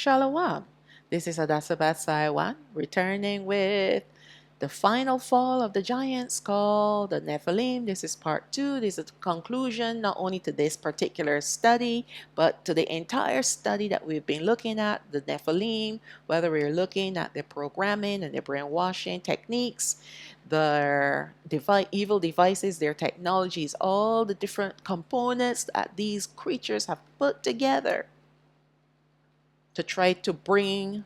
Shalawam. This is Adasabat Saiwan, returning with the final fall of the giants called the Nephilim. This is part 2. This is the conclusion not only to this particular study, but to the entire study that we've been looking at, the Nephilim, whether we're looking at their programming and their brainwashing techniques, their evil devices, their technologies, all the different components that these creatures have put together to try to bring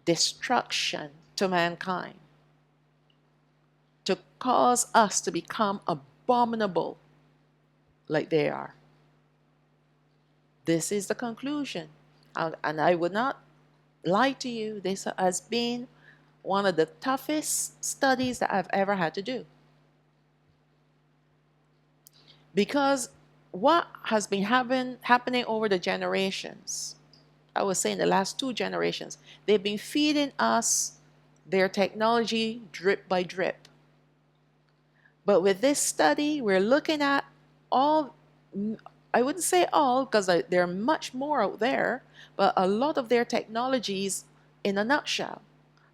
destruction to mankind, to cause us to become abominable like they are. This is the conclusion. And I would not lie to you, this has been one of the toughest studies that I've ever had to do. Because what has been happening over the generations, I was saying the last 2 generations, they've been feeding us their technology drip by drip. But with this study, we're looking at all, I wouldn't say all, because there are much more out there, but a lot of their technologies in a nutshell.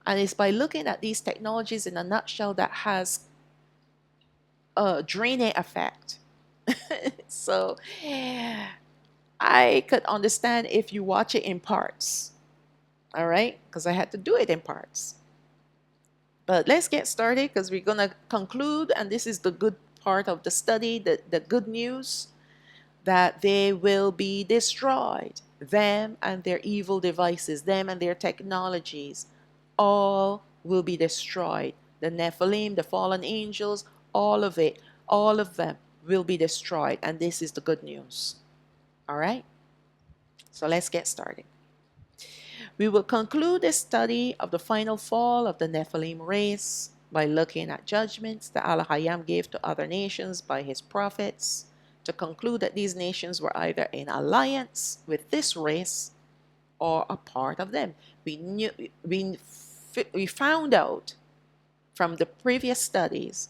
And it's by looking at these technologies in a nutshell that has a draining effect. So I could understand if you watch it in parts, all right? Because I had to do it in parts. But let's get started because we're going to conclude, and this is the good part of the study, the good news, that they will be destroyed. Them and their evil devices, them and their technologies, all will be destroyed. The Nephilim, the fallen angels, all of it, all of them will be destroyed. And this is the good news. All right? So let's get started. We will conclude this study of the final fall of the Nephilim race by looking at judgments that Alahayam gave to other nations by his prophets, to conclude that these nations were either in alliance with this race or a part of them. We found out from the previous studies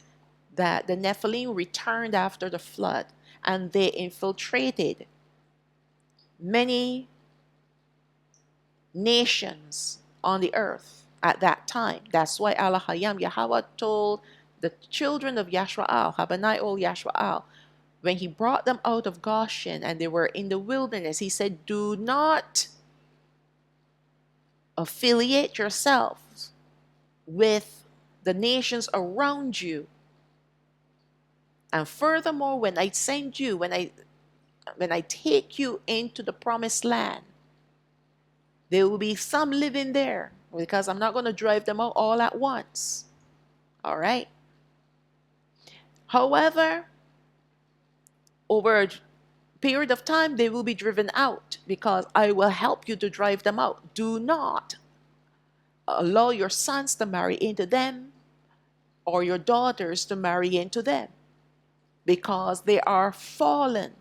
that the Nephilim returned after the flood, and they infiltrated many nations on the earth at that time. That's why Alahayam Yahawah told the children of Yashwa'al, Habanai ol Yashwa'al, when he brought them out of Goshen and they were in the wilderness, he said, do not affiliate yourselves with the nations around you. And furthermore, when I send you, when I take you into the promised land, there will be some living there because I'm not going to drive them out all at once. All right. However, over a period of time, they will be driven out because I will help you to drive them out. Do not allow your sons to marry into them or your daughters to marry into them because they are fallen,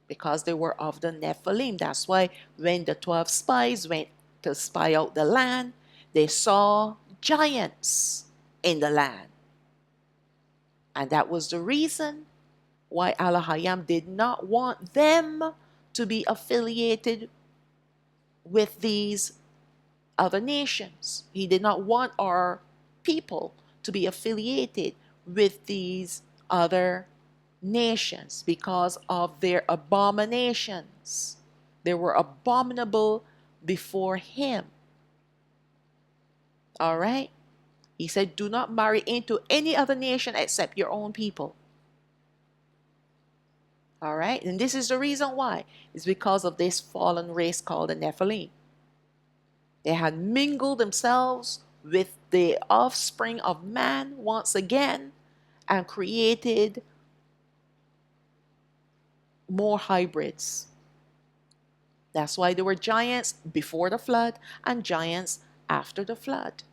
because they were of the Nephilim. That's why when the 12 spies went to spy out the land, they saw giants in the land. And that was the reason why Alahayam did not want them to be affiliated with these other nations. He did not want our people to be affiliated with these other nations because of their abominations. They were abominable before him. All right? He said, do not marry into any other nation except your own people. All right? And this is the reason why. It's because of this fallen race called the Nephilim. They had mingled themselves with the offspring of man once again and created more hybrids. That's why there were giants before the flood and giants after the flood.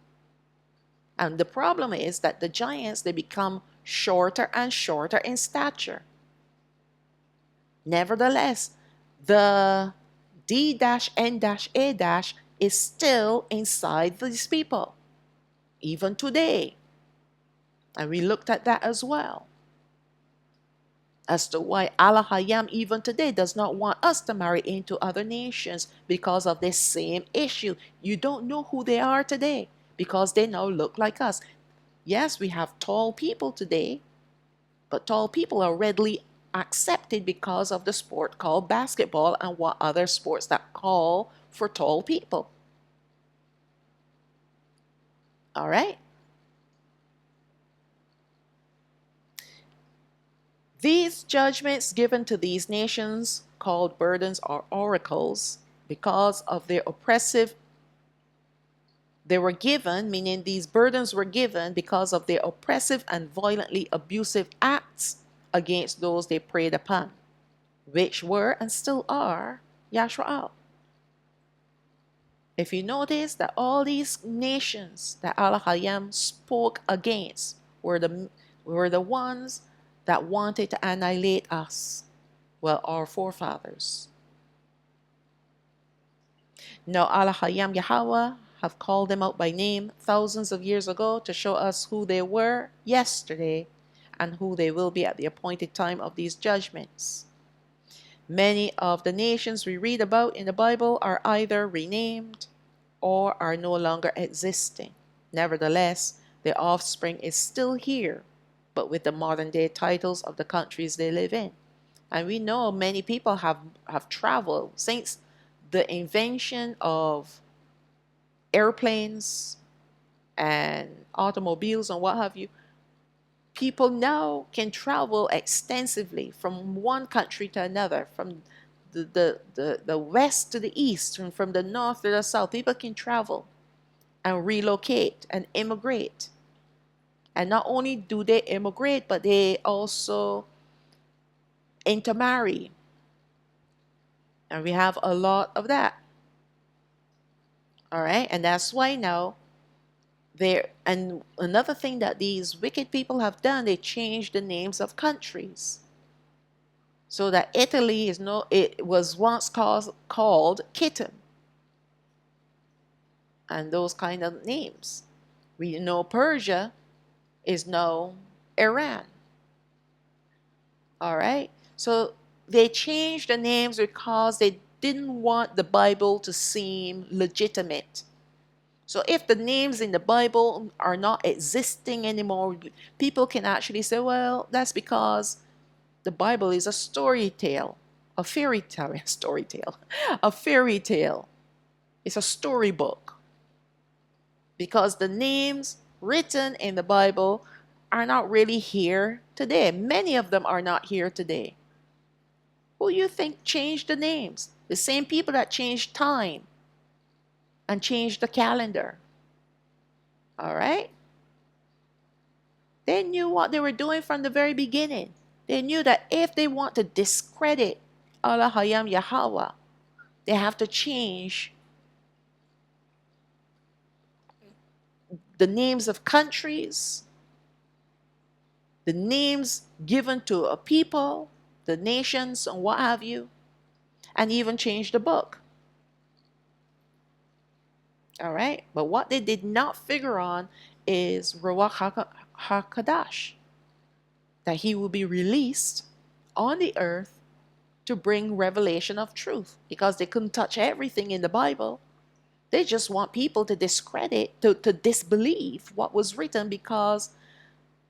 And the problem is that the giants, they become shorter and shorter in stature. Nevertheless, the D-N-A- is still inside these people, even today. And we looked at that as well. as to why Alahayam even today does not want us to marry into other nations because of this same issue. You don't know who they are today because they now look like us. Yes, we have tall people today, but tall people are readily accepted because of the sport called basketball and what other sports that call for tall people. All right? These judgments given to these nations, called burdens or oracles, because of their oppressive, they were given, meaning these burdens were given because of their oppressive and violently abusive acts against those they preyed upon, which were and still are Yashrael. If you notice that all these nations that Alahayam spoke against were the ones that wanted to annihilate us, well, our forefathers. Now Alahayam Yahawah have called them out by name thousands of years ago to show us who they were yesterday and who they will be at the appointed time of these judgments. Many of the nations we read about in the Bible are either renamed or are no longer existing. Nevertheless, their offspring is still here, but with the modern day titles of the countries they live in. And we know many people have traveled since the invention of airplanes and automobiles and what have you. People now can travel extensively from one country to another, from the west to the east, and from the north to the south. People can travel and relocate and immigrate. And not only do they immigrate, but they also intermarry. And we have a lot of that. All right, and that's why now and another thing that these wicked people have done, they changed the names of countries. So that Italy it was once called Kittim. And those kind of names. We know Persia is now Iran. All right? So they changed the names because they didn't want the Bible to seem legitimate. So if the names in the Bible are not existing anymore, people can actually say, well, that's because the Bible is a story tale, a fairy tale, a fairy tale. It's a storybook. Because the names written in the Bible are not really here today. Many of them are not here today. Who do you think changed the names? The same people that changed time and changed the calendar. All right? They knew what they were doing from the very beginning. They knew that if they want to discredit Alahayam Yahawah, they have to change the names of countries, the names given to a people, the nations, and what have you, and even change the book. All right? But what they did not figure on is Ruach HaKadosh, that he will be released on the earth to bring revelation of truth, because they couldn't touch everything in the Bible. They just want people to discredit, to disbelieve what was written, because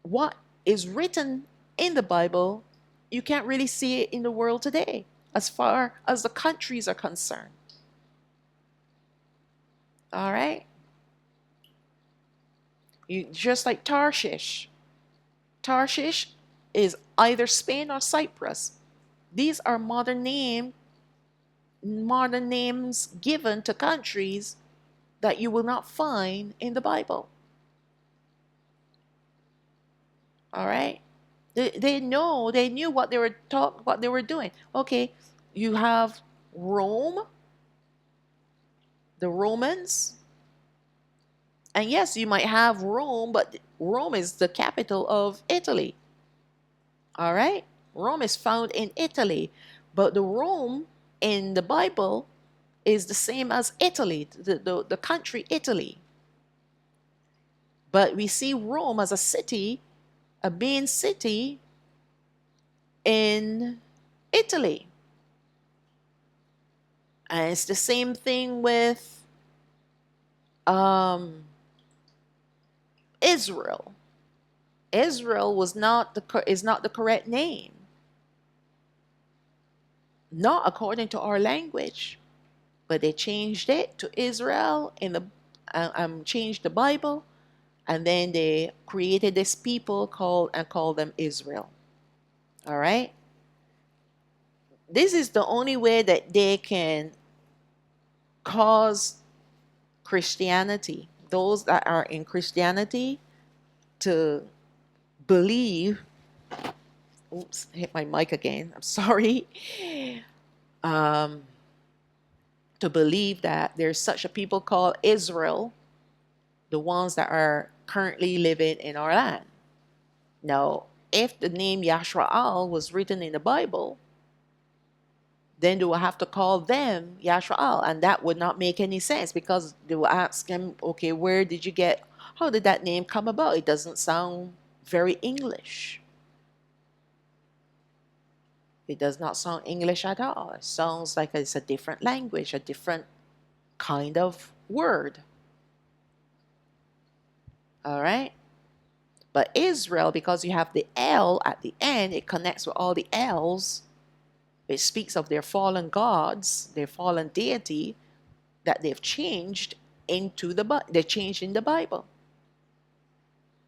what is written in the Bible, you can't really see it in the world today as far as the countries are concerned. All right? Just like Tarshish. Tarshish is either Spain or Cyprus. These are modern names given to countries that you will not find in the Bible. All right? They knew what they were doing. Okay, you have Rome, the Romans. And yes, you might have Rome, but Rome is the capital of Italy. All right? Rome is found in Italy. But the Rome in the Bible is the same as Italy, the country Italy. But we see Rome as a city, a main city in Italy. And it's the same thing with Israel. Israel is not the correct name, not according to our language, but they changed it to Israel in the changed the Bible, and then they created this people called them Israel. All right. This is the only way that they can cause Christianity, those that are in Christianity, to believe. Oops, hit my mic again. I'm sorry. Um, to believe that there's such a people called Israel, the ones that are currently living in our land. Now, if the name Yashraal was written in the Bible, then they will have to call them Yashraal, and that would not make any sense, because they will ask him, okay, how did that name come about? It doesn't sound very English. It does not sound English at all. It sounds like it's a different language, a different kind of word. All right? But Israel, because you have the L at the end, it connects with all the L's. It speaks of their fallen gods, their fallen deity that they've changed they changed in the Bible.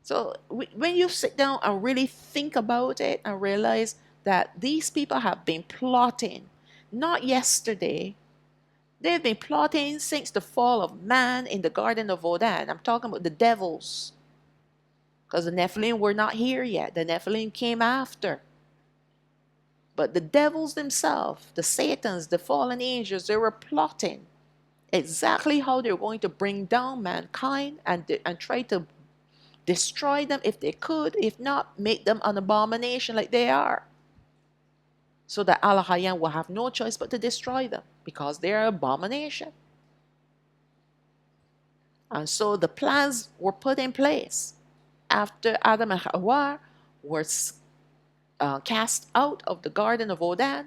So when you sit down and really think about it and realize that these people have been plotting, not yesterday, they've been plotting since the fall of man in the Garden of Eden. I'm talking about the devils, because the Nephilim were not here yet. The Nephilim came after. But the devils themselves, the Satans, the fallen angels, they were plotting exactly how they're going to bring down mankind and try to destroy them if they could, if not, make them an abomination like they are. So that Alahayam will have no choice but to destroy them, because they are an abomination. And so the plans were put in place after Adam and Hawa were cast out of the Garden of Eden,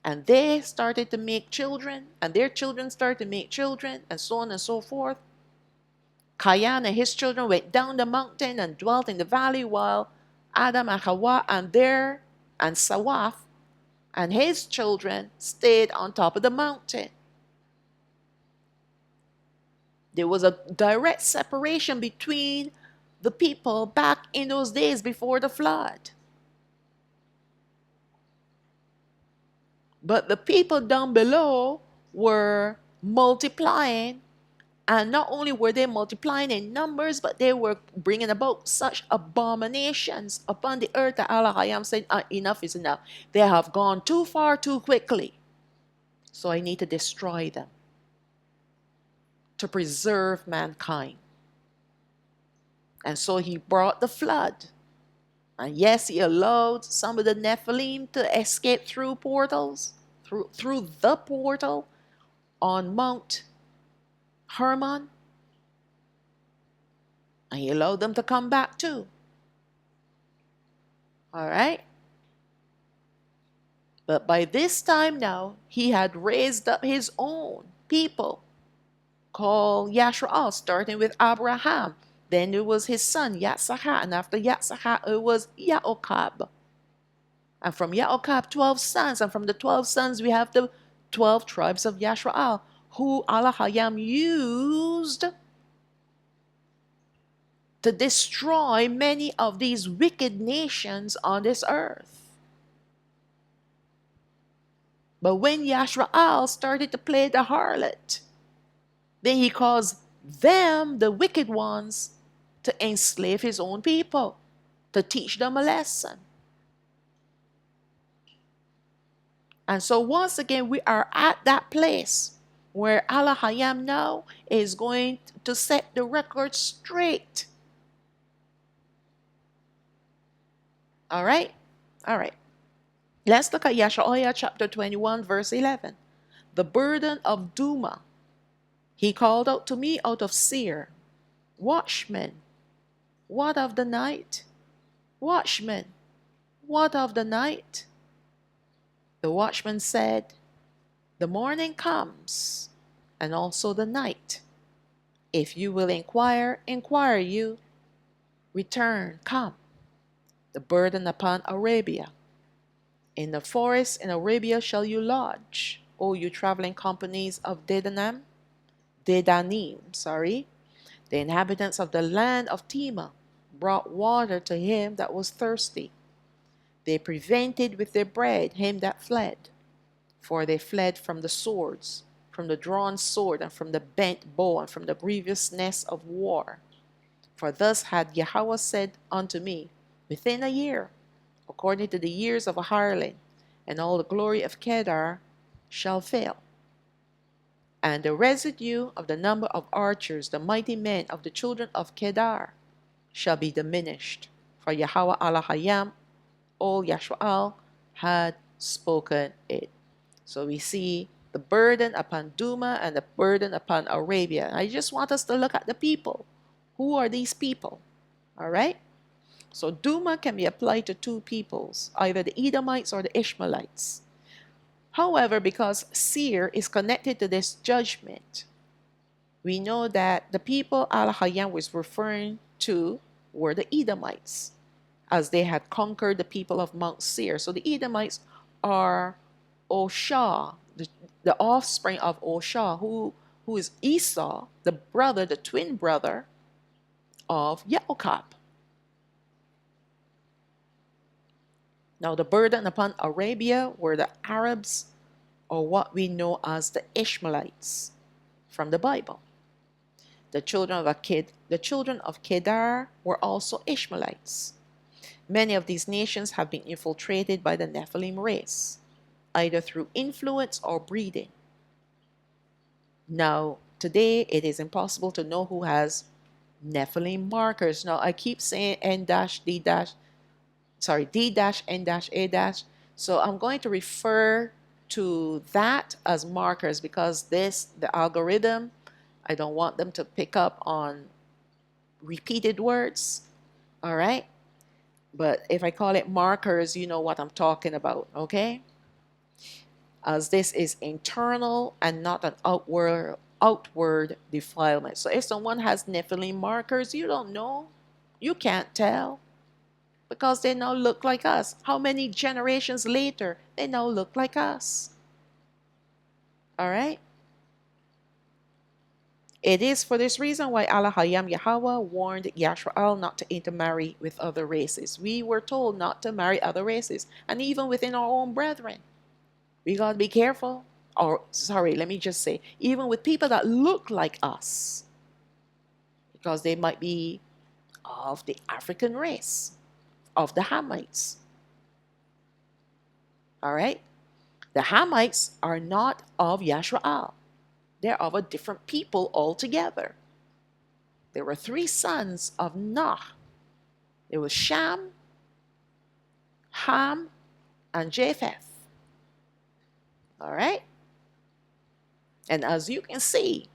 and they started to make children, and their children started to make children, and so on and so forth. Cain and his children went down the mountain and dwelt in the valley, while Adam and Hawa and Sawaf and his children stayed on top of the mountain. There was a direct separation between the people back in those days before the flood. But the people down below were multiplying, and not only were they multiplying in numbers, but they were bringing about such abominations upon the earth that Alahayam said, enough is enough. They have gone too far too quickly. So I need to destroy them to preserve mankind. And so he brought the flood. And yes, he allowed some of the Nephilim to escape through portals, through the portal on Mount Hermon. And he allowed them to come back too. All right? But by this time now, he had raised up his own people called Yashraal, starting with Abraham. Then it was his son, Yatsachah. And after Yatsachah, it was Yaokab. And from Yaokab, 12 sons. And from the 12 sons, we have the 12 tribes of Yashraal, who Alahayam used to destroy many of these wicked nations on this earth. But when Yashraal started to play the harlot, then he caused them, the wicked ones, to enslave his own people, to teach them a lesson. And so once again, we are at that place where Alahayam now is going to set the record straight. All right? All right. Let's look at Yasha'ah chapter 21, verse 11. The burden of Duma. He called out to me out of Seir, Watchmen, what of the night? Watchmen, What of the night? The watchman said, the morning comes, and also the night. If you will inquire, inquire you. Return, come. The burden upon Arabia. In the forest in Arabia shall you lodge, O you traveling companies of Dedanim, Dedanim. The inhabitants of the land of Tema brought water to him that was thirsty. They prevented with their bread him that fled, for they fled from the swords, from the drawn sword, and from the bent bow, and from the grievousness of war. For thus had Yahawah said unto me, within a year, according to the years of a hireling, and all the glory of Kedar shall fail. And the residue of the number of archers, the mighty men of the children of Kedar, shall be diminished. For Yahawah Alahayam, O Yashwa'al, had spoken it. So we see the burden upon Duma and the burden upon Arabia. I just want us to look at the people. Who are these people? All right? So Duma can be applied to two peoples, either the Edomites or the Ishmaelites. However, because Seir is connected to this judgment, we know that the people Alahayam was referring to were the Edomites, as they had conquered the people of Mount Seir. So the Edomites are Oshah, the offspring of Oshah, who is Esau, the brother, the twin brother of Yaakov. Now the burden upon Arabia were the Arabs, or what we know as the Ishmaelites from the Bible. The children of Kedar were also Ishmaelites. Many of these nations have been infiltrated by the Nephilim race, either through influence or breeding. Now, today it is impossible to know who has Nephilim markers. Now, I keep saying D dash N dash A dash. So I'm going to refer to that as markers because the algorithm, I don't want them to pick up on repeated words. All right. But if I call it markers, you know what I'm talking about. Okay. As this is internal and not an outward defilement. So if someone has Nephilim markers, you don't know. You can't tell. Because they now look like us. How many generations later, they now look like us. All right? It is for this reason why Alahayam Yahawah warned Yashrael not to intermarry with other races. We were told not to marry other races, and even within our own brethren. We got to be careful. Or, sorry, let me just say, even with people that look like us, because they might be of the African race, of the Hamites. All right? The Hamites are not of Yashrael. They're of a different people altogether. There were 3 sons of Noah. There was Sham, Ham, and Japheth. All right? And as you can see,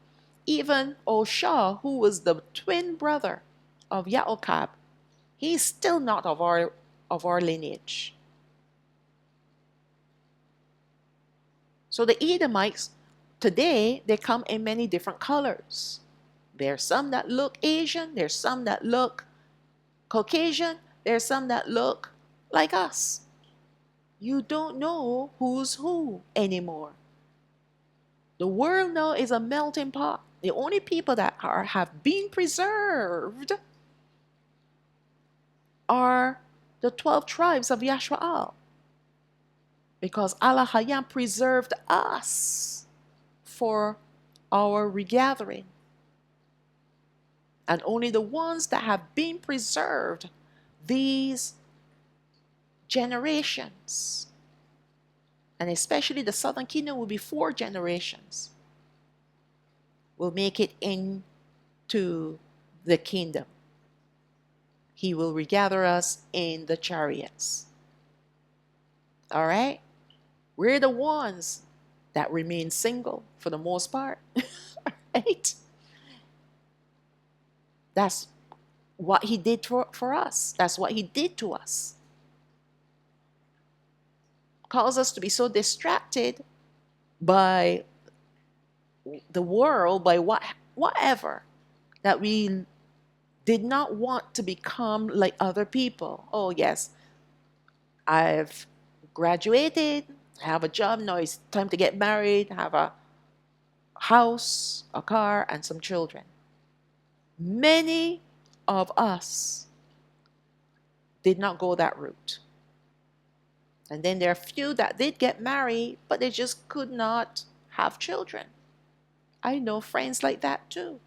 even Oshah, who was the twin brother of Yaakov, he's still not of our lineage. So the Edomites, today, they come in many different colors. There's some that look Asian. There's some that look Caucasian. There's some that look like us. You don't know who's who anymore. The world now is a melting pot. The only people that have been preserved are the 12 tribes of Yashrael. Because Alahayam preserved us for our regathering. And only the ones that have been preserved these generations, and especially the southern kingdom will be 4 generations, will make it into the kingdom. He will regather us in the chariots. All right? We're the ones that remain single for the most part. Right? That's what he did for us. That's what he did to us. cause us to be so distracted by the world, by whatever, that we did not want to become like other people. Oh, yes, I've graduated, I have a job, now it's time to get married, have a house, a car, and some children. Many of us did not go that route. And then there are few that did get married, but they just could not have children. I know friends like that too.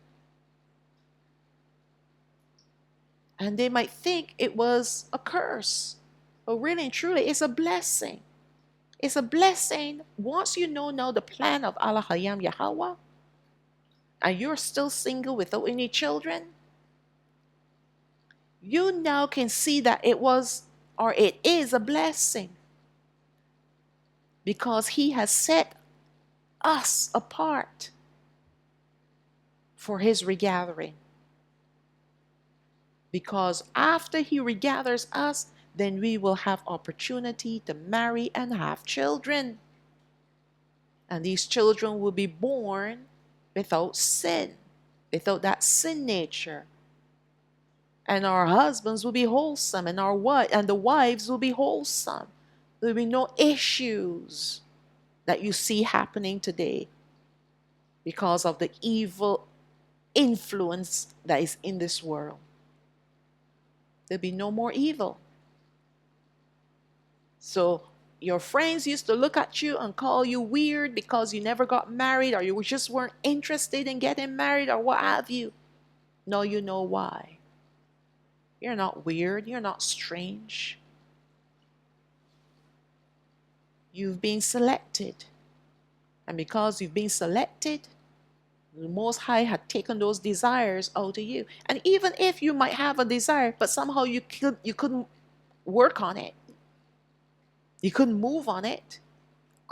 And they might think it was a curse. But really and truly, it's a blessing. It's a blessing once you know now the plan of Alahayam Yahawah, and you're still single without any children. You now can see that it was, or it is, a blessing, because He has set us apart for His regathering. Because after He regathers us, then we will have opportunity to marry and have children. And these children will be born without sin, without that sin nature. And our husbands will be wholesome, and the wives will be wholesome. There will be no issues that you see happening today because of the evil influence that is in this world. There'll be no more evil. So your friends used to look at you and call you weird because you never got married, or you just weren't interested in getting married, or what have you. Now you know why. You're not weird. You're not strange. You've been selected. And because you've been selected, the Most High had taken those desires out of you. And even if you might have a desire, but somehow you couldn't work on it. You couldn't move on it.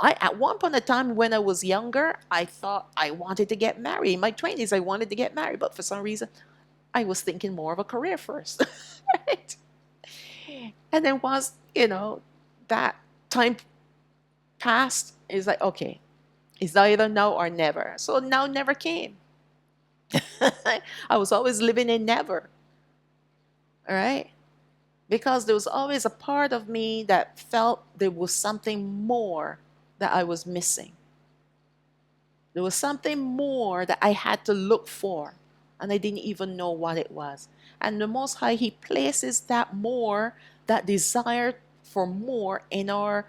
At one point in time when I was younger, I thought I wanted to get married. In my 20s, I wanted to get married. But for some reason, I was thinking more of a career first. Right? And then once, that time passed, it's like, okay, it's either now or never. So now never came. I was always living in never. All right? Because there was always a part of me that felt there was something more that I was missing. There was something more that I had to look for, and I didn't even know what it was. And the Most High, He places that more, that desire for more in our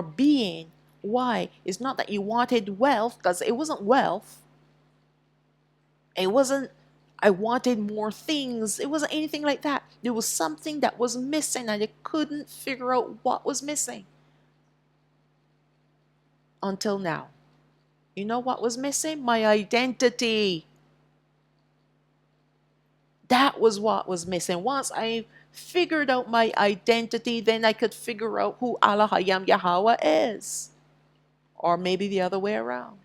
being. Why? It's not that you wanted wealth, because it wasn't wealth. It wasn't, I wanted more things. It wasn't anything like that. There was something that was missing, and I couldn't figure out what was missing. Until now. You know what was missing? My identity. That was what was missing. Once I figured out my identity, then I could figure out who Alahayam Yahawah is. Or maybe the other way around.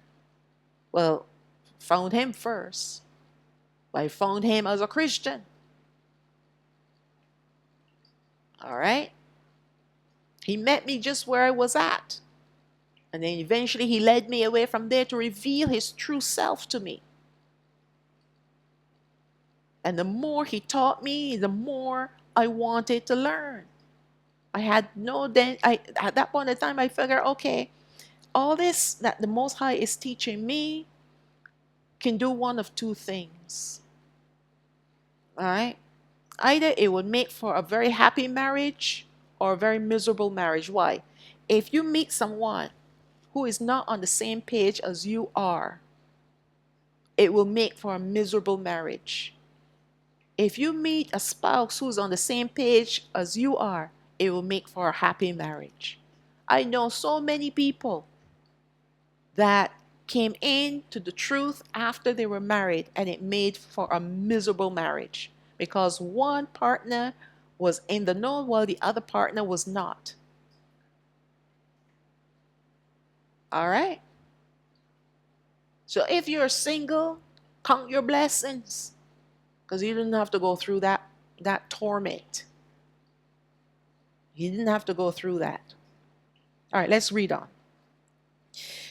Well, found Him first. I found Him as a Christian. All right? He met me just where I was at. And then eventually He led me away from there to reveal His true self to me. And the more He taught me, the more I wanted to learn. At that point in time, I figured, okay, all this that the Most High is teaching me can do one of two things. All right? Either it would make for a very happy marriage or a very miserable marriage. Why? If you meet someone who is not on the same page as you are, it will make for a miserable marriage. If you meet a spouse who's on the same page as you are, it will make for a happy marriage. I know so many people that came into the truth after they were married, and it made for a miserable marriage because one partner was in the know while the other partner was not. All right? So if you're single, count your blessings, because you didn't have to go through that torment. You didn't have to go through that. All right, let's read on.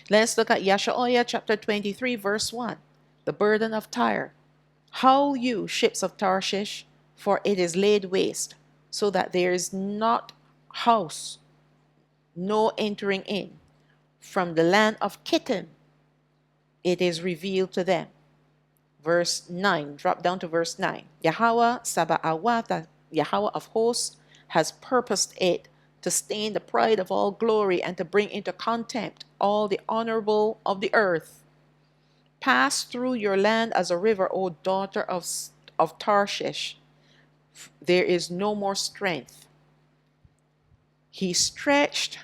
Let's look at Yasha'oyah chapter 23, verse 1. The burden of Tyre. Howl you, ships of Tarshish, for it is laid waste, so that there is not house, no entering in. From the land of Kittim it is revealed to them. Verse 9, drop down to verse 9. Yahawah Sabaoth, the Yahawah of hosts, has purposed it to stain the pride of all glory and to bring into contempt all the honorable of the earth. Pass through your land as a river, O daughter of Tarshish. There is no more strength. He stretched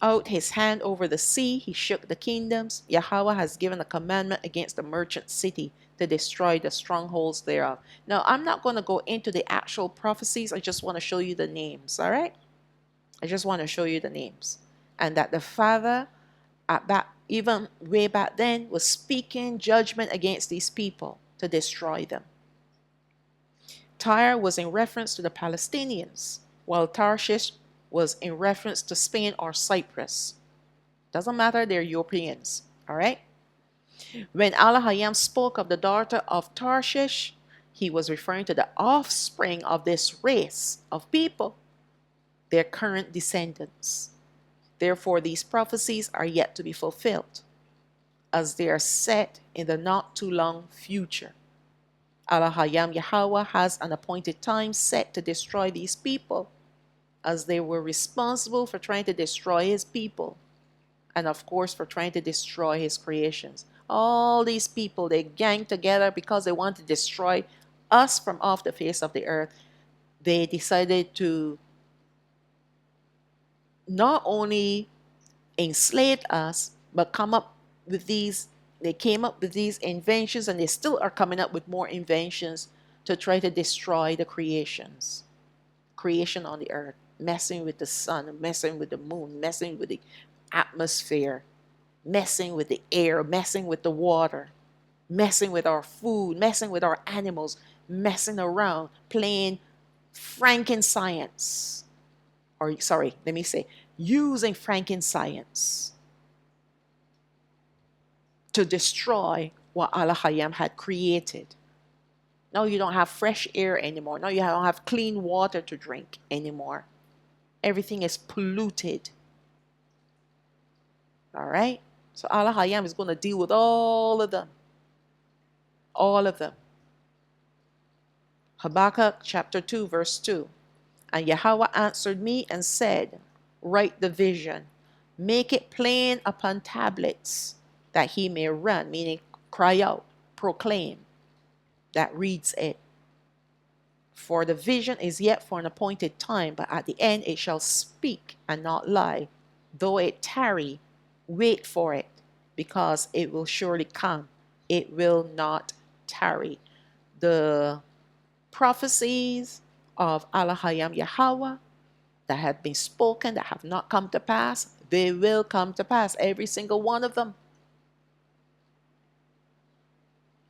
out his hand over the sea. He shook the kingdoms. Yahawah has given a commandment against the merchant city to destroy the strongholds thereof. Now, I'm not going to go into the actual prophecies. I just want to show you the names, all right? I just want to show you the names. And that the Father, even way back then, was speaking judgment against these people to destroy them. Tyre was in reference to the Palestinians, while Tarshish was in reference to Spain or Cyprus. Doesn't matter, they're Europeans, all right? When Alahayam spoke of the daughter of Tarshish, he was referring to the offspring of this race of people, their current descendants. Therefore, these prophecies are yet to be fulfilled, as they are set in the not too long future. Alahayam Yahawah has an appointed time set to destroy these people, as they were responsible for trying to destroy his people, and of course for trying to destroy his creations. All these people, they gang together because they want to destroy us from off the face of the earth. They decided to not only enslave us, but come up with these, they came up with these inventions, and they still are coming up with more inventions to try to destroy the creation on the earth, messing with the sun, messing with the moon, messing with the atmosphere, messing with the air, messing with the water, messing with our food, messing with our animals, messing around, playing Franken-science. Or sorry, let me say, using Franken-science to destroy what Alahayam had created. Now you don't have fresh air anymore. Now you don't have clean water to drink anymore. Everything is polluted. All right? So Alahayam is going to deal with all of them. All of them. Habakkuk chapter 2, verse 2. And Yahawah answered me and said, write the vision, make it plain upon tablets, that he may run, meaning cry out, proclaim, that reads it. For the vision is yet for an appointed time, but at the end it shall speak and not lie. Though it tarry, wait for it, because it will surely come. It will not tarry. The prophecies of Alahayam Yahawah that have been spoken, that have not come to pass, they will come to pass, every single one of them.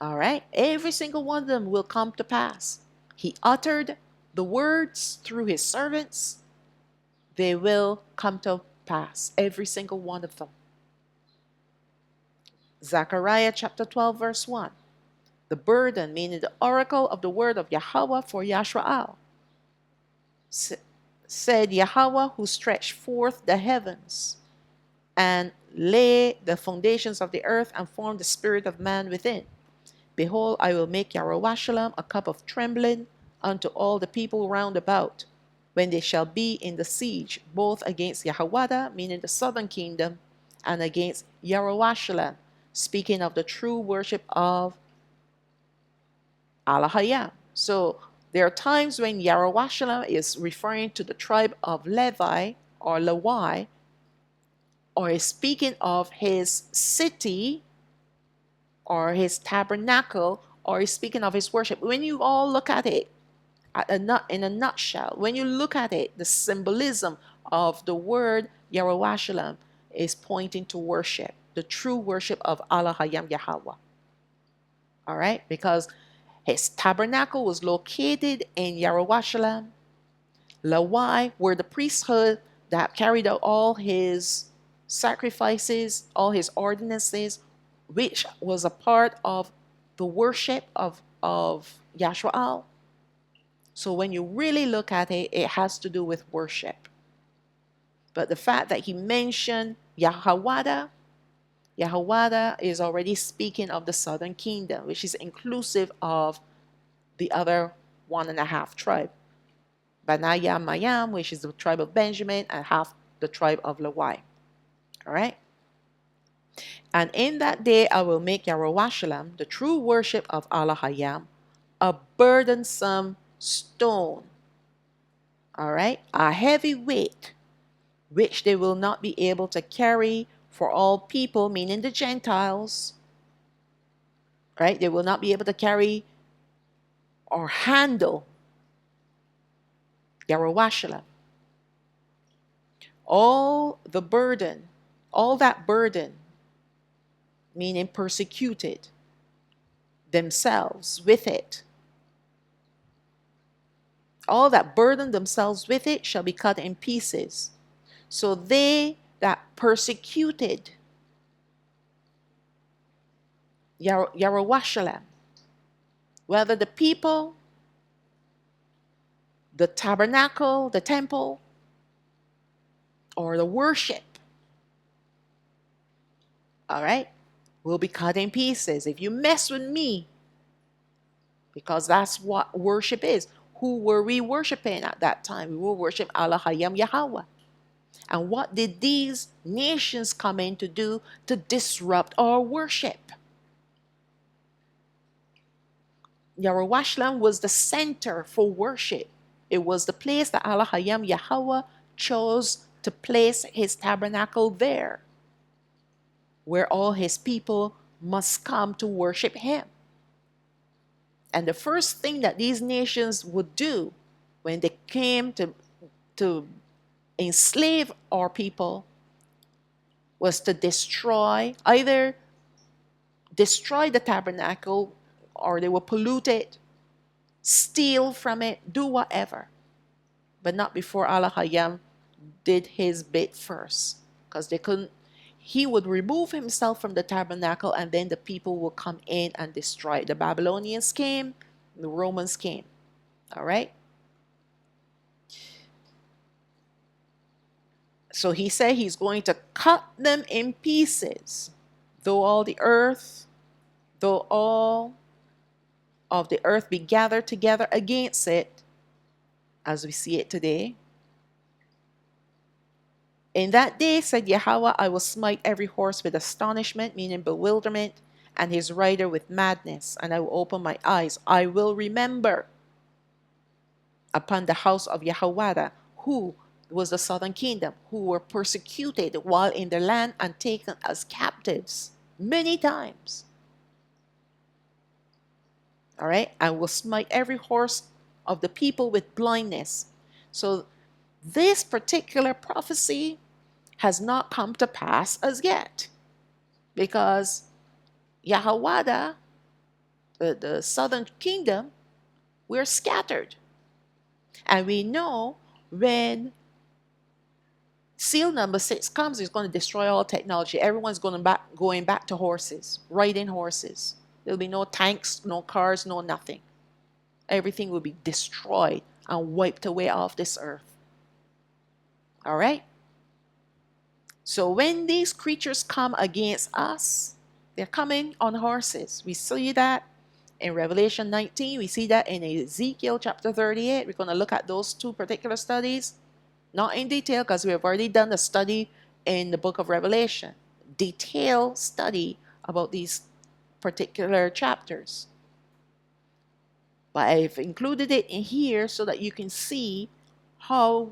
All right? Every single one of them will come to pass. He uttered the words through his servants. They will come to pass, every single one of them. Zechariah chapter 12, verse 1. The burden, meaning the oracle of the word of Yahawah for Yashrael. Said Yahawah, who stretched forth the heavens and lay the foundations of the earth and formed the spirit of man within. Behold, I will make Yarawashalam a cup of trembling unto all the people round about, when they shall be in the siege, both against Yahawada, meaning the southern kingdom, and against Yarawashalam, speaking of the true worship of Alahayam. So there are times when Yarawashalam is referring to the tribe of Levi or Lewi, or is speaking of his city or his tabernacle, or is speaking of his worship. When you all look at it, in a nutshell, when you look at it, the symbolism of the word Yarawashalam is pointing to worship, the true worship of Alahayam Yahawah. All right? Because his tabernacle was located in Yarawashalam. Lawai, where the priesthood that carried out all his sacrifices, all his ordinances, which was a part of the worship of Yahshua. So when you really look at it, it has to do with worship. But the fact that he mentioned Yahawah is already speaking of the southern kingdom, which is inclusive of the other 1.5 tribe. Banayam Mayam, which is the tribe of Benjamin, and half the tribe of Lewi. All right? And in that day I will make Yarawashalam, the true worship of Alahayam, a burdensome stone. All right? A heavy weight, which they will not be able to carry for all people, meaning the Gentiles. Right? They will not be able to carry or handle Yarawashalam. All that burden, meaning persecuted themselves with it. All that burden themselves with it shall be cut in pieces. So they that persecuted Yarawashalam, whether the people, the tabernacle, the temple, or the worship, all right, will be cut in pieces. If you mess with me, because that's what worship is. Who were we worshiping at that time? We were worshiping Alahayam Yahawah. And what did these nations come in to do to disrupt our worship? Yarawashlam was the center for worship. It was the place that Alahayam Yahawah chose to place his tabernacle there, where all his people must come to worship him. And the first thing that these nations would do when they came to enslave our people was to either destroy the tabernacle, or they will pollute it, steal from it, do whatever. But not before Alahayam did his bit first, because he would remove himself from the tabernacle, and then the people will come in and destroy it. The Babylonians came, the Romans came. All right? So he said he's going to cut them in pieces. Though all of the earth be gathered together against it, as we see it today. In that day, said Yahweh, I will smite every horse with astonishment, meaning bewilderment, and his rider with madness, and I will open my eyes. I will remember upon the house of Yahweh, who was the southern kingdom, who were persecuted while in their land and taken as captives many times. All right, I will smite every horse of the people with blindness. So this particular prophecy has not come to pass as yet, because Yahawah, the southern kingdom, we're scattered. And we know when seal number 6 comes, it's going to destroy all technology. Everyone's going back to horses, riding horses. There'll be no tanks, no cars, no nothing. Everything will be destroyed and wiped away off this earth. All right? So when these creatures come against us, they're coming on horses. We see that in Revelation 19. We see that in Ezekiel chapter 38. We're going to look at those two particular studies. Not in detail, because we have already done a study in the book of Revelation. Detailed study about these particular chapters. But I've included it in here so that you can see how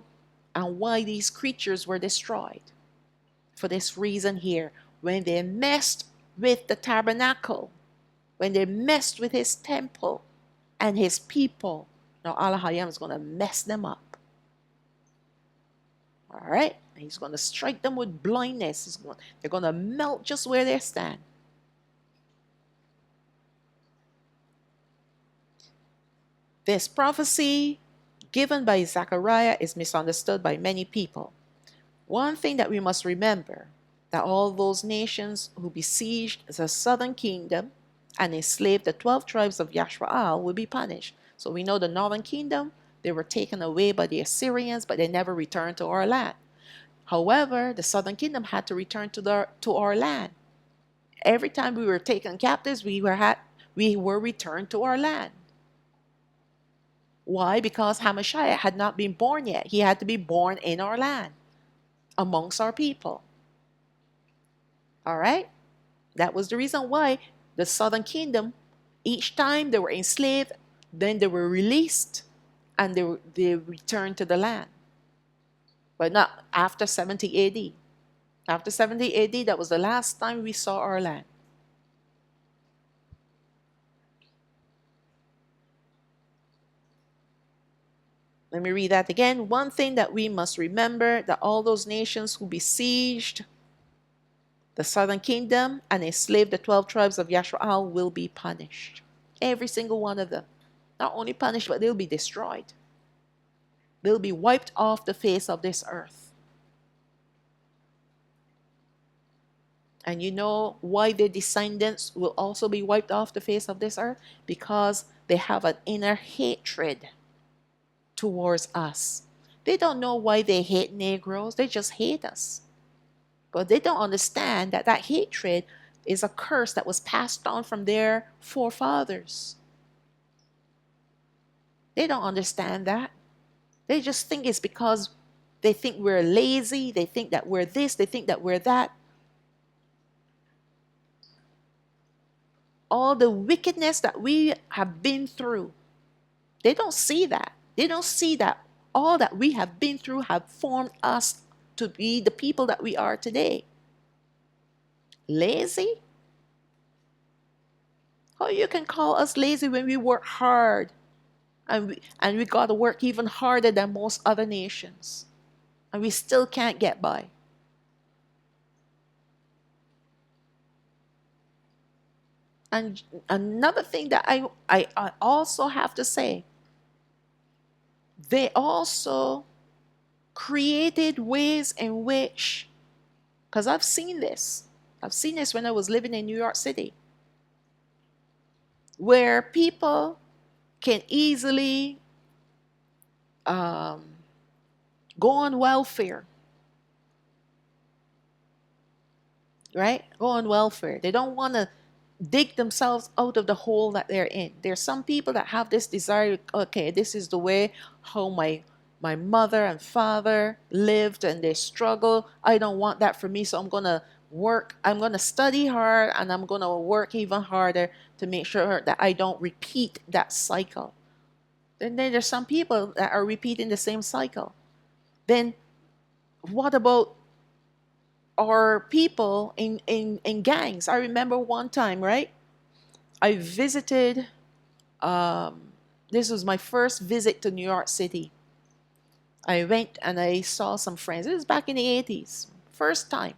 and why these creatures were destroyed. For this reason here, when they messed with the tabernacle, when they messed with his temple and his people, now Alahayam is going to mess them up. All right? And he's going to strike them with blindness. They're going to melt just where they stand. This prophecy given by Zechariah is misunderstood by many people. One thing that we must remember, that all those nations who besieged the southern kingdom and enslaved the 12 tribes of Yashraal will be punished. So we know the northern kingdom, they were taken away by the Assyrians, but they never returned to our land. However, the southern kingdom had to return to our land. Every time we were taken captives, we were returned to our land. Why? Because HaMashayach had not been born yet. He had to be born in our land, amongst our people. All right? That was the reason why the southern kingdom, each time they were enslaved, then they were released, and they returned to the land. But not after 70 AD. After 70 AD, that was the last time we saw our land. Let me read that again. One thing that we must remember, that all those nations who besieged the southern kingdom and enslaved the 12 tribes of Yashraal will be punished. Every single one of them. Not only punished, but they'll be destroyed. They'll be wiped off the face of this earth. And you know why their descendants will also be wiped off the face of this earth? Because they have an inner hatred towards us. They don't know why they hate Negroes. They just hate us. But they don't understand that that hatred is a curse that was passed on from their forefathers. They don't understand that. They just think it's because they think we're lazy. They think that we're this. They think that we're that. All the wickedness that we have been through, they don't see that. They don't see that all that we have been through have formed us to be the people that we are today. Lazy? How you can call us lazy when we work hard and we got to work even harder than most other nations, and we still can't get by? And another thing that I also have to say, they also created ways in which, because I've seen this when I was living in New York City, where people can easily go on welfare, right? Go on welfare. They don't want to dig themselves out of the hole that they're in. There's some people that have this desire, okay, this is the way how my mother and father lived and they struggle. I don't want that for me, so I'm going to work. I'm going to study hard, and I'm going to work even harder to make sure that I don't repeat that cycle. Then there's some people that are repeating the same cycle. Then what about our people in gangs? I remember one time, right? I visited, this was my first visit to New York City. I went and I saw some friends. It was back in the 80s. First time.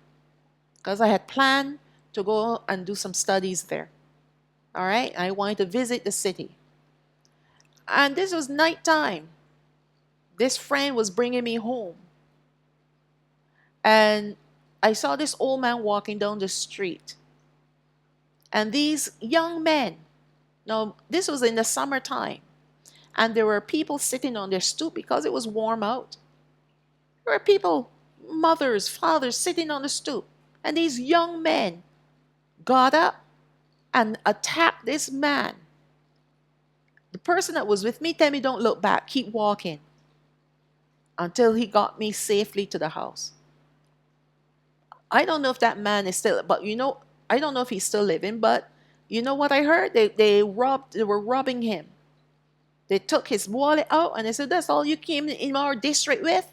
Because I had planned to go and do some studies there. All right? I wanted to visit the city. And this was nighttime. This friend was bringing me home. And I saw this old man walking down the street. And these young men, now this was in the summertime, and there were people sitting on their stoop because it was warm out. There were people, mothers, fathers, sitting on the stoop. And these young men got up and attacked this man. The person that was with me told me, don't look back, keep walking, until he got me safely to the house. I don't know if that man is still, but I don't know if he's still living, but you know what I heard? They were robbing him. They took his wallet out and they said, that's all you came in our district with?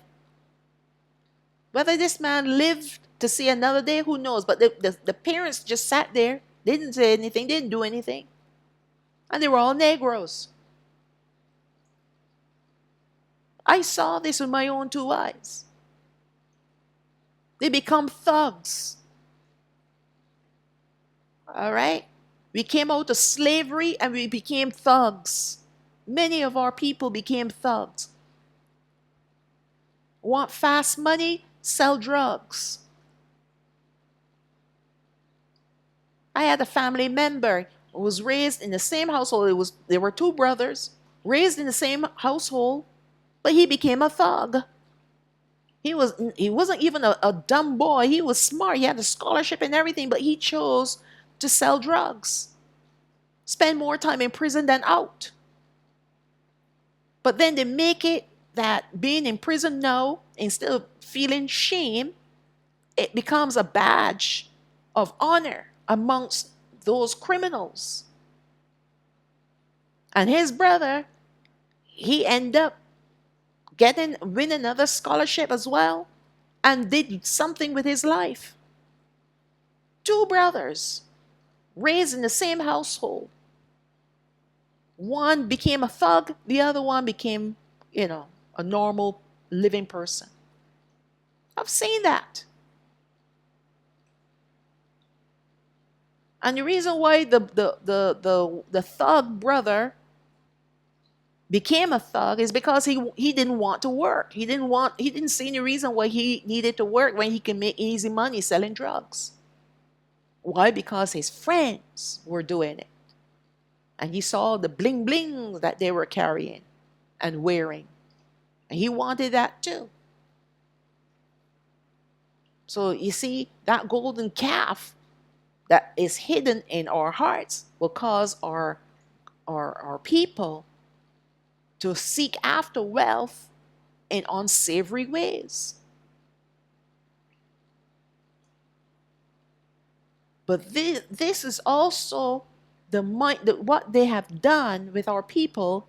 Whether this man lived to see another day, who knows? But the parents just sat there. They didn't say anything. They didn't do anything. And they were all Negroes. I saw this with my own two eyes. They become thugs. All right? We came out of slavery and we became thugs. Many of our people became thugs. Want fast money? sell drugs. I had a family member who was raised in the same household. There were two brothers raised in the same household, but he became a thug. He wasn't even a dumb boy. He was smart. He had a scholarship and everything, but he chose to sell drugs. Spend more time in prison than out. But then they make it that being in prison now, instead of feeling shame, it becomes a badge of honor amongst those criminals. And his brother, he ended up win another scholarship as well, and did something with his life. Two brothers raised in the same household. One became a thug, the other one became, a normal living person. I've seen that. And the reason why the thug brother became a thug is because he didn't want to work. He didn't see any reason why he needed to work when he can make easy money selling drugs. Why? Because his friends were doing it. And he saw the bling bling that they were carrying and wearing. And he wanted that too. So you see, that golden calf that is hidden in our hearts will cause our people to seek after wealth in unsavory ways. But this is also what they have done with our people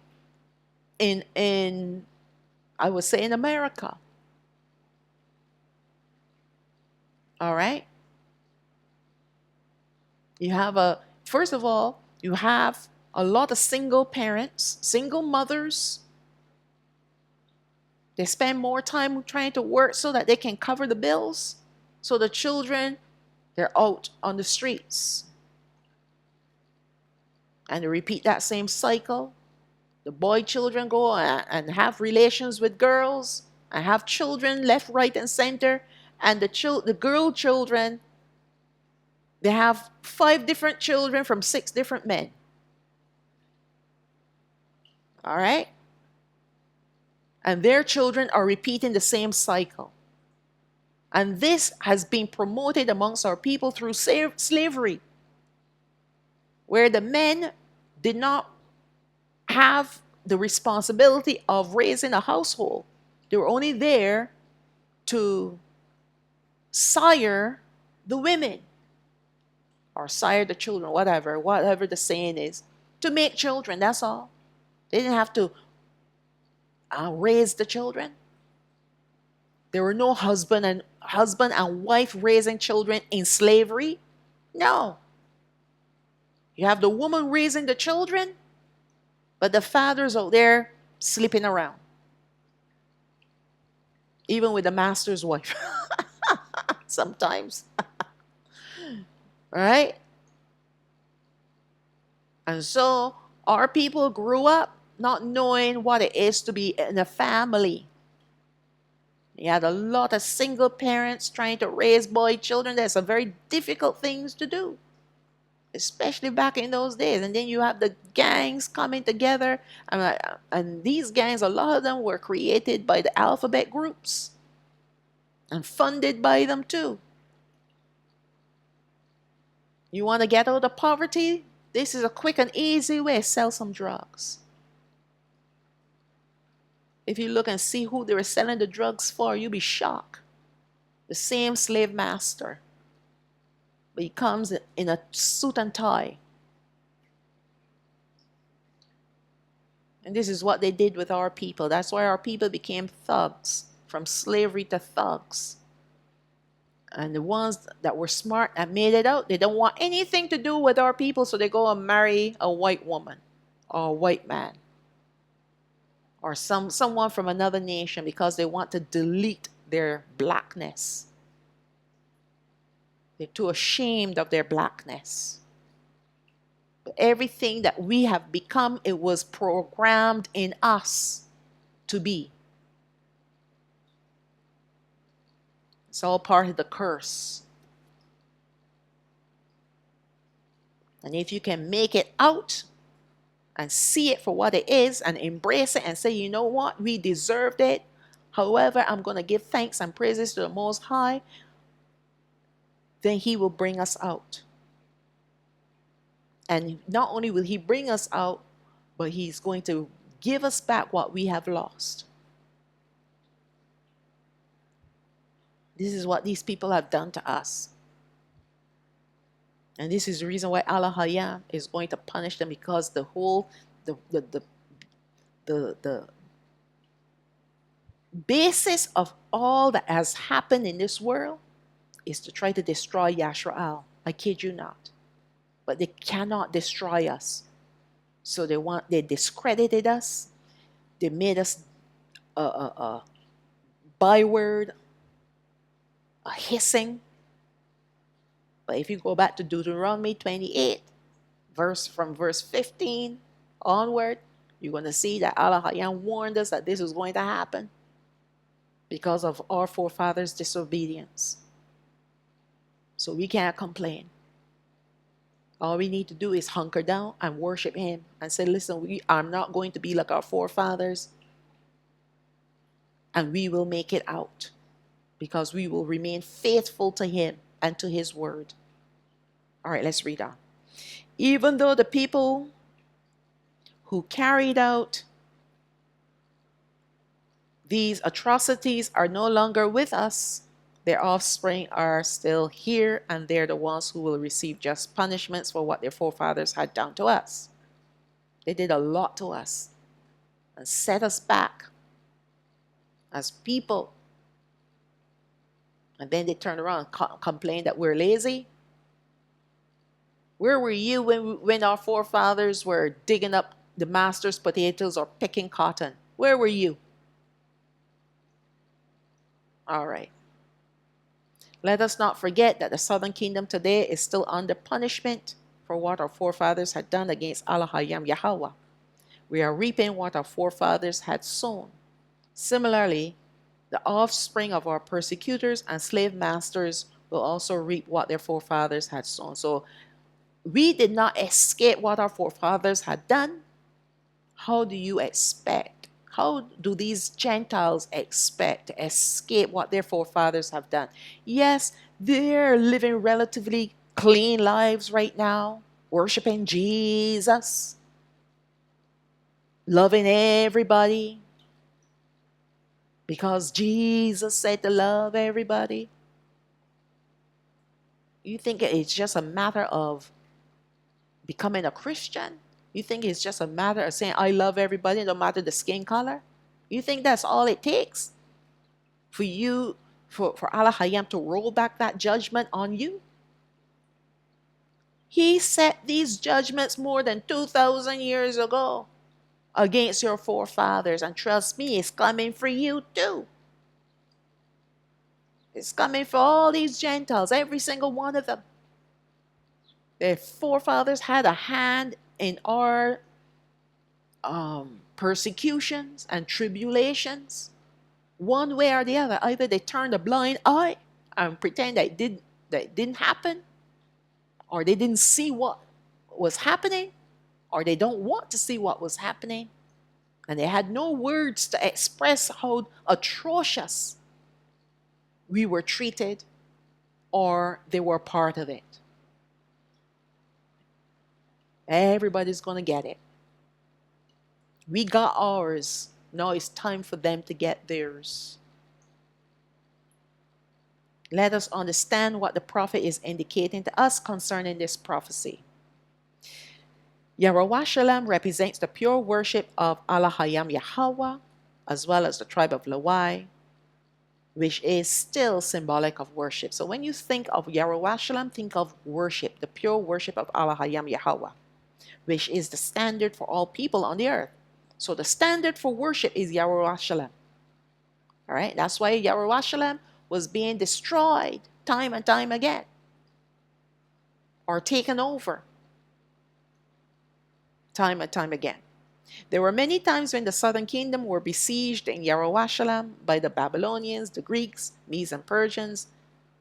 in I would say in America. All right? First of all, you have a lot of single parents, single mothers. They spend more time trying to work so that they can cover the bills. So the children, they're out on the streets. And they repeat that same cycle. The boy children go and have relations with girls and have children left, right, and center. And the girl children, they have 5 different children from 6 different men. All right? And their children are repeating the same cycle. And this has been promoted amongst our people through slavery, where the men did not have the responsibility of raising a household. They were only there to sire the women or sire the children, whatever the saying is, to make children, that's all. They didn't have to raise the children. There were no husband and wife raising children in slavery. No. You have the woman raising the children, but the father's out there sleeping around. Even with the master's wife. Sometimes. Right? And so our people grew up not knowing what it is to be in a family. You had a lot of single parents trying to raise boy children. That's a very difficult things to do, especially back in those days. And then you have the gangs coming together. And these gangs, a lot of them were created by the alphabet groups and funded by them too. You want to get out of poverty? This is a quick and easy way. Sell some drugs. If you look and see who they were selling the drugs for, you'll be shocked. The same slave master. But he comes in a suit and tie. And this is what they did with our people. That's why our people became thugs, from slavery to thugs. And the ones that were smart and made it out, they don't want anything to do with our people, so they go and marry a white woman or a white man or someone from another nation because they want to delete their blackness. They're too ashamed of their blackness. But everything that we have become, it was programmed in us to be. It's all part of the curse. And if you can make it out and see it for what it is and embrace it and say, you know what, we deserved it. However, I'm going to give thanks and praises to the Most High. Then He will bring us out. And not only will He bring us out, but He's going to give us back what we have lost. This is what these people have done to us. And this is the reason why Alahayam is going to punish them, because the whole, the basis of all that has happened in this world is to try to destroy Yashrael. I kid you not. But they cannot destroy us. So they discredited us. They made us a byword, a hissing. But if you go back to Deuteronomy 28, from verse 15 onward, you're going to see that Alahayam warned us that this was going to happen because of our forefathers' disobedience. So we can't complain. All we need to do is hunker down and worship Him and say, listen, we are not going to be like our forefathers, and we will make it out because we will remain faithful to Him and to His word. All right, let's read on. Even though the people who carried out these atrocities are no longer with us, their offspring are still here, and they're the ones who will receive just punishments for what their forefathers had done to us. They did a lot to us and set us back as people. And then they turn around and complain that we're lazy. Where were you when our forefathers were digging up the master's potatoes or picking cotton? Where were you? All right. Let us not forget that the southern kingdom today is still under punishment for what our forefathers had done against Alahayam Yahawah. We are reaping what our forefathers had sown. Similarly, the offspring of our persecutors and slave masters will also reap what their forefathers had sown. So we did not escape what our forefathers had done. How do you expect? How do these Gentiles expect to escape what their forefathers have done? Yes, they're living relatively clean lives right now, worshiping Jesus, loving everybody, because Jesus said to love everybody. You think it's just a matter of becoming a Christian? You think it's just a matter of saying, I love everybody, no matter the skin color? You think that's all it takes for you, for Alahayam to roll back that judgment on you? He set these judgments more than 2,000 years ago against your forefathers. And trust me, it's coming for you too. It's coming for all these Gentiles, every single one of them. Their forefathers had a hand in our persecutions and tribulations, one way or the other. Either they turned a blind eye and pretend that it didn't happen, or they didn't see what was happening, or they don't want to see what was happening, and they had no words to express how atrocious we were treated, or they were part of it. Everybody's going to get it. We got ours. Now it's time for them to get theirs. Let us understand what the prophet is indicating to us concerning this prophecy. Yahawah represents the pure worship of Alahayam Yahawah, as well as the tribe of Lawai, which is still symbolic of worship. So when you think of Yahawah, think of worship, the pure worship of Alahayam Yahawah, which is the standard for all people on the earth. So the standard for worship is Yahawah. All right, that's why Yahawah was being destroyed time and time again, or taken over time and time again. There were many times when the southern kingdom were besieged in Yarowashalam by the Babylonians, the Greeks, Medes and Persians,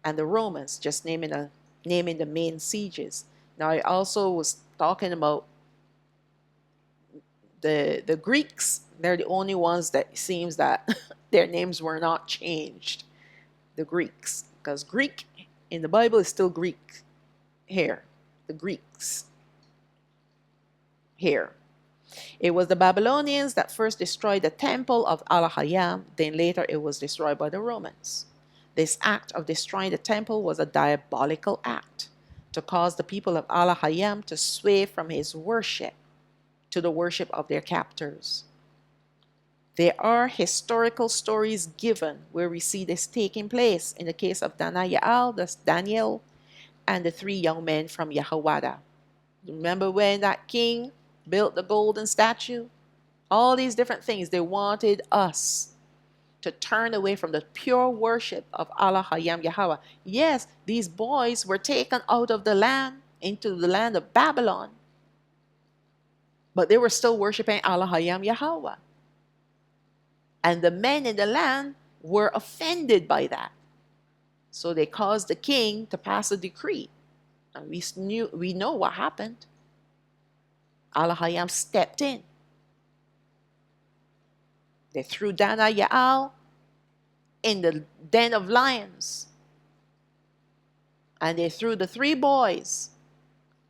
and the Romans, just naming the main sieges. Now I also was talking about the Greeks. They're the only ones that it seems that their names were not changed. The Greeks, because Greek in the Bible is still Greek here. The Greeks here. It was the Babylonians that first destroyed the temple of Alahayam, then later it was destroyed by the Romans. This act of destroying the temple was a diabolical act to cause the people of Alahayam to sway from his worship to the worship of their captors. There are historical stories given where we see this taking place in the case of Danayal, that's Daniel, and the 3 young men from Yahawah. Remember when that king built the golden statue? All these different things. They wanted us to turn away from the pure worship of Alahayam Yahawah. Yes, these boys were taken out of the land into the land of Babylon, but they were still worshiping Alahayam Yahawah. And the men in the land were offended by that. So they caused the king to pass a decree. And we know what happened. Alahayam stepped in. They threw Danayal in the den of lions. And they threw the 3 boys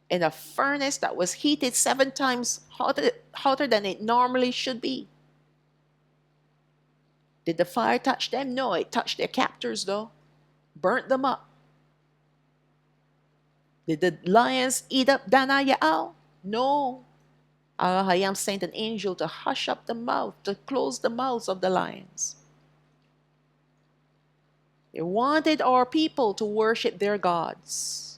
in a furnace that was heated 7 times hotter than it normally should be. Did the fire touch them? No, it touched their captors though. Burnt them up. Did the lions eat up Danayal? No. Alahayam sent an angel to hush up the mouth, to close the mouths of the lions. They wanted our people to worship their gods.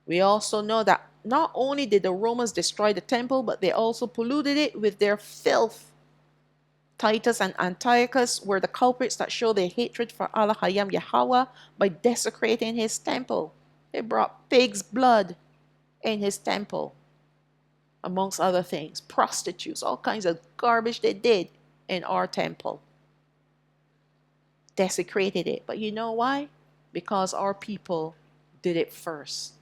We also know that not only did the Romans destroy the temple, but they also polluted it with their filth. Titus and Antiochus were the culprits that show their hatred for Alahayam Yahawah by desecrating his temple. They brought pig's blood in his temple, amongst other things. Prostitutes, all kinds of garbage they did in our temple. Desecrated it. But you know why? Because our people did it first.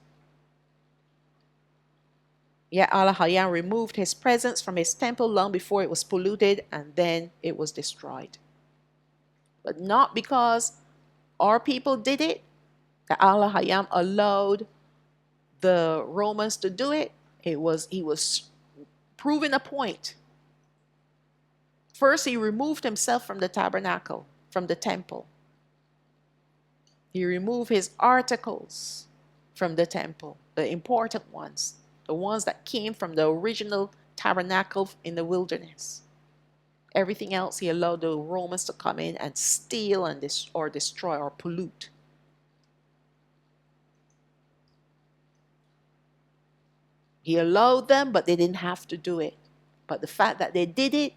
Yet Alahayam removed his presence from his temple long before it was polluted, and then it was destroyed. But not because our people did it, that Alahayam allowed the Romans to do it. He was proving a point. First, he removed himself from the tabernacle, from the temple. He removed his articles from the temple, the important ones, the ones that came from the original tabernacle in the wilderness. Everything else he allowed the Romans to come in and steal and destroy or pollute. He allowed them, but they didn't have to do it. But the fact that they did it,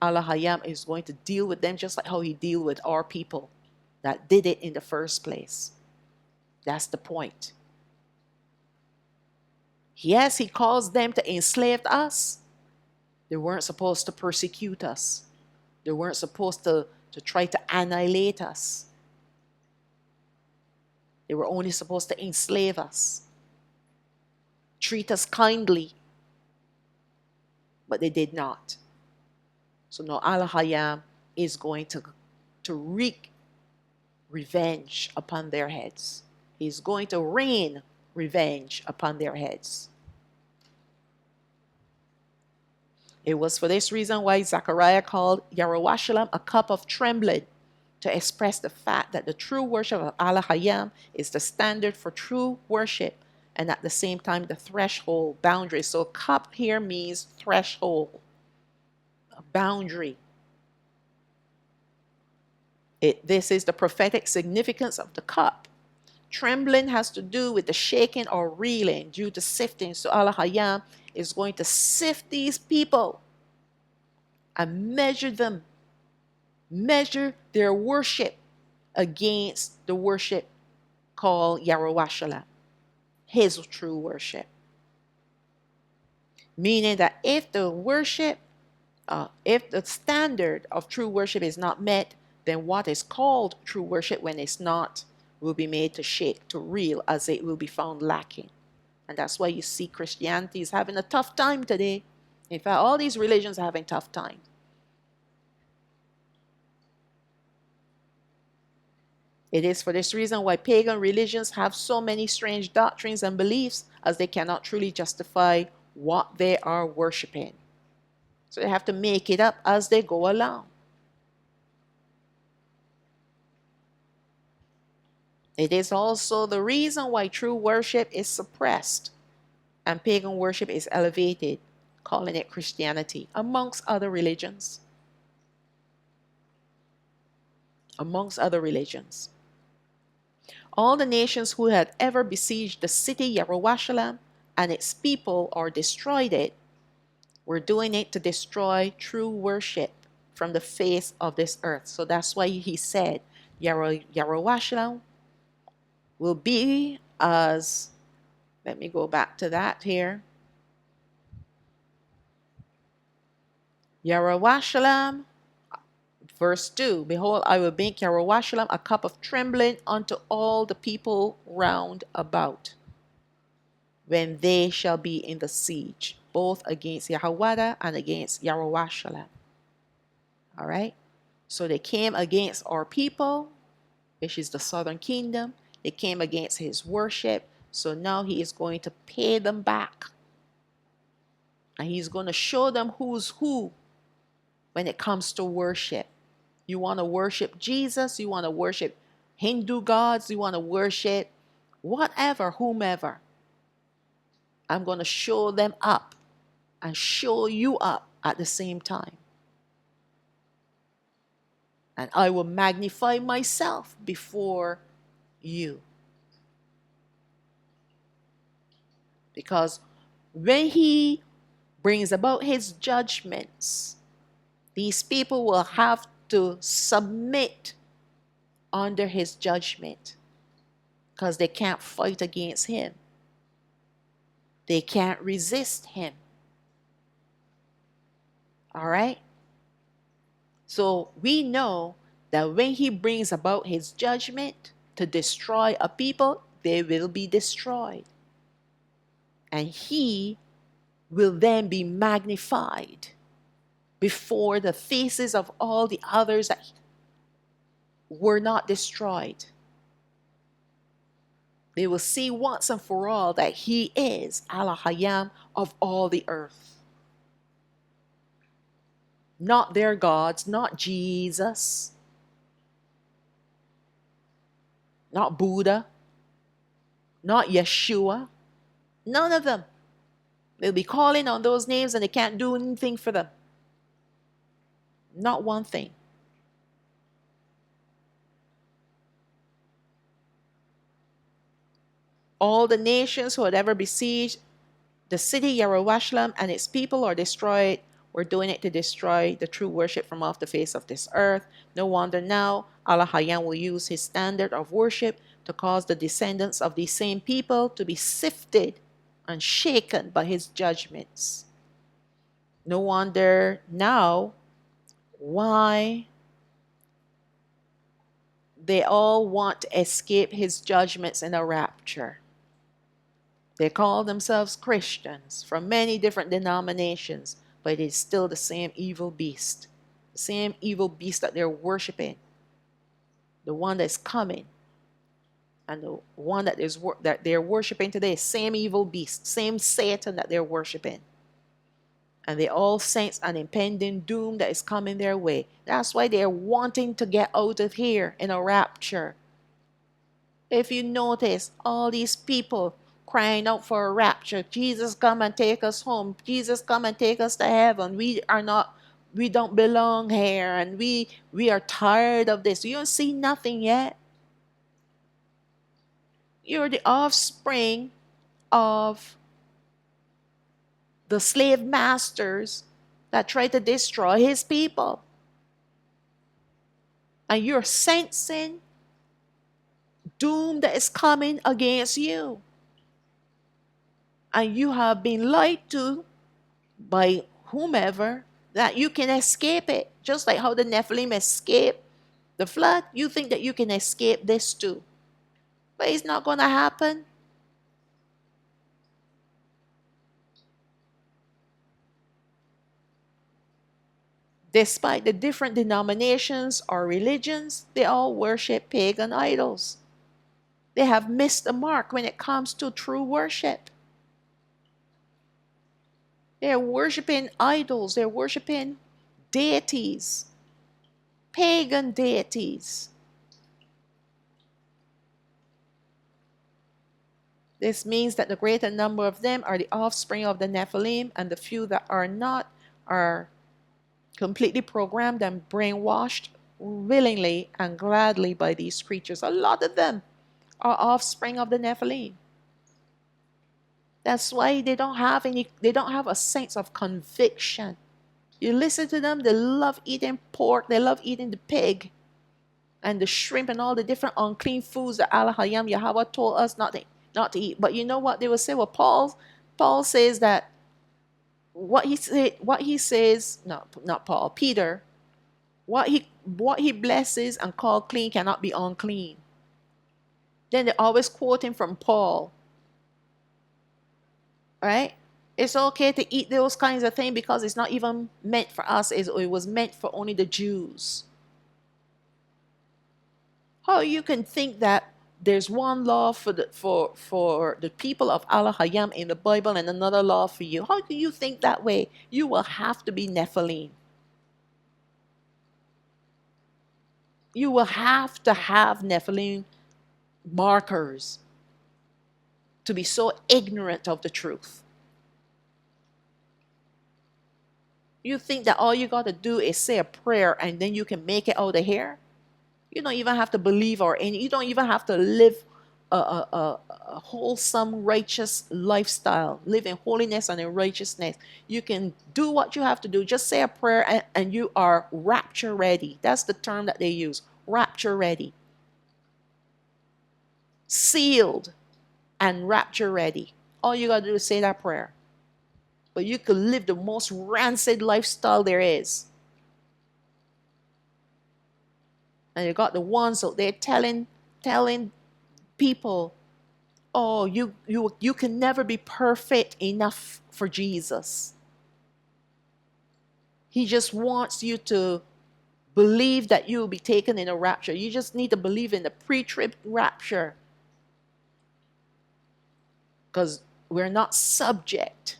Alahayam is going to deal with them just like how he dealt with our people that did it in the first place. That's the point. Yes, he caused them to enslave us. They weren't supposed to persecute us. They weren't supposed to try to annihilate us. They were only supposed to enslave us. Treat us kindly. But they did not. So now Alahayam is going to wreak revenge upon their heads. He's going to rain revenge upon their heads. It was for this reason why Zechariah called Yarowashalam a cup of trembling, to express the fact that the true worship of Alahayam is the standard for true worship, and at the same time the threshold, boundary. So cup here means threshold, a boundary. This is the prophetic significance of the cup. Trembling has to do with the shaking or reeling due to sifting. So Alahayam is going to sift these people and measure them, measure their worship against the worship called Yarowashalam, his true worship. Meaning that if the standard of true worship is not met, then what is called true worship when it's not will be made to shake, to reel, as it will be found lacking. And that's why you see Christianity is having a tough time today. In fact, all these religions are having tough time. It is for this reason why pagan religions have so many strange doctrines and beliefs, as they cannot truly justify what they are worshiping. So they have to make it up as they go along. It is also the reason why true worship is suppressed and pagan worship is elevated, calling it Christianity, amongst other religions. Amongst other religions. All the nations who had ever besieged the city Jerusalem and its people or destroyed it were doing it to destroy true worship from the face of this earth. So that's why he said Jerusalem will be as, let me go back to that here. Jerusalem, verse 2, behold, I will make Jerusalem a cup of trembling unto all the people round about, when they shall be in the siege, both against Yahawah and against Jerusalem. All right? So they came against our people, which is the southern kingdom. They came against his worship. So now he is going to pay them back. And he's going to show them who's who when it comes to worship. You want to worship Jesus, you want to worship Hindu gods, you want to worship whatever, whomever. I'm going to show them up and show you up at the same time. And I will magnify myself before you. Because when he brings about his judgments, these people will have to submit under his judgment, because they can't fight against him. They can't resist him. All right? So we know that when he brings about his judgment to destroy a people, they will be destroyed. And he will then be magnified before the faces of all the others that were not destroyed. They will see once and for all that he is Alahayam of all the earth. Not their gods, not Jesus, not Buddha, not Yeshua. None of them. They'll be calling on those names and they can't do anything for them. Not one thing. All the nations who had ever besieged the city Jerusalem and its people are destroyed. We're doing it to destroy the true worship from off the face of this earth. No wonder now Alahayam will use his standard of worship to cause the descendants of these same people to be sifted and shaken by his judgments. No wonder now why they all want to escape his judgments in a rapture. They call themselves Christians from many different denominations, but it is still the same evil beast. The same evil beast that they're worshiping. The one that's coming. And the one that they're worshiping today, same evil beast, same Satan that they're worshiping. And they all sense an impending doom that is coming their way. That's why they're wanting to get out of here in a rapture. If you notice, all these people crying out for a rapture, Jesus come and take us home, Jesus come and take us to heaven. We don't belong here, and we are tired of this. You don't see nothing yet. You're the offspring of the slave masters that try to destroy his people. And you're sensing doom that is coming against you. And you have been lied to by whomever, that you can escape it. Just like how the Nephilim escaped the flood, you think that you can escape this too. But it's not going to happen. Despite the different denominations or religions, they all worship pagan idols. They have missed the mark when it comes to true worship. They're worshiping idols, they're worshiping deities, pagan deities. This means that the greater number of them are the offspring of the Nephilim, and the few that are not are completely programmed and brainwashed willingly and gladly by these creatures. A lot of them are offspring of the Nephilim. That's why they don't have a sense of conviction. You listen to them, they love eating pork, they love eating the pig and the shrimp and all the different unclean foods that Alahayam Yahawah told us not to eat. But you know what they will say? Well, Paul says that what he says, not Paul, Peter, what he blesses and called clean cannot be unclean. Then they're always quoting from Paul. Right? It's okay to eat those kinds of things because it's not even meant for us. It was meant for only the Jews. How you can think that there's one law for the people of Alahayam in the Bible and another law for you? How can you think that way? You will have to be Nephilim. You will have to have Nephilim markers to be so ignorant of the truth. You think that all you got to do is say a prayer and then you can make it out of here? You don't even have to believe you don't even have to live a wholesome, righteous lifestyle. Live in holiness and in righteousness. You can do what you have to do. Just say a prayer and you are rapture ready. That's the term that they use. Rapture ready. Sealed and rapture ready. All you got to do is say that prayer. But you could live the most rancid lifestyle there is. And you got the ones out there telling people, oh, you can never be perfect enough for Jesus. He just wants you to believe that you will be taken in a rapture. You just need to believe in the pre-trib rapture. Because we're not subject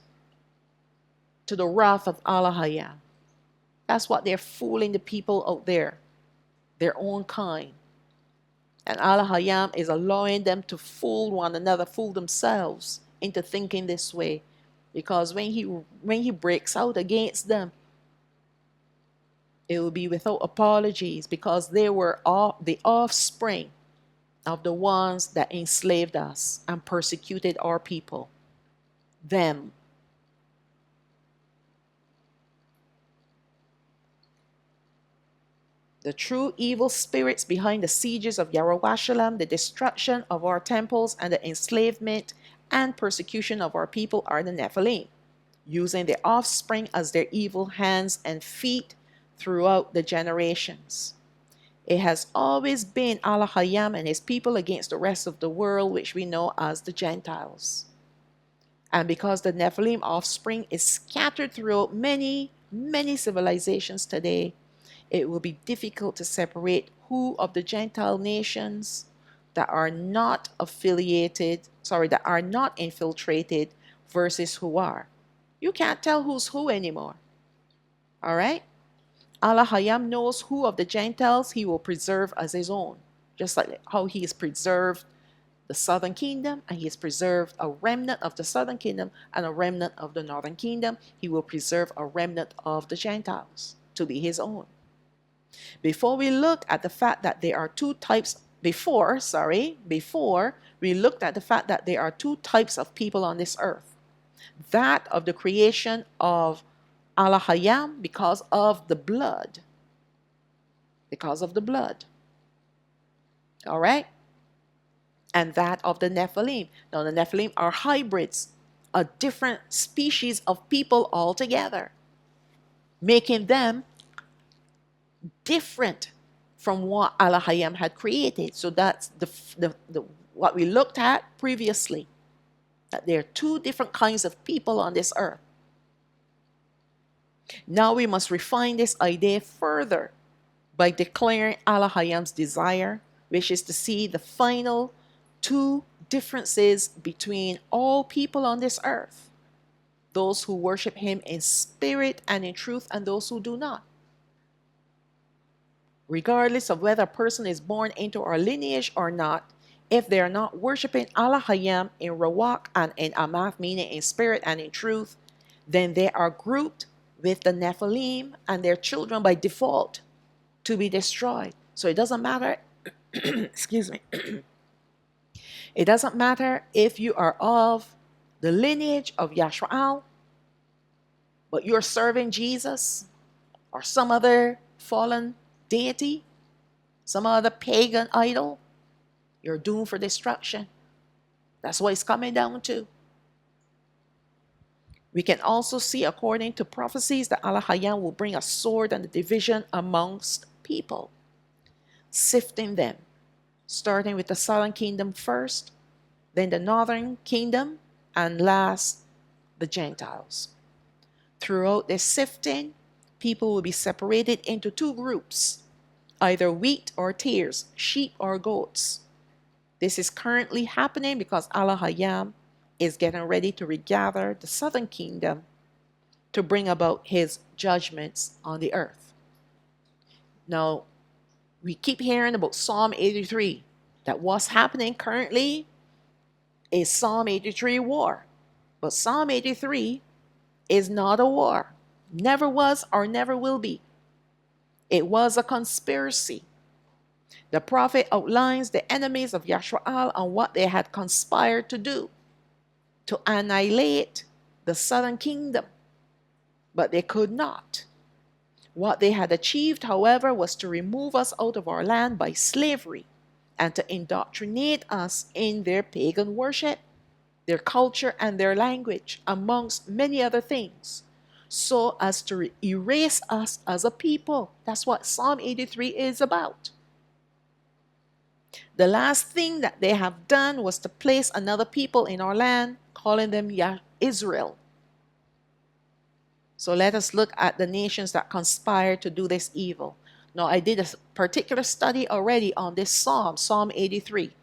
to the wrath of Alahayam. That's what they're fooling the people out there, their own kind. And Alahayam is allowing them to fool one another, fool themselves into thinking this way. Because when he breaks out against them, it will be without apologies, because they were the offspring of the ones that enslaved us and persecuted our people. Them. The true evil spirits behind the sieges of Yerushalayim, the destruction of our temples, and the enslavement and persecution of our people are the Nephilim, using their offspring as their evil hands and feet throughout the generations. It has always been Alahayam and his people against the rest of the world, which we know as the Gentiles. And because the Nephilim offspring is scattered throughout many, many civilizations today, it will be difficult to separate who of the Gentile nations that are not infiltrated versus who are. You can't tell who's who anymore. All right? Alahayam knows who of the Gentiles he will preserve as his own, just like how he has preserved the southern kingdom, and he has preserved a remnant of the southern kingdom and a remnant of the northern kingdom. He will preserve a remnant of the Gentiles to be his own. Before we look at the fact that there are two types, before we looked at the fact that there are two types of people on this earth. That of the creation of Alahayam because of the blood. Because of the blood. All right? And that of the Nephilim. Now the Nephilim are hybrids a different species of people altogether, making them different from what Alahayam had created. So that's what we looked at previously, that there are two different kinds of people on this earth. Now we must refine this idea further by declaring Alahayam's desire, which is to see the final two differences between all people on this earth: those who worship him in spirit and in truth, and those who do not. Regardless of whether a person is born into our lineage or not, if they are not worshiping Alahayam in Rawak and in Amath, meaning in spirit and in truth, then they are grouped with the Nephilim and their children by default to be destroyed. So it doesn't matter, excuse me, it doesn't matter if you are of the lineage of Yashraal, but you're serving Jesus or some other fallen deity, some other pagan idol, you're doomed for destruction. That's what it's coming down to. We can also see, according to prophecies, that Alahayam will bring a sword and a division amongst people, sifting them, starting with the southern kingdom first, then the northern kingdom, and last, the Gentiles. Throughout this sifting, people will be separated into two groups, either wheat or tares, sheep or goats. This is currently happening because Alahayam is getting ready to regather the southern kingdom to bring about his judgments on the earth. Now, we keep hearing about Psalm 83, that what's happening currently is Psalm 83 war. But Psalm 83 is not a war. Never was or never will be. It was a conspiracy. The prophet outlines the enemies of Yashraal and what they had conspired to do to annihilate the southern kingdom, but they could not. What they had achieved, however, was to remove us out of our land by slavery and to indoctrinate us in their pagan worship, their culture, and their language, amongst many other things, so as to erase us as a people. That's what Psalm 83 is about. The last thing that they have done was to place another people in our land, calling them Israel. So let us look at the nations that conspired to do this evil. Now, I did a particular study already on this psalm, Psalm 83.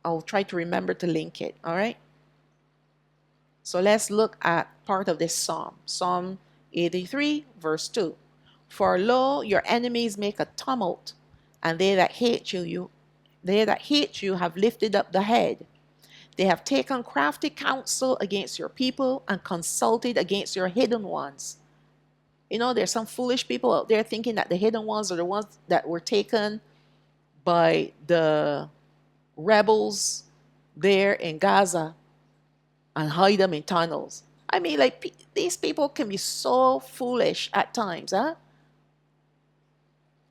I'll try to remember to link it, all right? So let's look at part of this psalm. Psalm 83, verse 2. For lo, your enemies make a tumult, and they that hate you have lifted up the head. They have taken crafty counsel against your people and consulted against your hidden ones. You know, there's some foolish people out there thinking that the hidden ones are the ones that were taken by the rebels there in Gaza and hide them in tunnels. I mean, like, these people can be so foolish at times, huh?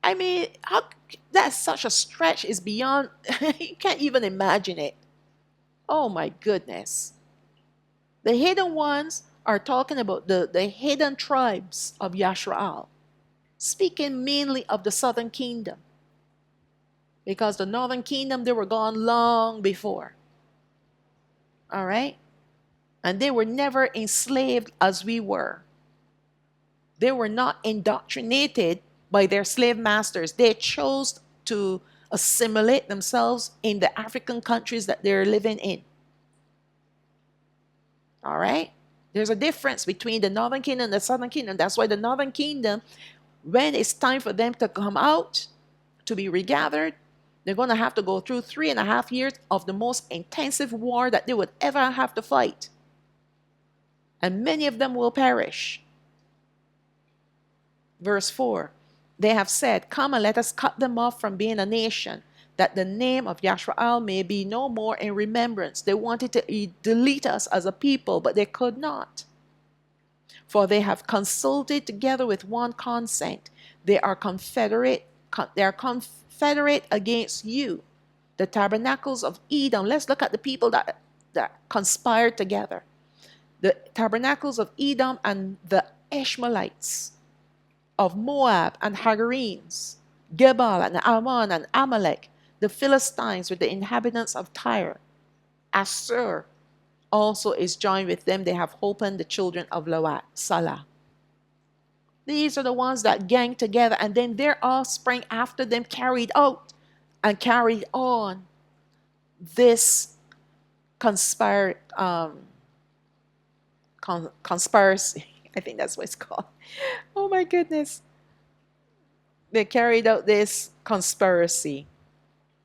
I mean, that's such a stretch is beyond, you can't even imagine it. Oh my goodness. The hidden ones are talking about the hidden tribes of Yashraal, speaking mainly of the southern kingdom. Because the northern kingdom, they were gone long before. All right? And they were never enslaved as we were. They were not indoctrinated by their slave masters. They chose to assimilate themselves in the African countries that they're living in. All right? There's a difference between the northern kingdom and the southern kingdom. That's why the northern kingdom, when it's time for them to come out, to be regathered, they're going to have to go through 3.5 years of the most intensive war that they would ever have to fight. And many of them will perish. Verse 4, they have said, come and let us cut them off from being a nation, that the name of Yashraal may be no more in remembrance. They wanted to delete us as a people, but they could not. For they have consulted together with one consent. They are confederate against you, the tabernacles of Edom. Let's look at the people that that conspired together. The tabernacles of Edom and the Ishmaelites, of Moab and Hagarenes, Gebal and Ammon and Amalek, the Philistines with the inhabitants of Tyre. Assur also is joined with them. They have opened the children of Lawat, Salah. These are the ones that gang together, and then their offspring after them carried out and carried on this conspiracy. I think that's what it's called. Oh my goodness. They carried out this conspiracy.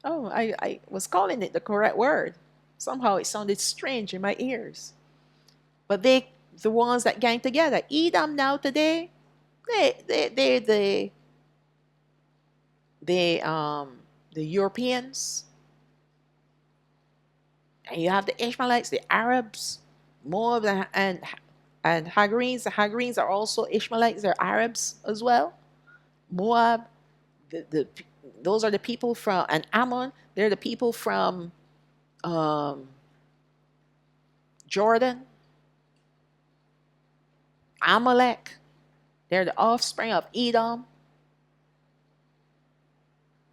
Oh, I was calling it the correct word. Somehow it sounded strange in my ears. But they, the ones that gang together, Edom now today, the Europeans, and you have the Ishmaelites, the Arabs, Moab and Hagarenes. The Hagarenes are also Ishmaelites. They're Arabs as well. Moab, those are the people from, and Ammon, they're the people from Jordan. Amalek, they're the offspring of Edom.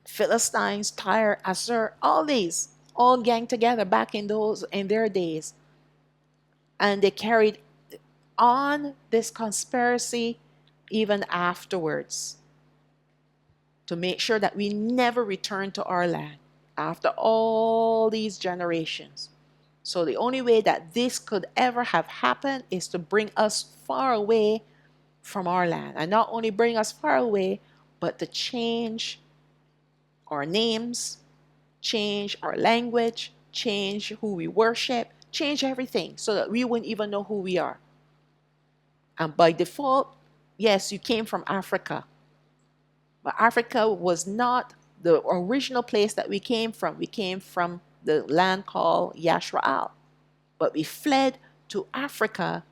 Philistines, Tyre, Assur, all these all gang together back in their days. And they carried on this conspiracy even afterwards to make sure that we never return to our land after all these generations. So the only way that this could ever have happened is to bring us far away from our land. And not only bring us far away, but to change our names, change our language, change who we worship, change everything so that we wouldn't even know who we are. And by default, yes, you came from Africa. But Africa was not the original place that we came from. We came from the land called Yashraal. But we fled to Africa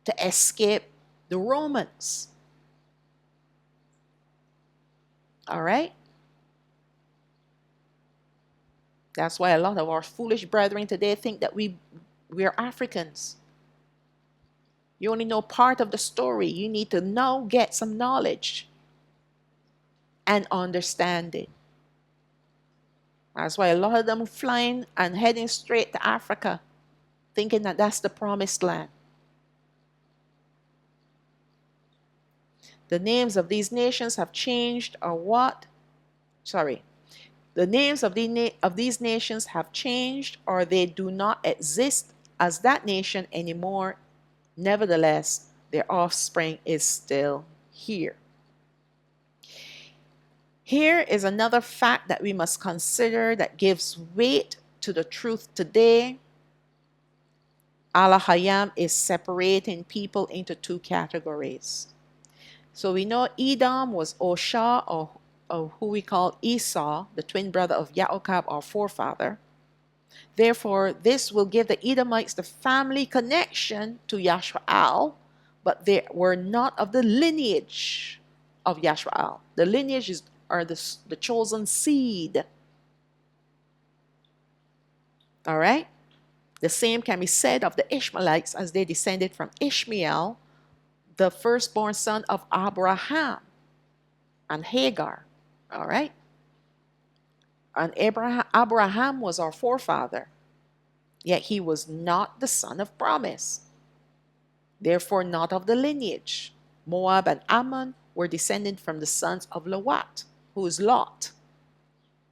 to escape the Romans. All right? That's why a lot of our foolish brethren today think that we're Africans. You only know part of the story. You need to now get some knowledge and understand it. That's why a lot of them are flying and heading straight to Africa, thinking that that's the promised land. The names of these nations have changed, or what? Sorry. The names of these nations have changed, or they do not exist as that nation anymore. Nevertheless, their offspring is still here. Here is another fact that we must consider that gives weight to the truth today. Alahayam is separating people into two categories. So we know Edom was Osha, or who we call Esau, the twin brother of Yaakov, our forefather. Therefore, this will give the Edomites the family connection to Yashraal, but they were not of the lineage of Yashraal. The lineages are the chosen seed. All right? The same can be said of the Ishmaelites, as they descended from Ishmael, the firstborn son of Abraham and Hagar. All right? And Abraham was our forefather, yet he was not the son of promise, therefore not of the lineage. Moab and Ammon were descended from the sons of Lawat, who is Lot,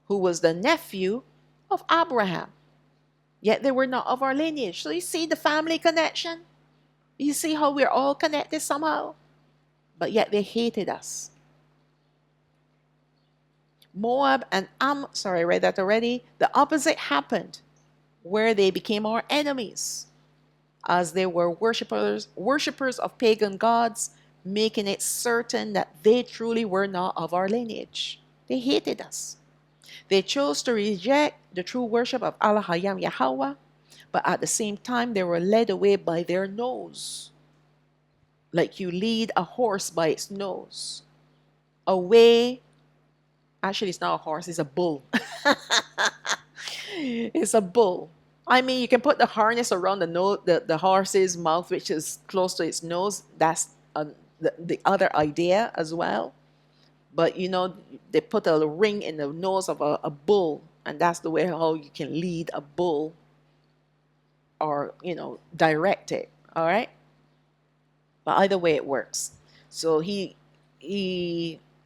who was the nephew of Abraham, yet they were not of our lineage. So you see the family connection? You see how we're all connected somehow? But yet they hated us. Moab and I read that already. The opposite happened, where they became our enemies, as they were worshippers of pagan gods, making it certain that they truly were not of our lineage. They hated us. They chose to reject the true worship of Alahayam Yahawah, but at the same time they were led away by their nose, like you lead a horse by its nose away. Actually, it's not a horse, it's a bull. It's a bull. I mean, you can put the harness around the horse's mouth, which is close to its nose. That's the other idea as well. But they put a ring in the nose of a bull, and that's the way how you can lead a bull, or direct it. All right. But either way, it works. So he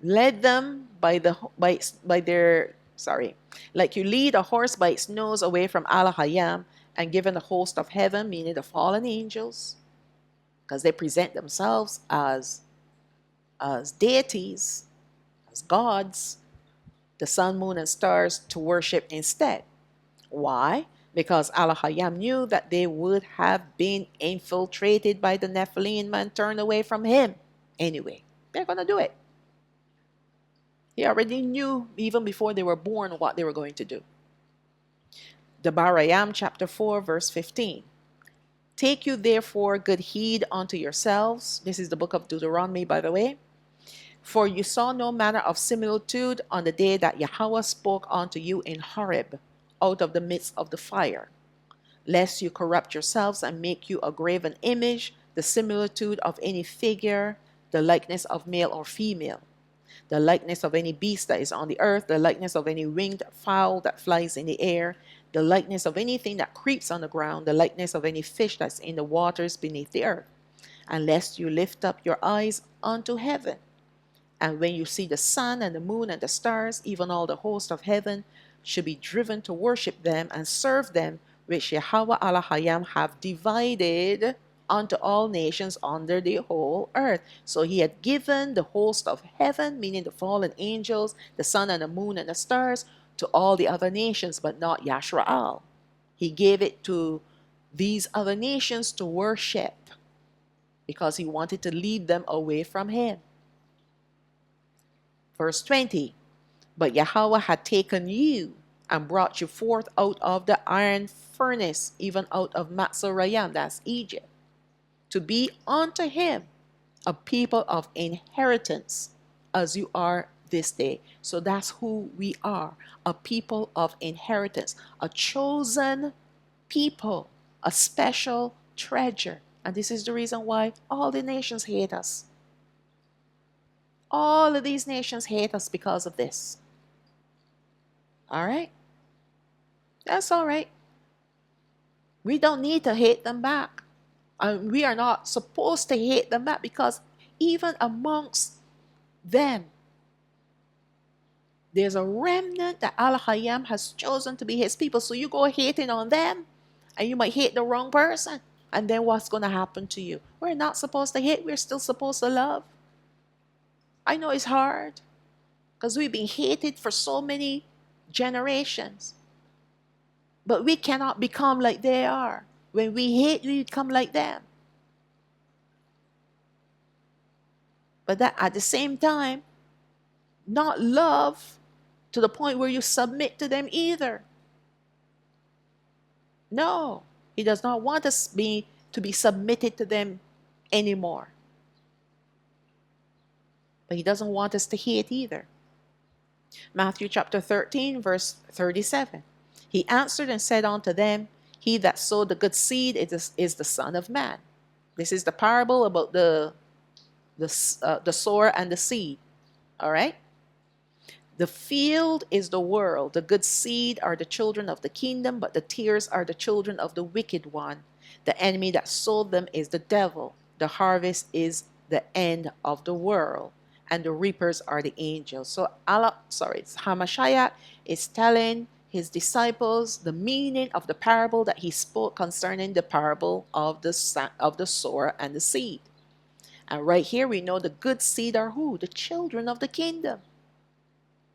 led them by their, sorry, like you lead a horse by its nose away from Alahayam, and given the host of heaven, meaning the fallen angels, because they present themselves as deities, as gods, the sun, moon, and stars to worship instead. Why? Because Alahayam knew that they would have been infiltrated by the Nephilim and turned away from him. Anyway, they're going to do it. He already knew even before they were born what they were going to do. Debarayam chapter 4 verse 15. Take you therefore good heed unto yourselves. This is the book of Deuteronomy, by the way. For you saw no manner of similitude on the day that Yahawah spoke unto you in Horeb, out of the midst of the fire, lest you corrupt yourselves and make you a graven image, the similitude of any figure, the likeness of male or female, the likeness of any beast that is on the earth, the likeness of any winged fowl that flies in the air, the likeness of anything that creeps on the ground, the likeness of any fish that's in the waters beneath the earth, and lest you lift up your eyes unto heaven. And when you see the sun and the moon and the stars, even all the host of heaven, should be driven to worship them and serve them, which Yahawah Alahayam have divided unto all nations under the whole earth. So he had given the host of heaven, meaning the fallen angels, the sun and the moon and the stars, to all the other nations, but not Yashraal. He gave it to these other nations to worship because he wanted to lead them away from him. Verse 20. But Yahawah had taken you and brought you forth out of the iron furnace, even out of Matzorayam, that's Egypt, to be unto him a people of inheritance, as you are this day. So that's who we are, a people of inheritance, a chosen people, a special treasure. And this is the reason why all the nations hate us. All of these nations hate us because of this. All right? That's all right. We don't need to hate them back. We are not supposed to hate them back, because even amongst them, there's a remnant that Alahayam has chosen to be his people. So you go hating on them, and you might hate the wrong person. And then what's going to happen to you? We're not supposed to hate. We're still supposed to love. I know it's hard, because we've been hated for so many generations. But we cannot become like they are. When we hate, we become like them. But that at the same time, not love to the point where you submit to them either. No, he does not want us to be submitted to them anymore. But he doesn't want us to hate either. Matthew chapter 13, verse 37. He answered and said unto them, he that sowed the good seed is the Son of Man. This is the parable about the sower and the seed. All right? The field is the world. The good seed are the children of the kingdom, but the tares are the children of the wicked one. The enemy that sowed them is the devil. The harvest is the end of the world, and the reapers are the angels. So HaMashayach is telling his disciples the meaning of the parable that he spoke concerning the parable of the sower and the seed. And right here we know the good seed are who? The children of the kingdom.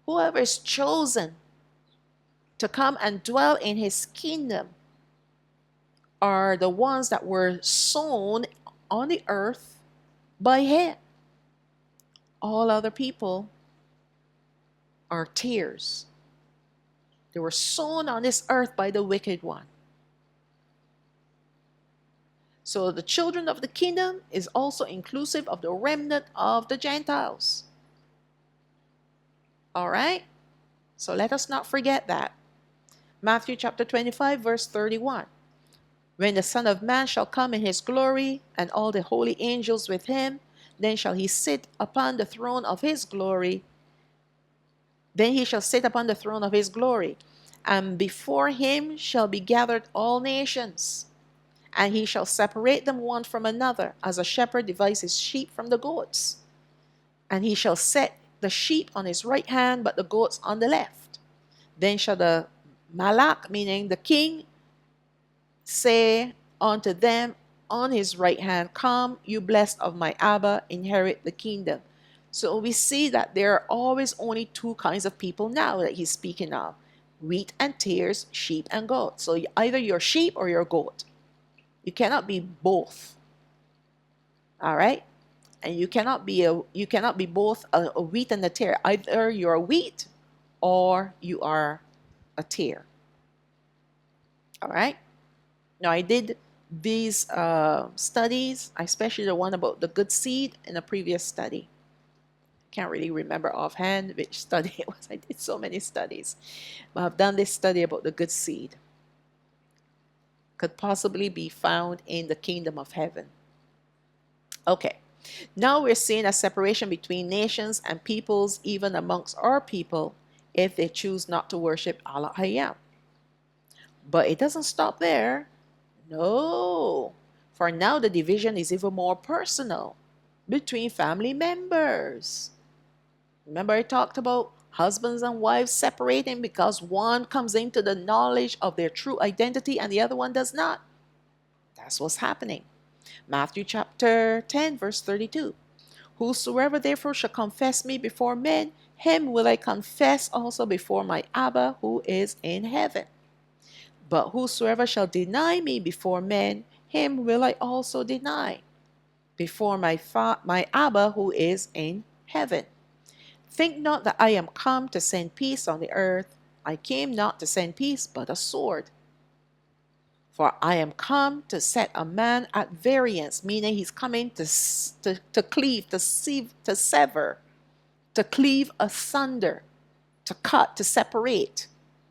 Whoever is chosen to come and dwell in his kingdom are the ones that were sown on the earth by him. All other people are tares. They were sown on this earth by the wicked one. So the children of the kingdom is also inclusive of the remnant of the Gentiles. All right? So let us not forget that. Matthew chapter 25, verse 31. When the Son of Man shall come in his glory, and all the holy angels with him, then shall he sit upon the throne of his glory. Then he shall sit upon the throne of his glory, and before him shall be gathered all nations. And he shall separate them one from another, as a shepherd divides his sheep from the goats. And he shall set the sheep on his right hand, but the goats on the left. Then shall the Malach, meaning the king, say unto them on his right hand, Come, you blessed of my Abba, inherit the kingdom. So we see that there are always only two kinds of people now that he's speaking of: wheat and tares, sheep and goats. So either you're sheep or you're goat. You cannot be both. All right? And you cannot be both a wheat and a tare. Either you're a wheat or you are a tare. All right? Now, I did these studies, especially the one about the good seed, in a previous study. Can't really remember offhand which study it was. I did so many studies. But I've done this study about the good seed. Could possibly be found in the kingdom of heaven. Okay. Now we're seeing a separation between nations and peoples, even amongst our people, if they choose not to worship Alahayam. But it doesn't stop there. No. For now, the division is even more personal between family members. Remember, I talked about husbands and wives separating because one comes into the knowledge of their true identity and the other one does not. That's what's happening. Matthew chapter 10, verse 32. Whosoever therefore shall confess me before men, him will I confess also before my Abba who is in heaven. But whosoever shall deny me before men, him will I also deny before my Abba who is in heaven. Think not that I am come to send peace on the earth. I came not to send peace, but a sword. For I am come to set a man at variance, meaning he's coming to cleave, to sever, to cleave asunder, to cut, to separate.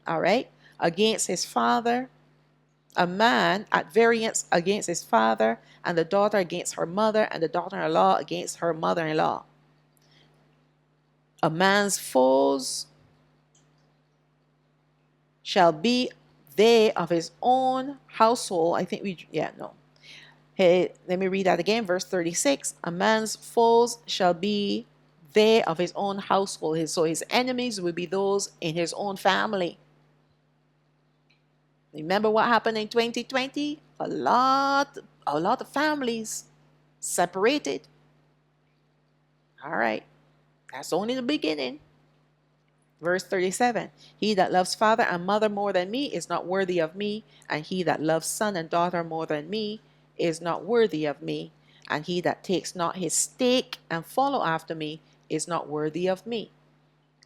All right? Against his father, a man at variance against his father, and the daughter against her mother, and the daughter-in-law against her mother-in-law. A man's foes shall be they of his own household. Let me read that again, verse 36. A man's foes shall be they of his own household. So his enemies will be those in his own family. Remember what happened in 2020? A lot of families separated. All right. That's only the beginning. Verse 37. He that loves father and mother more than me is not worthy of me, and he that loves son and daughter more than me is not worthy of me, and he that takes not his stake and follow after me is not worthy of me.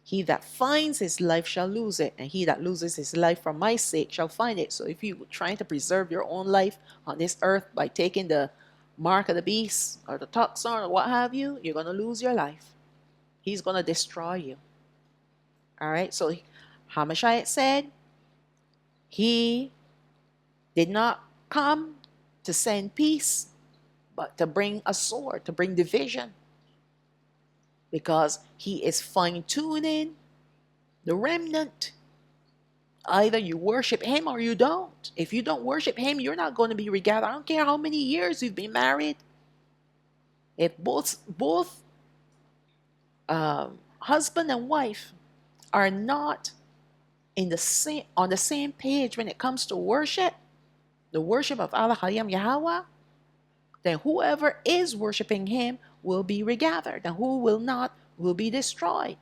He that finds his life shall lose it, and he that loses his life for my sake shall find it. So if you're trying to preserve your own life on this earth by taking the mark of the beast or the toxin or what have you, you're going to lose your life. He's going to destroy you. All right, so HaMashayach said he did not come to send peace, but to bring a sword, to bring division. Because he is fine-tuning the remnant. Either you worship him or you don't. If you don't worship him, you're not going to be regathered. I don't care how many years you've been married. If both husband and wife are not on the same page when it comes to worship, the worship of Alahayam Yahawah, then whoever is worshiping him will be regathered, and who will not will be destroyed.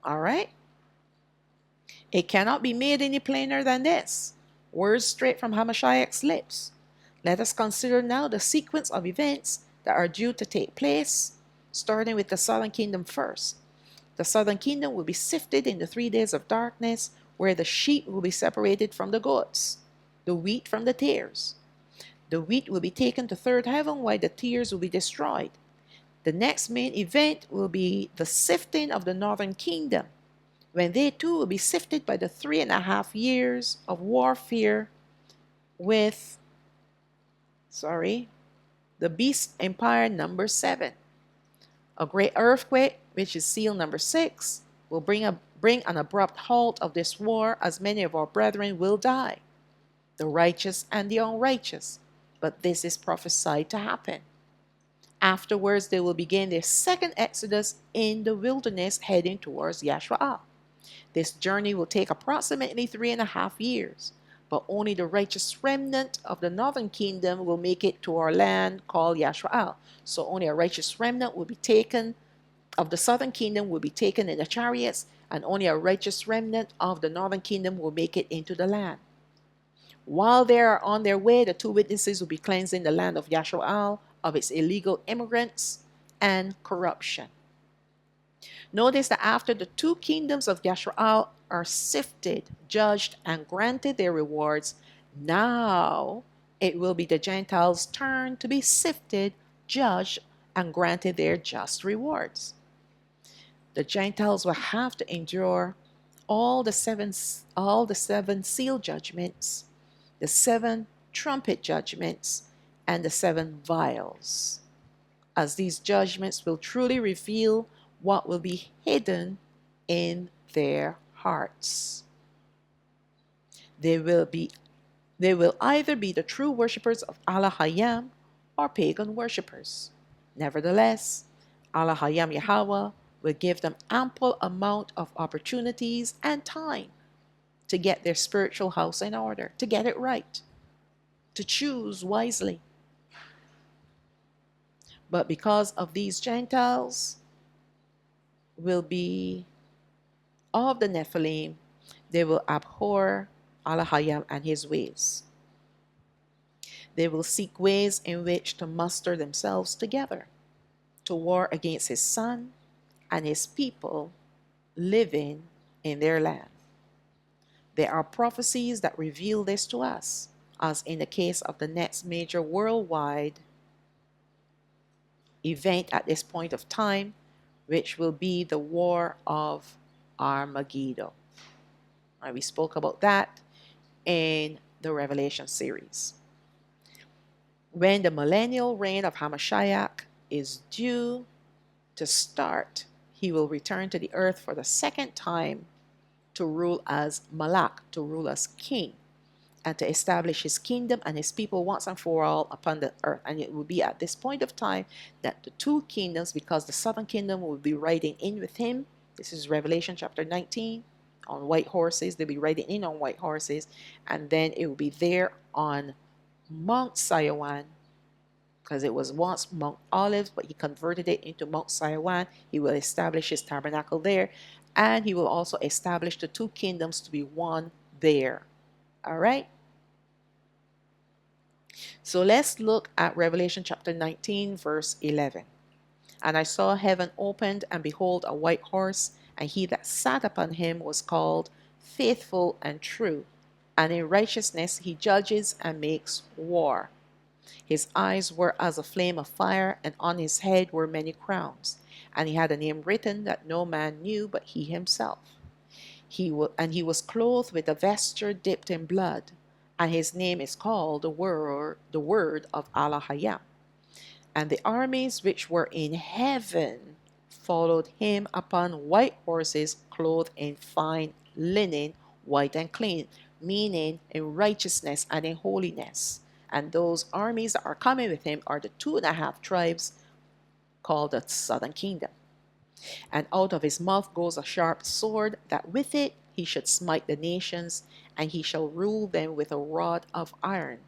All right? It cannot be made any plainer than this. Words straight from HaMashayach's lips. Let us consider now the sequence of events that are due to take place, starting with the southern kingdom first. The southern kingdom will be sifted in the 3 days of darkness, where the sheep will be separated from the goats, the wheat from the tares. The wheat will be taken to third heaven, while the tares will be destroyed. The next main event will be the sifting of the northern kingdom. when they too will be sifted by the 3.5 years of warfare with, the beast empire number 7. A great earthquake, which is seal number 6, will bring an abrupt halt of this war, as many of our brethren will die, the righteous and the unrighteous. But this is prophesied to happen. Afterwards, they will begin their second exodus in the wilderness, heading towards Yashua. This journey will take approximately 3.5 years, but only the righteous remnant of the northern kingdom will make it to our land called Yashua. So only a righteous remnant will be taken of the southern kingdom will be taken in the chariots, and only a righteous remnant of the northern kingdom will make it into the land. While they are on their way, the 2 witnesses will be cleansing the land of Yashua of its illegal immigrants and corruption. Notice that after the 2 kingdoms of Yashua are sifted, judged, and granted their rewards, now it will be the Gentiles' turn to be sifted, judged, and granted their just rewards. The Gentiles will have to endure all the seven seal judgments, the 7 trumpet judgments, and the 7 vials, as these judgments will truly reveal what will be hidden in their hearts. They will either be the true worshippers of Alahayam or pagan worshippers. Nevertheless, Alahayam Yahawah will give them ample amount of opportunities and time to get their spiritual house in order, to get it right, to choose wisely. But because of these Gentiles will be of the Nephilim, they will abhor Alahayam and his ways. They will seek ways in which to muster themselves together to war against his son and his people living in their land. There are prophecies that reveal this to us, as in the case of the next major worldwide event at this point of time, which will be the War of Armageddon. And we spoke about that in the Revelation series. When the millennial reign of HaMashayach is due to start, he will return to the earth for the second time to rule as Malak, to rule as king, and to establish his kingdom and his people once and for all upon the earth. And it will be at this point of time that the 2 kingdoms, because the southern kingdom will be riding in with him, this is Revelation chapter 19, on white horses. They'll be riding in on white horses, and then it will be there on Mount Shalawam, because it was once Mount Olives, but he converted it into Mount Shalawam. He will establish his tabernacle there, and he will also establish the 2 kingdoms to be one there. All right? So let's look at Revelation chapter 19, verse 11. And I saw heaven opened, and behold, a white horse, and he that sat upon him was called Faithful and True, and in righteousness he judges and makes war. His eyes were as a flame of fire, and on his head were many crowns, and he had a name written that no man knew but he himself. He was clothed with a vesture dipped in blood, and his name is called the Word of Alahayam. And the armies which were in heaven followed him upon white horses, clothed in fine linen, white and clean, meaning in righteousness and in holiness. And those armies that are coming with him are the 2.5 tribes called the southern kingdom. And out of his mouth goes a sharp sword, that with it he should smite the nations, and he shall rule them with a rod of iron.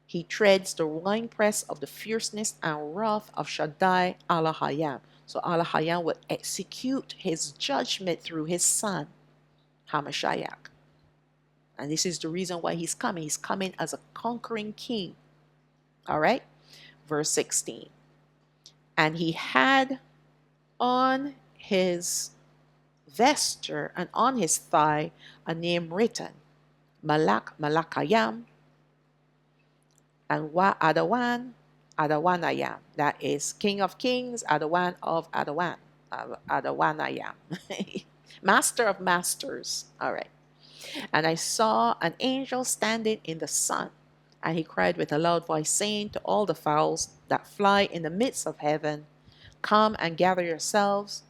He treads the winepress of the fierceness and wrath of Shaddai Alahayam. So Alahayam will execute his judgment through his son, HaMashayach. And this is the reason why he's coming. He's coming as a conquering king. All right? Verse 16. And he had on his vesture and on his thigh a name written, Malakayam, and Adawan, Adawanayam. That is King of Kings, Adawan of Adawan, Adawanayam. Master of masters. All right. And I saw an angel standing in the sun, and he cried with a loud voice, saying to all the fowls that fly in the midst of heaven, come and gather yourselves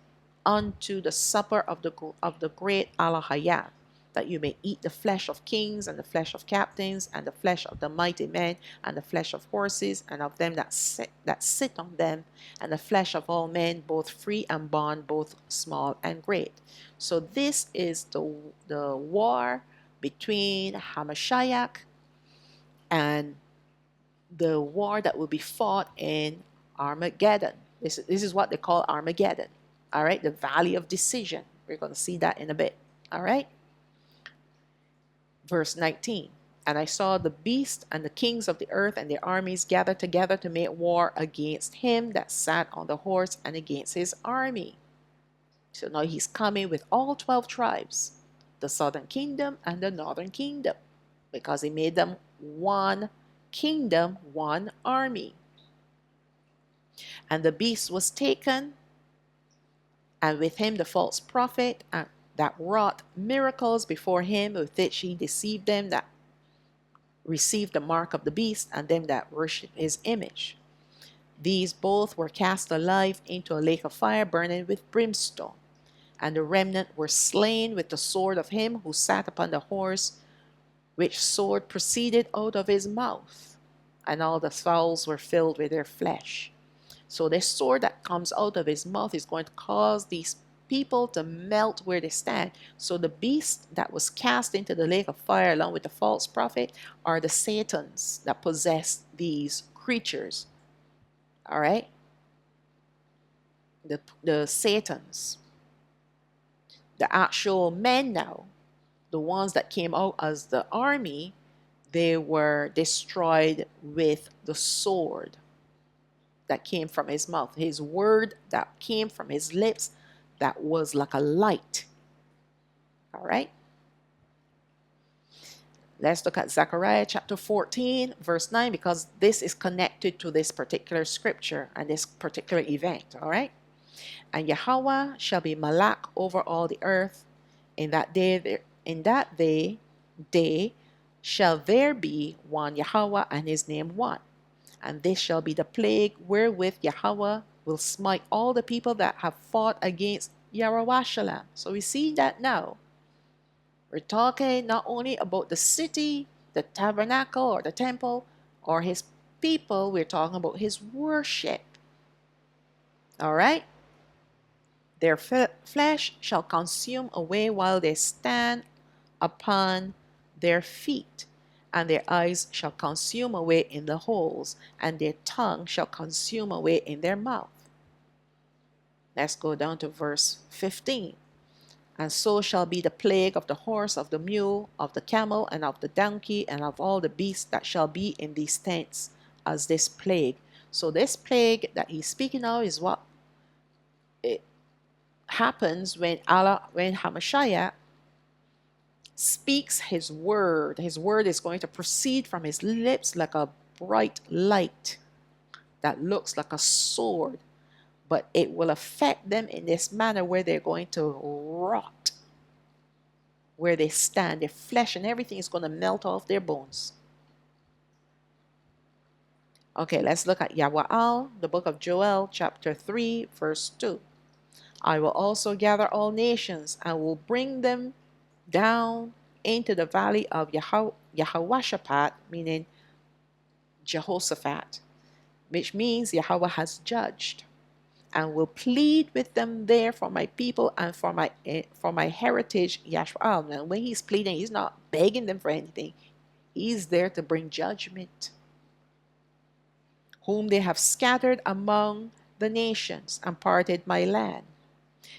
unto the supper of the great Alahayam, that you may eat the flesh of kings, and the flesh of captains, and the flesh of the mighty men, and the flesh of horses, and of them that sit on them, and the flesh of all men, both free and bond, both small and great. So this is the war between HaMashayach and the war that will be fought in Armageddon. This is what they call Armageddon. All right, the valley of decision. We're going to see that in a bit. All right. Verse 19. And I saw the beast and the kings of the earth and their armies gathered together to make war against him that sat on the horse and against his army. So now he's coming with all 12 tribes, the southern kingdom and the northern kingdom, because he made them one kingdom, one army. And the beast was taken, and with him the false prophet that wrought miracles before him, with which he deceived them that received the mark of the beast, and them that worship his image. These both were cast alive into a lake of fire burning with brimstone. And the remnant were slain with the sword of him who sat upon the horse, which sword proceeded out of his mouth, and all the fowls were filled with their flesh. So this sword that comes out of his mouth is going to cause these people to melt where they stand. So the beast that was cast into the lake of fire along with the false prophet are the Satans that possess these creatures. All right? The Satans. The actual men now, the ones that came out as the army, they were destroyed with the sword that came from his mouth. His word that came from his lips, that was like a light. All right. Let's look at Zechariah chapter 14, verse 9, because this is connected to this particular scripture and this particular event. All right. And Yahawah shall be Malak over all the earth. In that day shall there be one Yahawah, and his name one. And this shall be the plague wherewith Yahawah will smite all the people that have fought against Yarawashalam. So we see that now. We're talking not only about the city, the tabernacle or the temple, or his people. We're talking about his worship. All right? Their flesh shall consume away while they stand upon their feet, and their eyes shall consume away in the holes, and their tongue shall consume away in their mouth. Let's go down to verse 15. And so shall be the plague of the horse, of the mule, of the camel, and of the donkey, and of all the beasts that shall be in these tents, as this plague. So this plague that he's speaking of is what it happens when HaMashayach speaks his word. His word is going to proceed from his lips like a bright light that looks like a sword, but it will affect them in this manner where they're going to rot where they stand. Their flesh and everything is going to melt off their bones. Okay, let's look at Yahweh, the book of Joel, chapter 3, verse 2. I will also gather all nations and will bring them down into the valley of Yahawashaphat, meaning Jehoshaphat, which means Yahweh has judged, and will plead with them there for my people and for my heritage, Yashwa'al. And when he's pleading, he's not begging them for anything. He's there to bring judgment. Whom they have scattered among the nations and parted my land.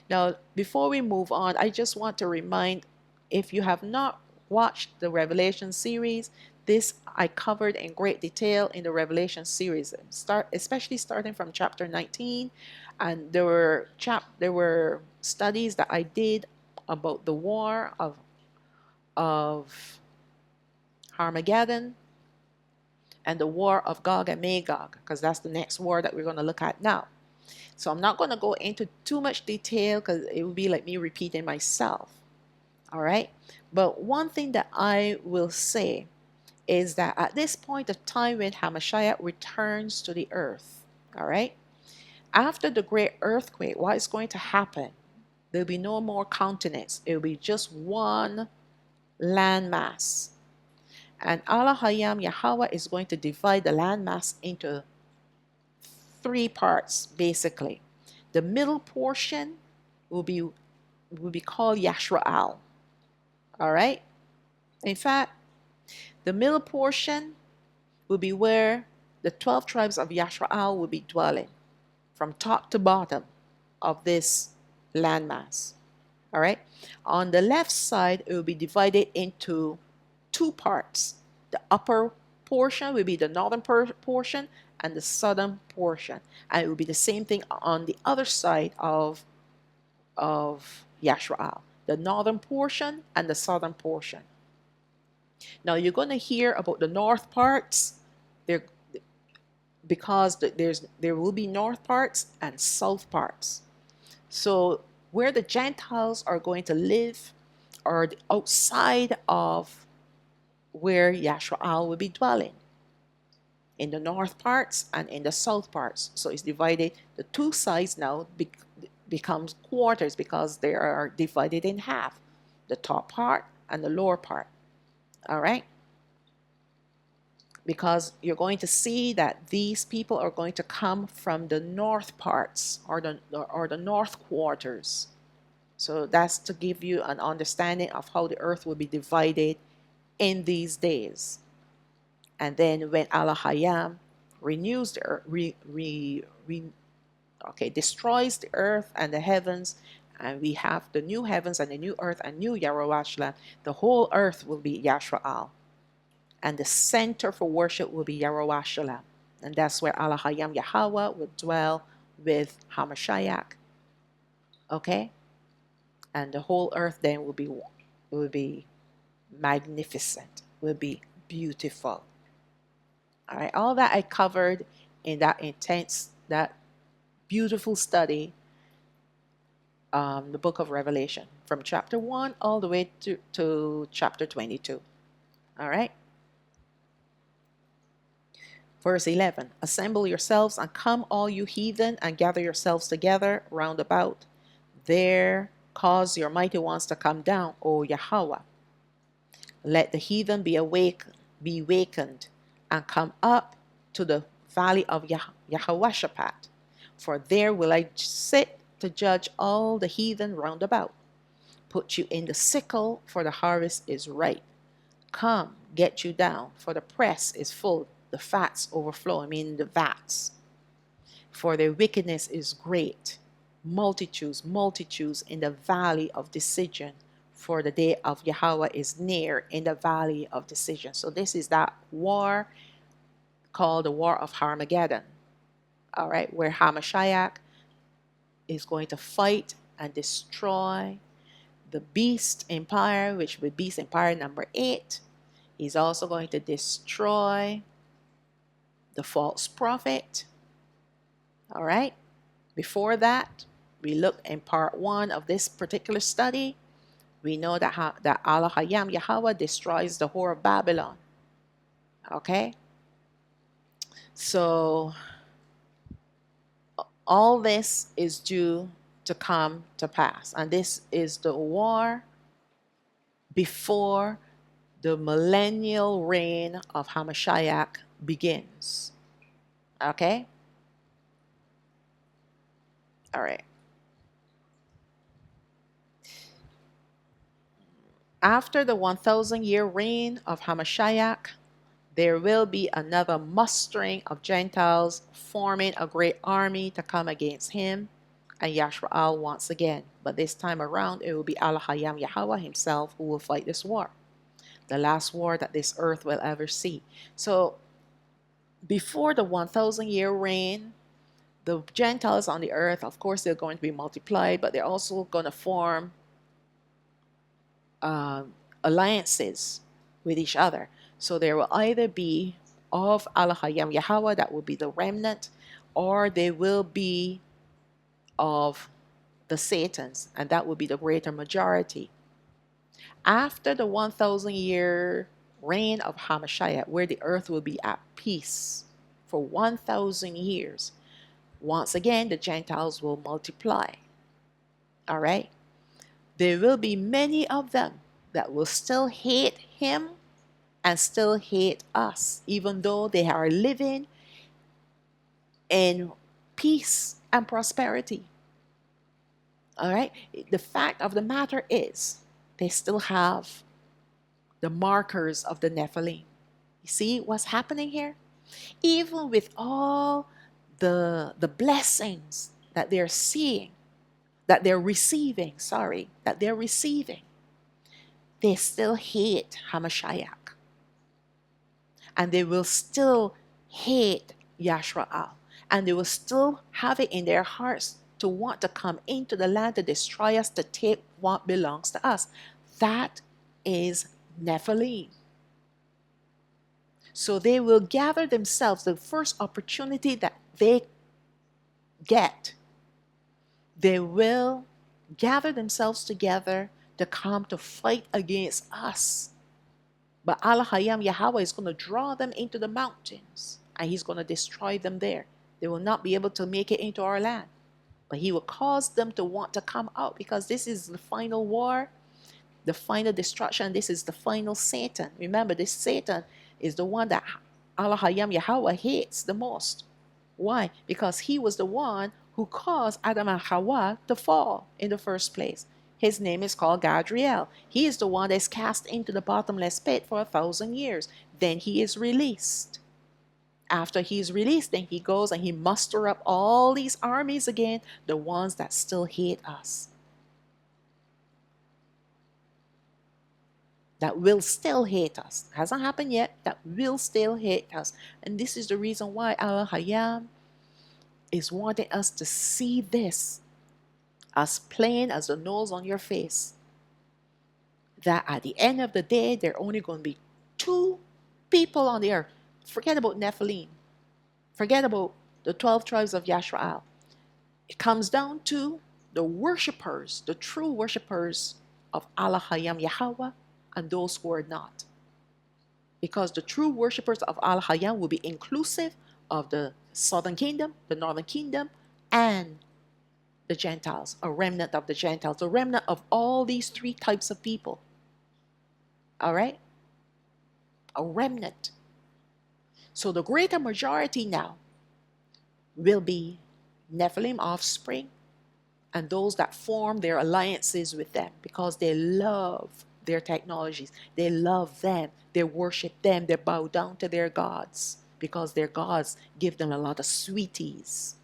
Now, before we move on, I just want to remind, if you have not watched the Revelation series, this I covered in great detail in the Revelation series, especially starting from chapter 19. And there were studies that I did about the war of Armageddon and the war of Gog and Magog, because that's the next war that we're going to look at now. So I'm not going to go into too much detail because it would be like me repeating myself. All right. But one thing that I will say is that at this point of time when HaMashayach returns to the earth, all right, after the great earthquake, what is going to happen? There'll be no more continents. It will be just one landmass. And Alahayam Yahawah is going to divide the landmass into three parts, basically. The middle portion will be called Yashraal. All right. In fact, the middle portion will be where the 12 tribes of Yashraal will be dwelling, from top to bottom of this landmass. All right. On the left side, it will be divided into two parts. The upper portion will be the northern portion and the southern portion. And it will be the same thing on the other side of Yashraal, the northern portion and the southern portion. Now you're going to hear about the north parts there, because there will be north parts and south parts. So where the Gentiles are going to live are outside of where Yashraal will be dwelling, in the north parts and in the south parts. So it's divided. The two sides now becomes quarters because they are divided in half, the top part and the lower part. All right. Because you're going to see that these people are going to come from the north parts, or the north quarters. So that's to give you an understanding of how the earth will be divided in these days. And then when Alahayam renews the earth, destroys the earth and the heavens, and we have the new heavens and the new earth and new Yarowashlam, the whole earth will be Yashraal. And the center for worship will be Yarowashlam. And that's where Alahayam Yahawah will dwell with HaMashayach. Okay? And the whole earth then will be magnificent, will be beautiful. All right, all that I covered in that beautiful study, the book of Revelation, from chapter 1 all the way to chapter 22. All right. Verse 11, assemble yourselves and come, all you heathen, and gather yourselves together round about. There cause your mighty ones to come down, O Yahawah. Let the heathen be wakened, and come up to the valley of Yahawashaphat. For there will I sit to judge all the heathen round about. Put you in the sickle, for the harvest is ripe. Come, get you down, for the press is full, the fats overflow, the vats. For their wickedness is great, multitudes in the valley of decision. For the day of Yahawah is near in the valley of decision. So this is that war called the war of Armageddon. All right, where HaMashayach is going to fight and destroy the beast empire, which will be beast empire number 8. He's also going to destroy the false prophet. All right. Before that, we looked in part 1 of this particular study. We know that Alahayam Yahawah destroys the whore of Babylon. Okay. So all this is due to come to pass. And this is the war before the millennial reign of HaMashayach begins. Okay? All right. After the 1,000-year reign of HaMashayach, there will be another mustering of Gentiles, forming a great army to come against him and Yashraal once again. But this time around, it will be Alahayam Yahawah himself who will fight this war, the last war that this earth will ever see. So before the 1,000-year reign, the Gentiles on the earth, of course, they're going to be multiplied, but they're also going to form alliances with each other. So there will either be of Alahayam Yahawah, that will be the remnant, or they will be of the Satans, and that would be the greater majority. After the 1,000-year reign of HaMashayach, where the earth will be at peace for 1,000 years, once again the Gentiles will multiply. All right? There will be many of them that will still hate him and still hate us, even though they are living in peace and prosperity. All right? The fact of the matter is, they still have the markers of the Nephilim. You see what's happening here? Even with all the blessings that they're seeing, that they're receiving, they still hate HaMashayach. And they will still hate Yashrael. And they will still have it in their hearts to want to come into the land to destroy us, to take what belongs to us. That is Nephilim. So they will gather themselves, the first opportunity that they get, they will gather themselves together to come to fight against us. But Alahayam Yahawah is going to draw them into the mountains, and he's going to destroy them there. They will not be able to make it into our land. But he will cause them to want to come out, because this is the final war, the final destruction. This is the final Satan. Remember, this Satan is the one that Alahayam Yahawah hates the most. Why? Because he was the one who caused Adam and Hawa to fall in the first place. His name is called Gadriel. He is the one that's cast into the bottomless pit for 1,000 years. Then he is released. After he's released, then he goes and he musters up all these armies again, the ones that still hate us. That will still hate us. Hasn't happened yet. That will still hate us. And this is the reason why Alahayam is wanting us to see this as plain as the nose on your face. That at the end of the day, there are only going to be two people on the earth. Forget about Nephilim. Forget about the 12 tribes of Yashrael. It comes down to the worshippers, the true worshippers of Alahayam Yahawah, and those who are not. Because the true worshippers of Alahayam will be inclusive of the southern kingdom, the northern kingdom, and the Gentiles, a remnant of the Gentiles, a remnant of all these three types of people. All right? A remnant. So the greater majority now will be Nephilim offspring and those that form their alliances with them, because they love their technologies. They love them. They worship them. They bow down to their gods, because their gods give them a lot of sweeties,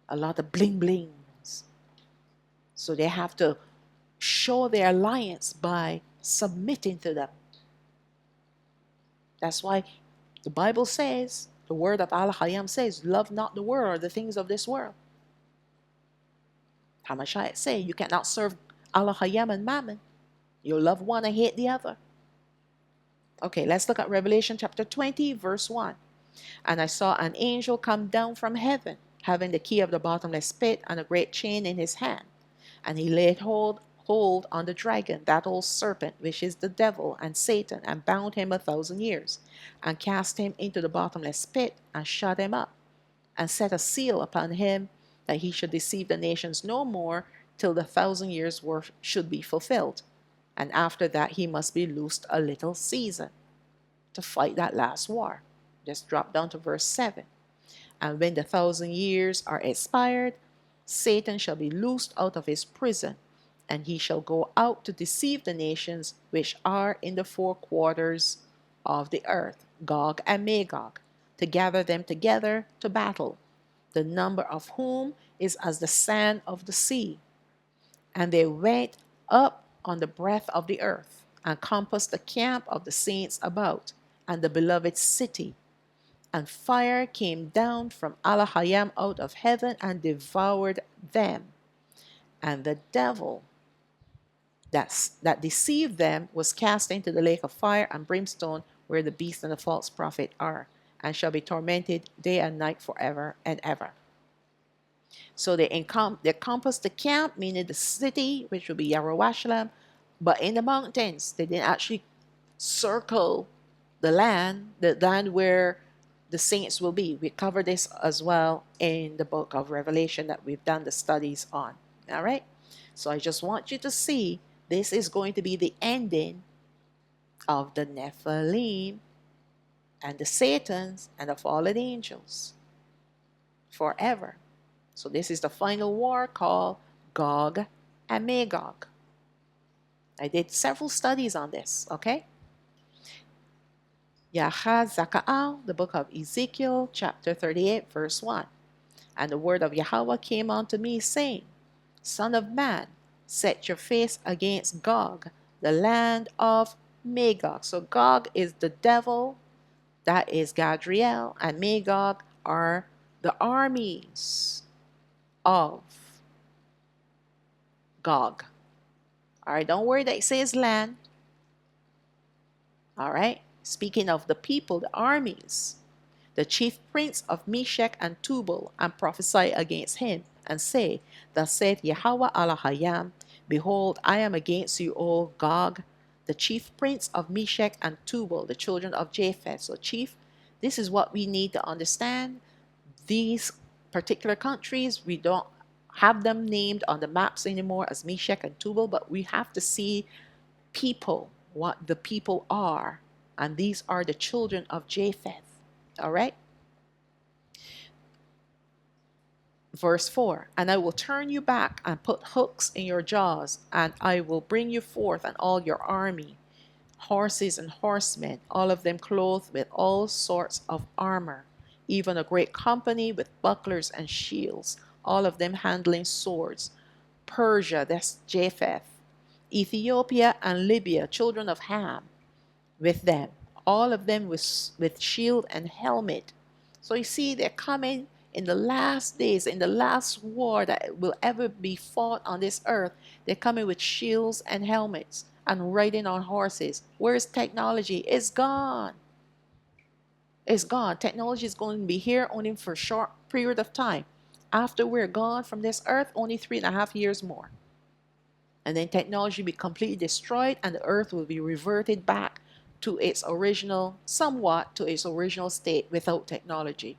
a lot of bling blings. So they have to show their alliance by submitting to them. That's why the Bible says, the word of Alahayam says, love not the world or the things of this world. HaMashayach say, you cannot serve Alahayam and Mammon. You love one and hate the other. Okay, let's look at Revelation chapter 20, verse 1. And I saw an angel come down from heaven, having the key of the bottomless pit and a great chain in his hand. And he laid hold on the dragon, that old serpent, which is the devil and Satan, and bound him 1,000 years, and cast him into the bottomless pit, and shut him up, and set a seal upon him, that he should deceive the nations no more, till the 1,000 years should be fulfilled. And after that he must be loosed a little season to fight that last war. Just drop down to verse 7. And when the 1,000 years are expired, Satan shall be loosed out of his prison, and he shall go out to deceive the nations which are in the four quarters of the earth, Gog and Magog, to gather them together to battle, the number of whom is as the sand of the sea. And they went up on the breadth of the earth, and compassed the camp of the saints about, and the beloved city. And fire came down from Alahayam out of heaven, and devoured them. And the devil that deceived them was cast into the lake of fire and brimstone, where the beast and the false prophet are, and shall be tormented day and night forever and ever. So they encompassed the camp, meaning the city, which would be Yarowashalam, but in the mountains. They didn't actually circle the land where the saints will be. We cover this as well in the book of Revelation that we've done the studies on. All right? So I just want you to see this is going to be the ending of the Nephilim and the Satans and the fallen angels forever. So this is the final war called Gog and Magog. I did several studies on this, okay? Zaka'al, the book of Ezekiel, chapter 38, verse 1. And the word of Yahweh came unto me, saying, Son of man, set your face against Gog, the land of Magog. So Gog is the devil, that is Gadriel, and Magog are the armies of Gog. All right, don't worry that it says land. All right, speaking of the people, the armies, the chief prince of Meshach and Tubal, and prophesy against him, and say, Thus saith Yahweh Alahayam, Behold, I am against you, O Gog, the chief prince of Meshach and Tubal, the children of Japheth. So chief, this is what we need to understand. These particular countries, we don't have them named on the maps anymore as Meshach and Tubal, but we have to see people, what the people are. And these are the children of Japheth. All right? Verse 4, And I will turn you back and put hooks in your jaws, and I will bring you forth and all your army, horses and horsemen, all of them clothed with all sorts of armor, even a great company with bucklers and shields, all of them handling swords. Persia, that's Japheth, Ethiopia and Libya, children of Ham, with them, all of them with shield and helmet. So you see, they're coming in the last days, in the last war that will ever be fought on this earth. They're coming with shields and helmets and riding on horses. Where's technology? It's gone. It's gone. Technology is going to be here only for a short period of time. After we're gone from this earth, only 3.5 years more. And then technology will be completely destroyed, and the earth will be reverted back to its original, somewhat to its original state without technology.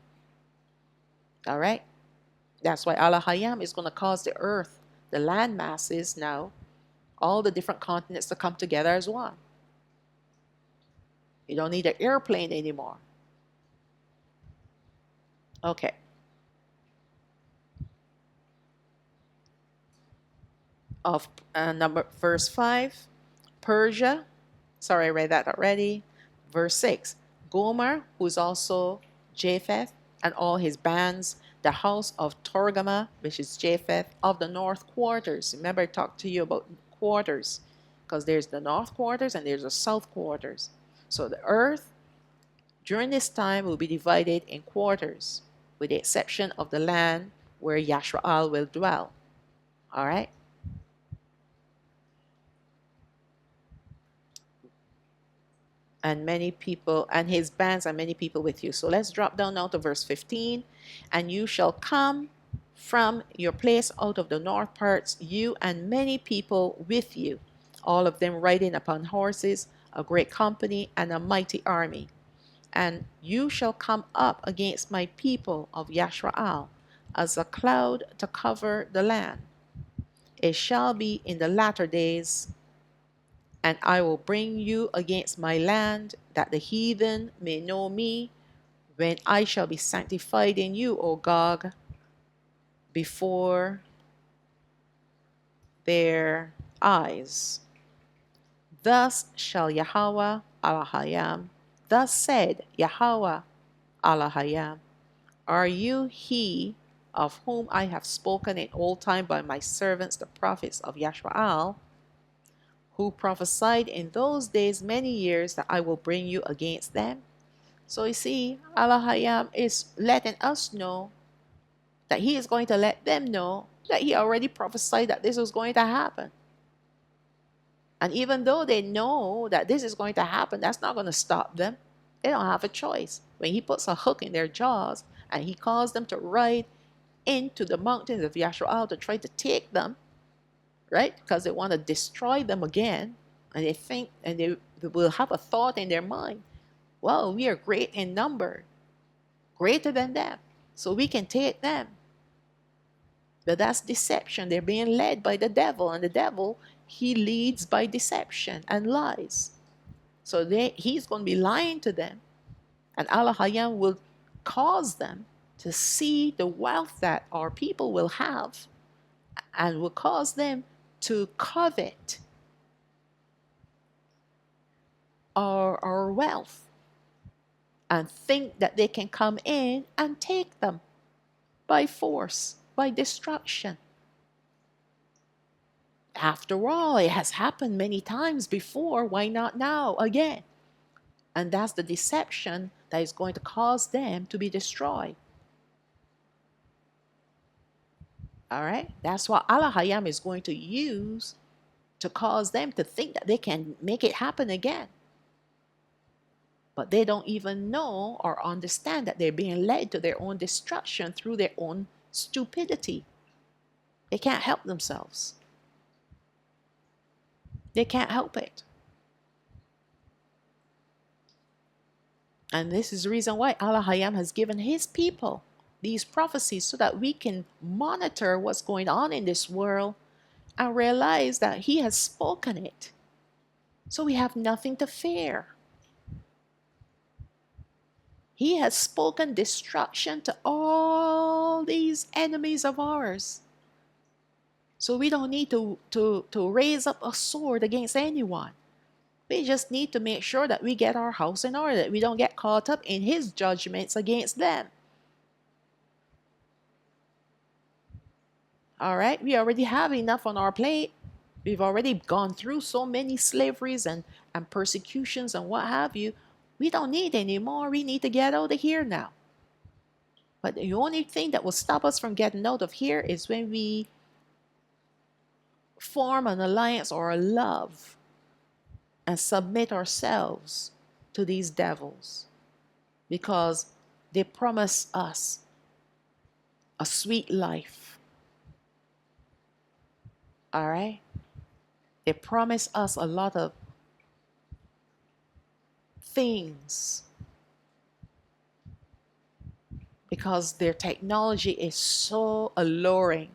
All right? That's why Alahayam is going to cause the earth, the land masses now, all the different continents to come together as one. You don't need an airplane anymore. Okay. Of verse 5, Persia. Sorry, I read that already. Verse 6, Gomer, who's also Japheth, and all his bands, the house of Torgama, which is Japheth, of the north quarters. Remember, I talked to you about quarters, because there's the north quarters and there's the south quarters. So the earth during this time will be divided in quarters, with the exception of the land where Yashraal will dwell. All right? And many people, and his bands, and many people with you. So let's drop down now to verse 15. And you shall come from your place out of the north parts, you and many people with you, all of them riding upon horses, a great company and a mighty army. And you shall come up against my people of Yashraal as a cloud to cover the land. It shall be in the latter days, and I will bring you against my land, that the heathen may know me, when I shall be sanctified in you, O Gog, before their eyes. Thus shall Yahweh Alahayam, thus said Yahweh Alahayam, Are you he of whom I have spoken in old time by my servants the prophets of Yashraal, who prophesied in those days many years that I will bring you against them? So you see, Alahayam is letting us know that he is going to let them know that he already prophesied that this was going to happen. And even though they know that this is going to happen, that's not going to stop them. They don't have a choice. When he puts a hook in their jaws and he calls them to ride into the mountains of Yashua to try to take them, right? Because they want to destroy them again. And they think, and they will have a thought in their mind, well, we are great in number, greater than them, so we can take them. But that's deception. They're being led by the devil, and the devil, he leads by deception and lies. So he's going to be lying to them, and Alahayam will cause them to see the wealth that our people will have, and will cause them to covet our wealth and think that they can come in and take them by force, by destruction. After all, it has happened many times before. Why not now again? And that's the deception that is going to cause them to be destroyed. All right? That's what Alahayam is going to use to cause them to think that they can make it happen again. But they don't even know or understand that they're being led to their own destruction through their own stupidity. They can't help themselves. They can't help it. And this is the reason why Alahayam has given his people these prophecies, so that we can monitor what's going on in this world and realize that he has spoken it. So we have nothing to fear. He has spoken destruction to all these enemies of ours. So we don't need to raise up a sword against anyone. We just need to make sure that we get our house in order, that we don't get caught up in his judgments against them. All right, we already have enough on our plate. We've already gone through so many slaveries and persecutions and what have you. We don't need any more. We need to get out of here now. But the only thing that will stop us from getting out of here is when we form an alliance or a love and submit ourselves to these devils, because they promise us a sweet life. All right? They promise us a lot of things because their technology is so alluring.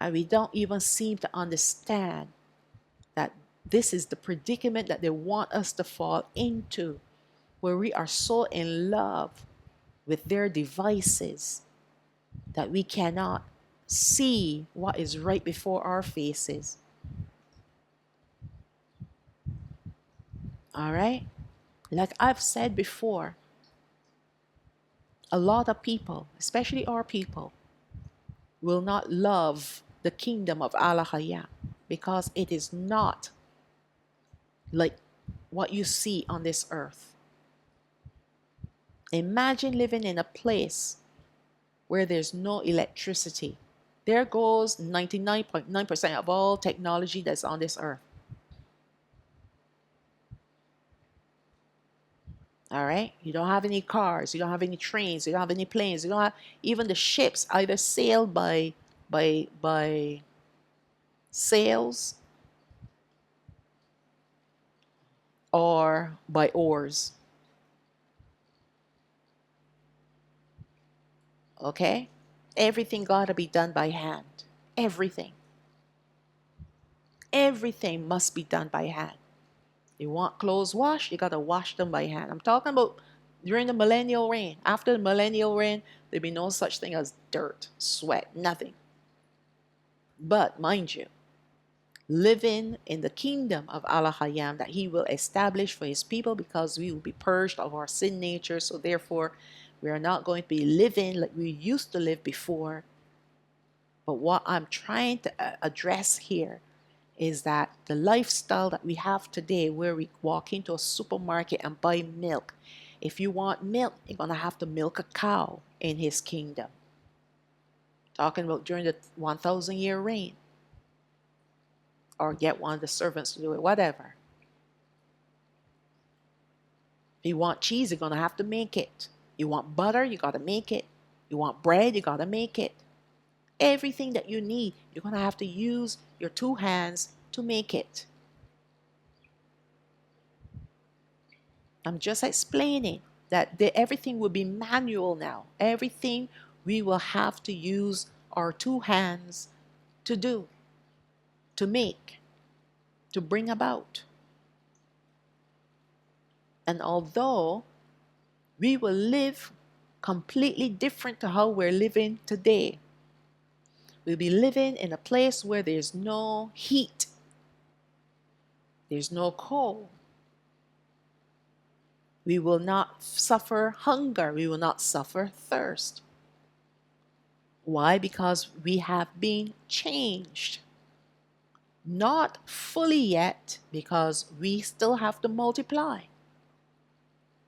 And we don't even seem to understand that this is the predicament that they want us to fall into, where we are so in love with their devices that we cannot see what is right before our faces. All right? Like I've said before, a lot of people, especially our people, will not love the kingdom of Alahayam because it is not like what you see on this earth. Imagine living in a place where there's no electricity. There goes 99.9% of all technology that's on this earth. All right? You don't have any cars, you don't have any trains, you don't have any planes, you don't have even the ships either sail by sails or by oars. Okay? Everything got to be done by hand. Everything. Everything must be done by hand. You want clothes washed, you got to wash them by hand. I'm talking about during the millennial reign. After the millennial reign, there'll be no such thing as dirt, sweat, nothing. But mind you, living in the kingdom of Alahayam that he will establish for his people, because we will be purged of our sin nature. So therefore, we are not going to be living like we used to live before. But what I'm trying to address here is that the lifestyle that we have today, where we walk into a supermarket and buy milk. If you want milk, you're going to have to milk a cow in his kingdom. Talking about during the 1,000-year reign. Or get one of the servants to do it, whatever. If you want cheese, you're going to have to make it. You want butter, you got to make it. You want bread, you got to make it. Everything that you need, you're going to have to use your two hands to make it. I'm just explaining that everything will be manual now. Everything we will have to use our two hands to do, to make, to bring about. And although we will live completely different to how we're living today, we'll be living in a place where there's no heat, there's no cold. We will not suffer hunger. We will not suffer thirst. Why? Because we have been changed. Not fully yet, because we still have to multiply.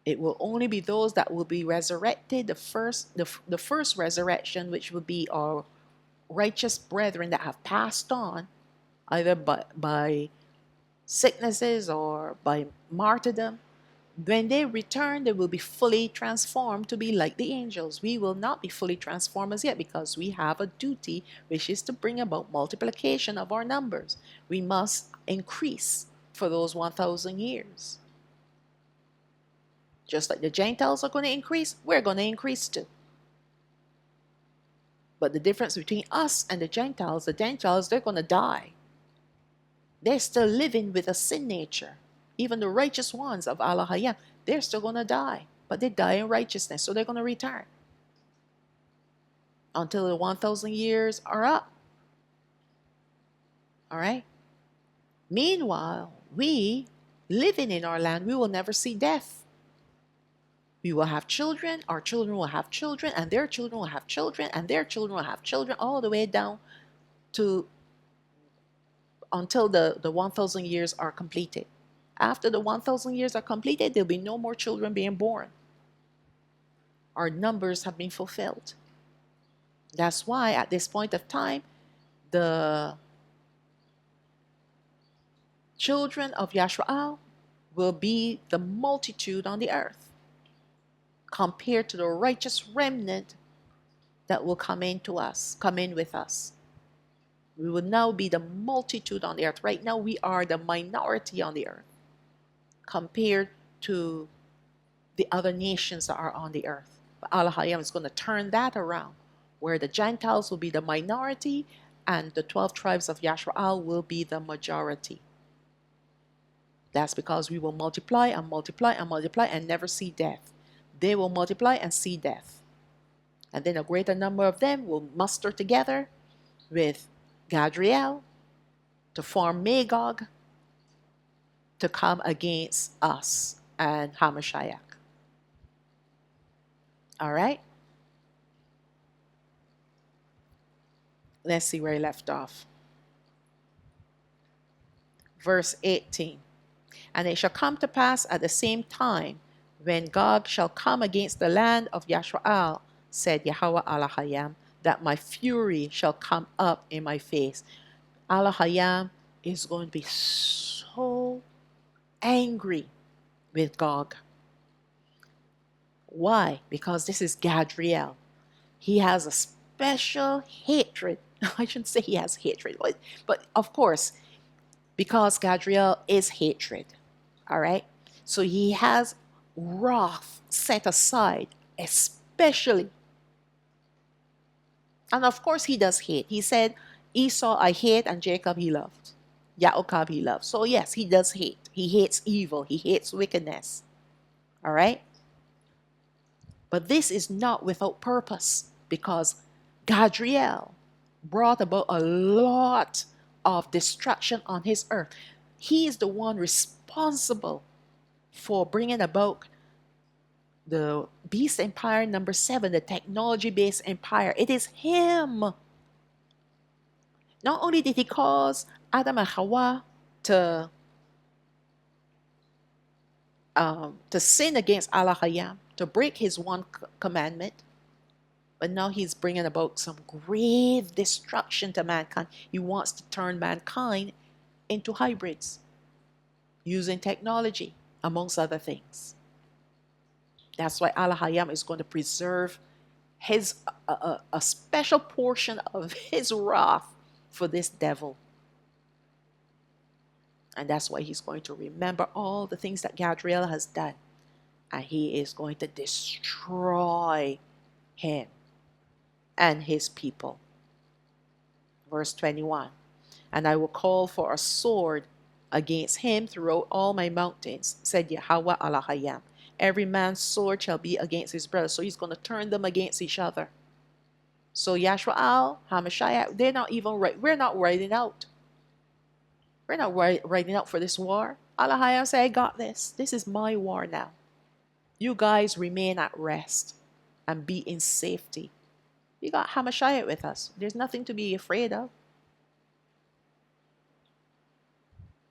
It will only be those that will be resurrected, the first resurrection, which will be our righteous brethren that have passed on, either by sicknesses or by martyrdom. When they return, they will be fully transformed to be like the angels. We will not be fully transformed as yet, because we have a duty, which is to bring about multiplication of our numbers. We must increase for those 1,000 years. Just like the Gentiles are going to increase, we're going to increase too. But the difference between us and the Gentiles, they're going to die. They're still living with a sin nature. Even the righteous ones of Alahayam, they're still going to die. But they die in righteousness, so they're going to return. Until the 1,000 years are up. All right? Meanwhile, we, living in our land, we will never see death. We will have children, our children will have children, and their children will have children, and their children will have children, all the way down to until the 1,000 years are completed. After the 1,000 years are completed, there'll be no more children being born. Our numbers have been fulfilled. That's why at this point of time, the children of Yasha'al will be the multitude on the earth, compared to the righteous remnant that will come in with us. We will now be the multitude on the earth. Right now, we are the minority on the earth, compared to the other nations that are on the earth. But Alahayam is going to turn that around, where the Gentiles will be the minority and the 12 tribes of Yasha'al will be the majority. That's because we will multiply and multiply and multiply and never see death. They will multiply and see death. And then a greater number of them will muster together with Gadriel to form Magog to come against us and HaMashayach. All right? Let's see where he left off. Verse 18. And it shall come to pass at the same time, when Gog shall come against the land of Yasha'al, said Yahawah Alahayam, that my fury shall come up in my face. Alahayam is going to be so angry with Gog. Why? Because this is Gadriel. He has a special hatred. I shouldn't say he has hatred, but of course, because Gadriel is hatred. All right? So he has wrath set aside, especially. And of course, he does hate. He said, Esau I hate and Jacob he loved. Yaakov he loved. So yes, he does hate. He hates evil. He hates wickedness. All right? But this is not without purpose, because Gadriel brought about a lot of destruction on his earth. He is the one responsible for bringing about the beast empire number 7, the technology-based empire. It is him. Not only did he cause Adam and Hawa to sin against Alahayam, to break his one commandment, but now he's bringing about some grave destruction to mankind. He wants to turn mankind into hybrids using technology, amongst other things. That's why Alahayam is going to preserve his a special portion of his wrath for this devil. And that's why he's going to remember all the things that Gadriel has done. And he is going to destroy him and his people. Verse 21. And I will call for a sword against him throughout all my mountains, said Yahawah Alahayam. Every man's sword shall be against his brother. So he's going to turn them against each other. So Yashua, HaMashayach, they're not even right. We're not writing out. We're not writing out for this war. Alahayam said, I got this. This is my war now. You guys remain at rest and be in safety. We got HaMashayach with us. There's nothing to be afraid of.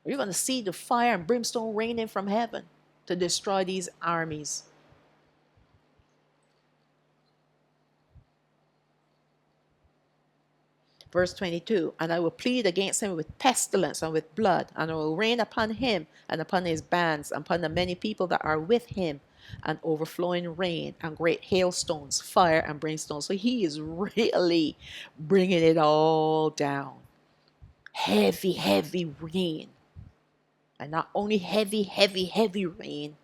You're going to see the fire and brimstone raining from heaven to destroy these armies. Verse 22, and I will plead against him with pestilence and with blood, and I will rain upon him and upon his bands, and upon the many people that are with him, and overflowing rain and great hailstones, fire and brimstone. So he is really bringing it all down. Heavy, heavy rain. And not only heavy, heavy, heavy rain,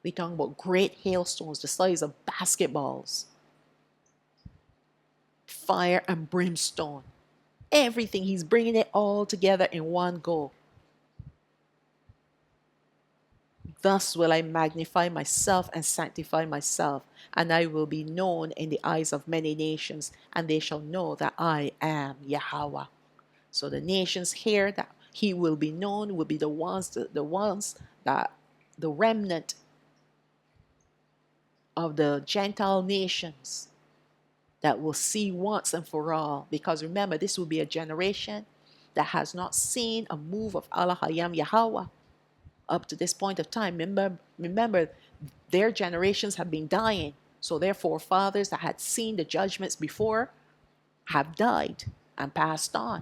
we're talking about great hailstones the size of basketballs. Fire and brimstone. Everything, he's bringing it all together in one go. Thus will I magnify myself and sanctify myself, and I will be known in the eyes of many nations, and they shall know that I am Yahawah. So the nations hear that he will be known, will be the ones that the remnant of the Gentile nations that will see once and for all. Because remember, this will be a generation that has not seen a move of Alahayam Yahawah up to this point of time. Remember, their generations have been dying. So their forefathers that had seen the judgments before have died and passed on.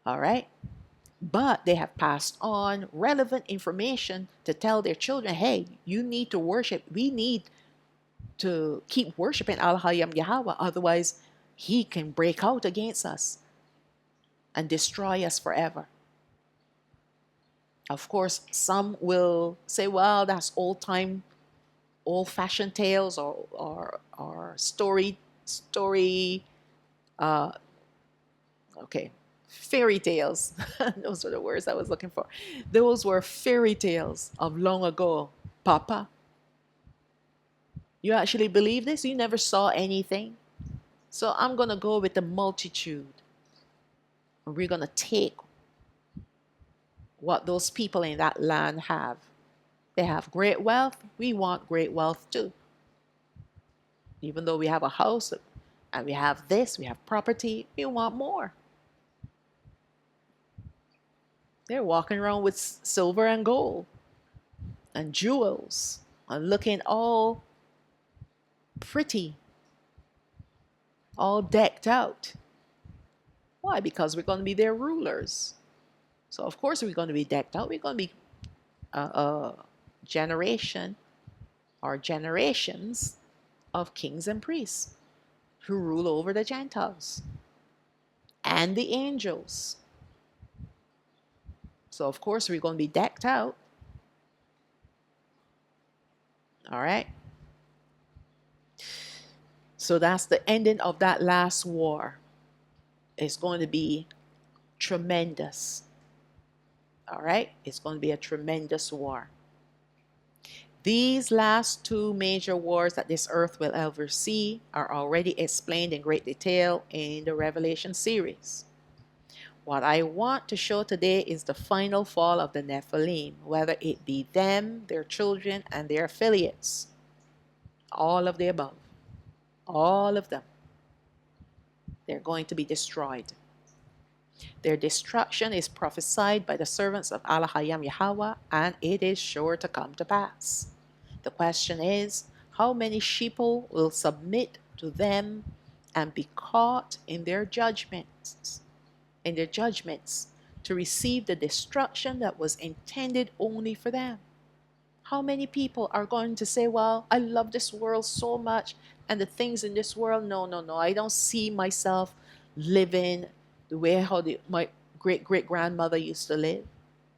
All right? But they have passed on relevant information to tell their children, hey, you need to worship. We need to keep worshiping Alahayam Yahawah. Otherwise, he can break out against us and destroy us forever. Of course, some will say, well, that's old-fashioned tales or fairy tales. Those were the words I was looking for. Those were fairy tales of long ago. Papa, you actually believe this? You never saw anything? So I'm going to go with the multitude. And we're going to take what those people in that land have. They have great wealth. We want great wealth too. Even though we have a house and we have this, we have property, we want more. They're walking around with silver and gold and jewels and looking all pretty, all decked out. Why? Because we're going to be their rulers. So of course we're going to be decked out. We're going to be a generation or generations of kings and priests who rule over the Gentiles and the angels. So of course we're going to be decked out. All right. So that's the ending of that last war. It's going to be tremendous. All right. It's going to be a tremendous war. These last two major wars that this earth will ever see are already explained in great detail in the Revelation series. What I want to show today is the final fall of the Nephilim, whether it be them, their children, and their affiliates. All of the above. All of them. They're going to be destroyed. Their destruction is prophesied by the servants of Alahayam Yahawah, and it is sure to come to pass. The question is, how many sheeple will submit to them and be caught in their judgments? To receive the destruction that was intended only for them. How many people are going to say, well, I love this world so much and the things in this world, no, no, no. I don't see myself living the way my great-great-grandmother used to live.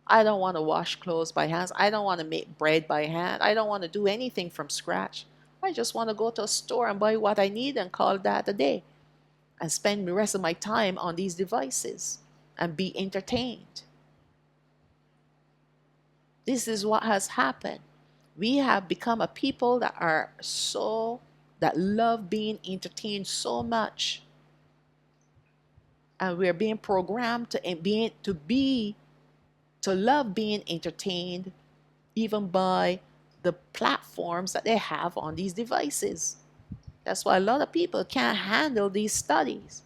I don't want to wash clothes by hands. I don't want to make bread by hand. I don't want to do anything from scratch. I just want to go to a store and buy what I need and call that a day and spend the rest of my time on these devices and be entertained. This is what has happened. We have become a people that love being entertained so much. And we're being programmed to love being entertained even by the platforms that they have on these devices. That's why a lot of people can't handle these studies.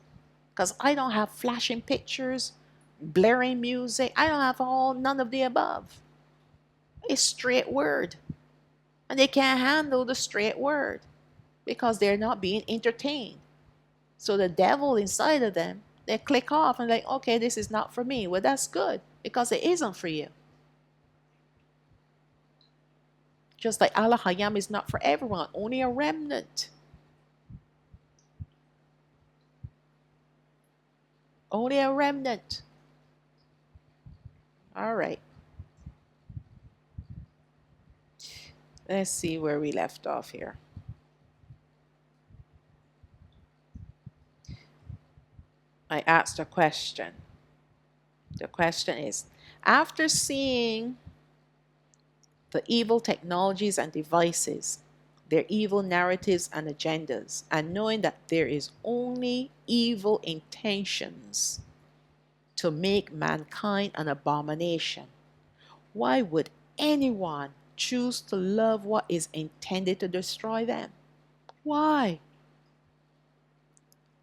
Because I don't have flashing pictures, blaring music. I don't have none of the above. It's straight word. And they can't handle the straight word because they're not being entertained. So the devil inside of them, they click off and like, okay, this is not for me. Well, that's good because it isn't for you. Just like Alahayam is not for everyone, only a remnant. Only a remnant. All right. Let's see where we left off here. I asked a question. The question is, after seeing the evil technologies and devices, their evil narratives and agendas, and knowing that there is only evil intentions to make mankind an abomination, why would anyone choose to love what is intended to destroy them? Why?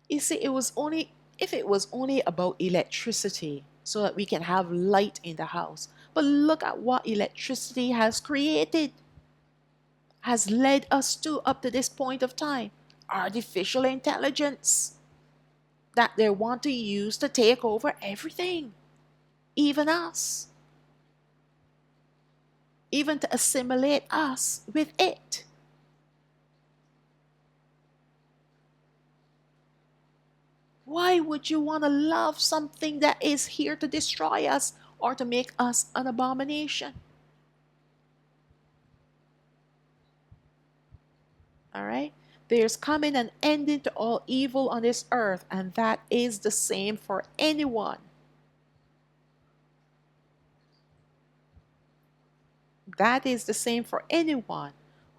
You see, if it was only about electricity so that we can have light in the house. But look at what electricity has created, has led us to up to this point of time. Artificial intelligence that they want to use to take over everything, even us, even to assimilate us with it. Why would you want to love something that is here to destroy us or to make us an abomination? All right? There's coming an ending to all evil on this earth, and that is the same for anyone. That is the same for anyone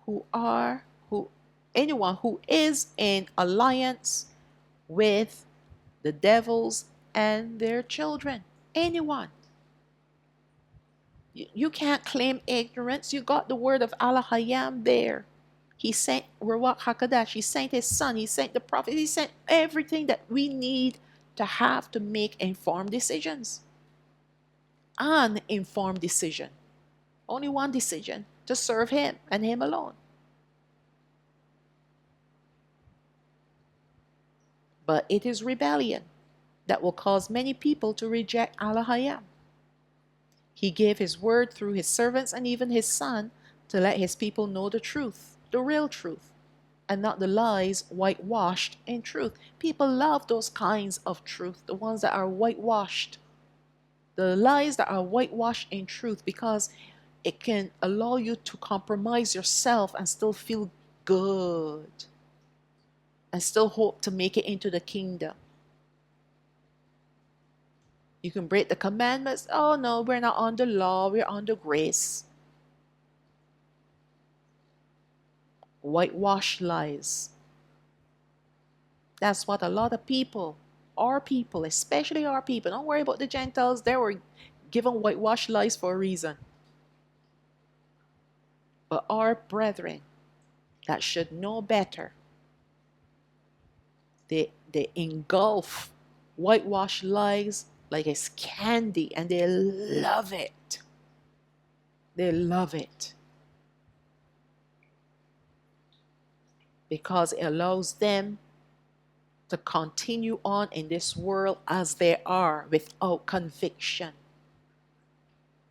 who are who anyone who is in alliance with the devils and their children. Anyone. You can't claim ignorance. You got the word of Alahayam there. He sent Ruach HaKadosh. He sent his son. He sent the prophet. He sent everything that we need to have to make informed decisions. An informed decision. Only one decision: to serve him and him alone. But it is rebellion that will cause many people to reject Alahayam. He gave his word through his servants and even his son to let his people know the truth, the real truth, and not the lies whitewashed in truth. People love those kinds of truth, the ones that are whitewashed. The lies that are whitewashed in truth, because it can allow you to compromise yourself and still feel good and still hope to make it into the kingdom. You can break the commandments. Oh no, we're not under law, we're under grace. Whitewash lies. That's what a lot of people, our people, especially our people, don't worry about the Gentiles, they were given whitewash lies for a reason. But our brethren that should know better, they engulf whitewash lies like it's candy, and they love it. They love it. Because it allows them to continue on in this world as they are without conviction.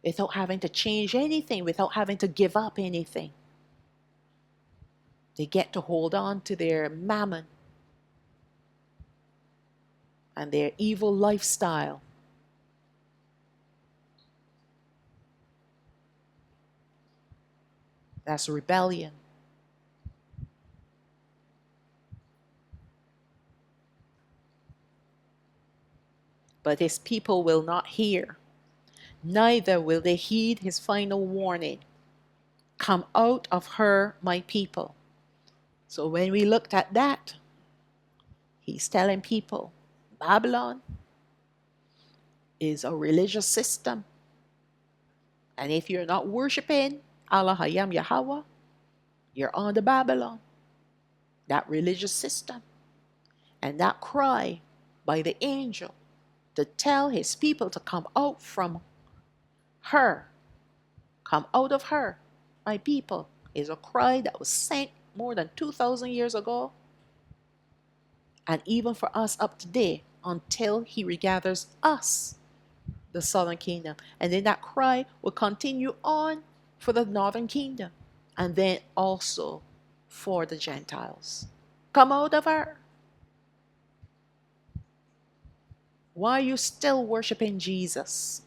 without having to change anything, without having to give up anything. They get to hold on to their mammon and their evil lifestyle. That's rebellion. But his people will not hear, neither will they heed his final warning. Come out of her, my people. So when we looked at that, he's telling people, Babylon is a religious system. And if you're not worshiping Alahayam Yahawah, you're under Babylon, that religious system. And that cry by the angel to tell his people to come out from her, come out of her, my people, is a cry that was sent more than 2,000 years ago. And even for us up today, until he regathers us, the southern kingdom. And then that cry will continue on for the northern kingdom. And then also for the Gentiles. Come out of her. Why are you still worshiping Jesus?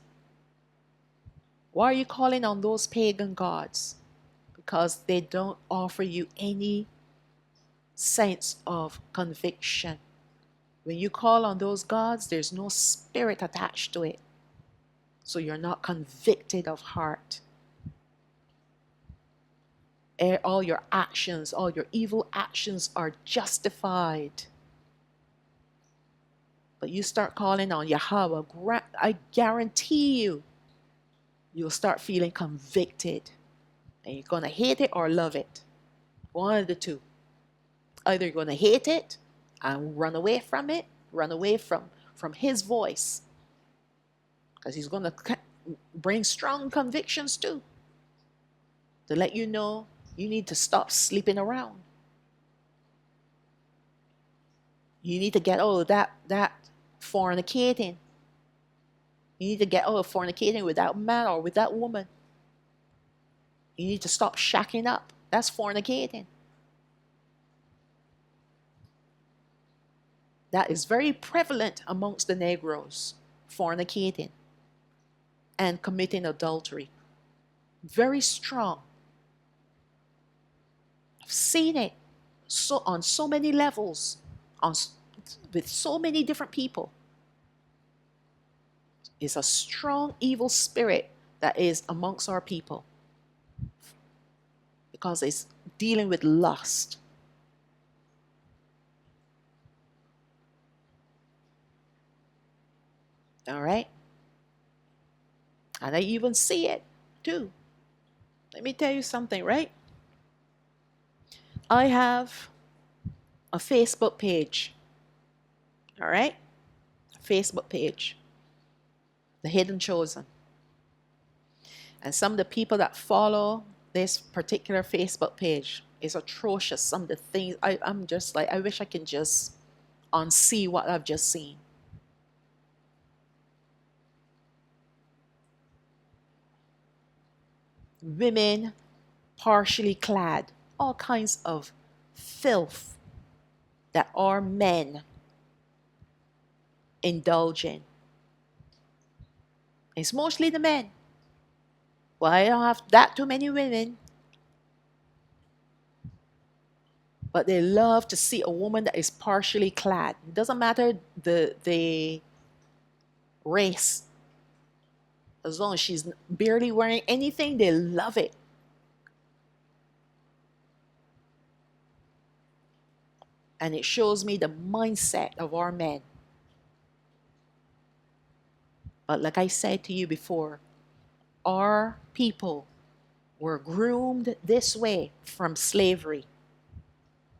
Why are you calling on those pagan gods? Because they don't offer you any sense of conviction. When you call on those gods, there's no spirit attached to it. So you're not convicted of heart. All your actions, all your evil actions are justified. But you start calling on Yahawah, I guarantee you, you'll start feeling convicted. And you're going to hate it or love it. One of the two. Either you're going to hate it and run away from it, run away from his voice. Because he's going to bring strong convictions too. To let you know you need to stop sleeping around. You need to get out of that fornicating. You need to get out of fornicating with that man or with that woman. You need to stop shacking up. That's fornicating. That is very prevalent amongst the Negroes. Fornicating and committing adultery. Very strong. I've seen it on so many levels, with so many different people. It's a strong evil spirit that is amongst our people. Because it's dealing with lust. All right? And I even see it too. Let me tell you something, right? I have a Facebook page. All right? A Facebook page. The Hidden Chosen. And some of the people that follow this particular Facebook page is atrocious. Some of the things, I'm just like, I wish I can just unsee what I've just seen. Women partially clad, all kinds of filth that our men indulge in. It's mostly the men. Well, I don't have that too many women. But they love to see a woman that is partially clad. It doesn't matter the race. As long as she's barely wearing anything, they love it. And it shows me the mindset of our men. But like I said to you before, our people were groomed this way from slavery.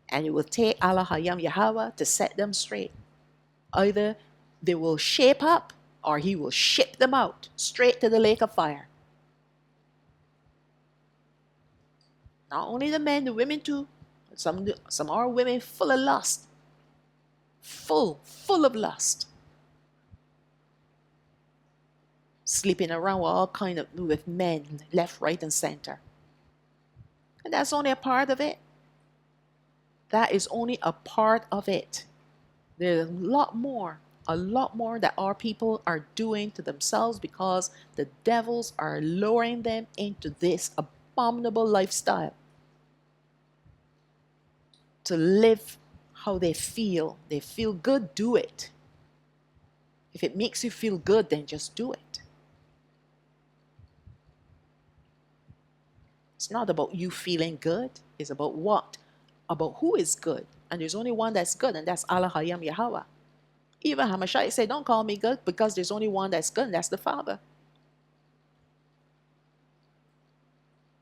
And it will take Alahayam Yahawah to set them straight. Either they will shape up or he will ship them out straight to the lake of fire. Not only the men, the women too. Some are women full of lust. Full of lust. sleeping around with men, left, right, and center. And that's only a part of it. That is only a part of it. There's a lot more that our people are doing to themselves because the devils are luring them into this abominable lifestyle to live how they feel. They feel good, do it. If it makes you feel good, then just do it. It's not about you feeling good. It's about what? About who is good. And there's only one that's good, and that's Alahayam Yahawah. Even HaMashayach said, don't call me good because there's only one that's good, and that's the Father.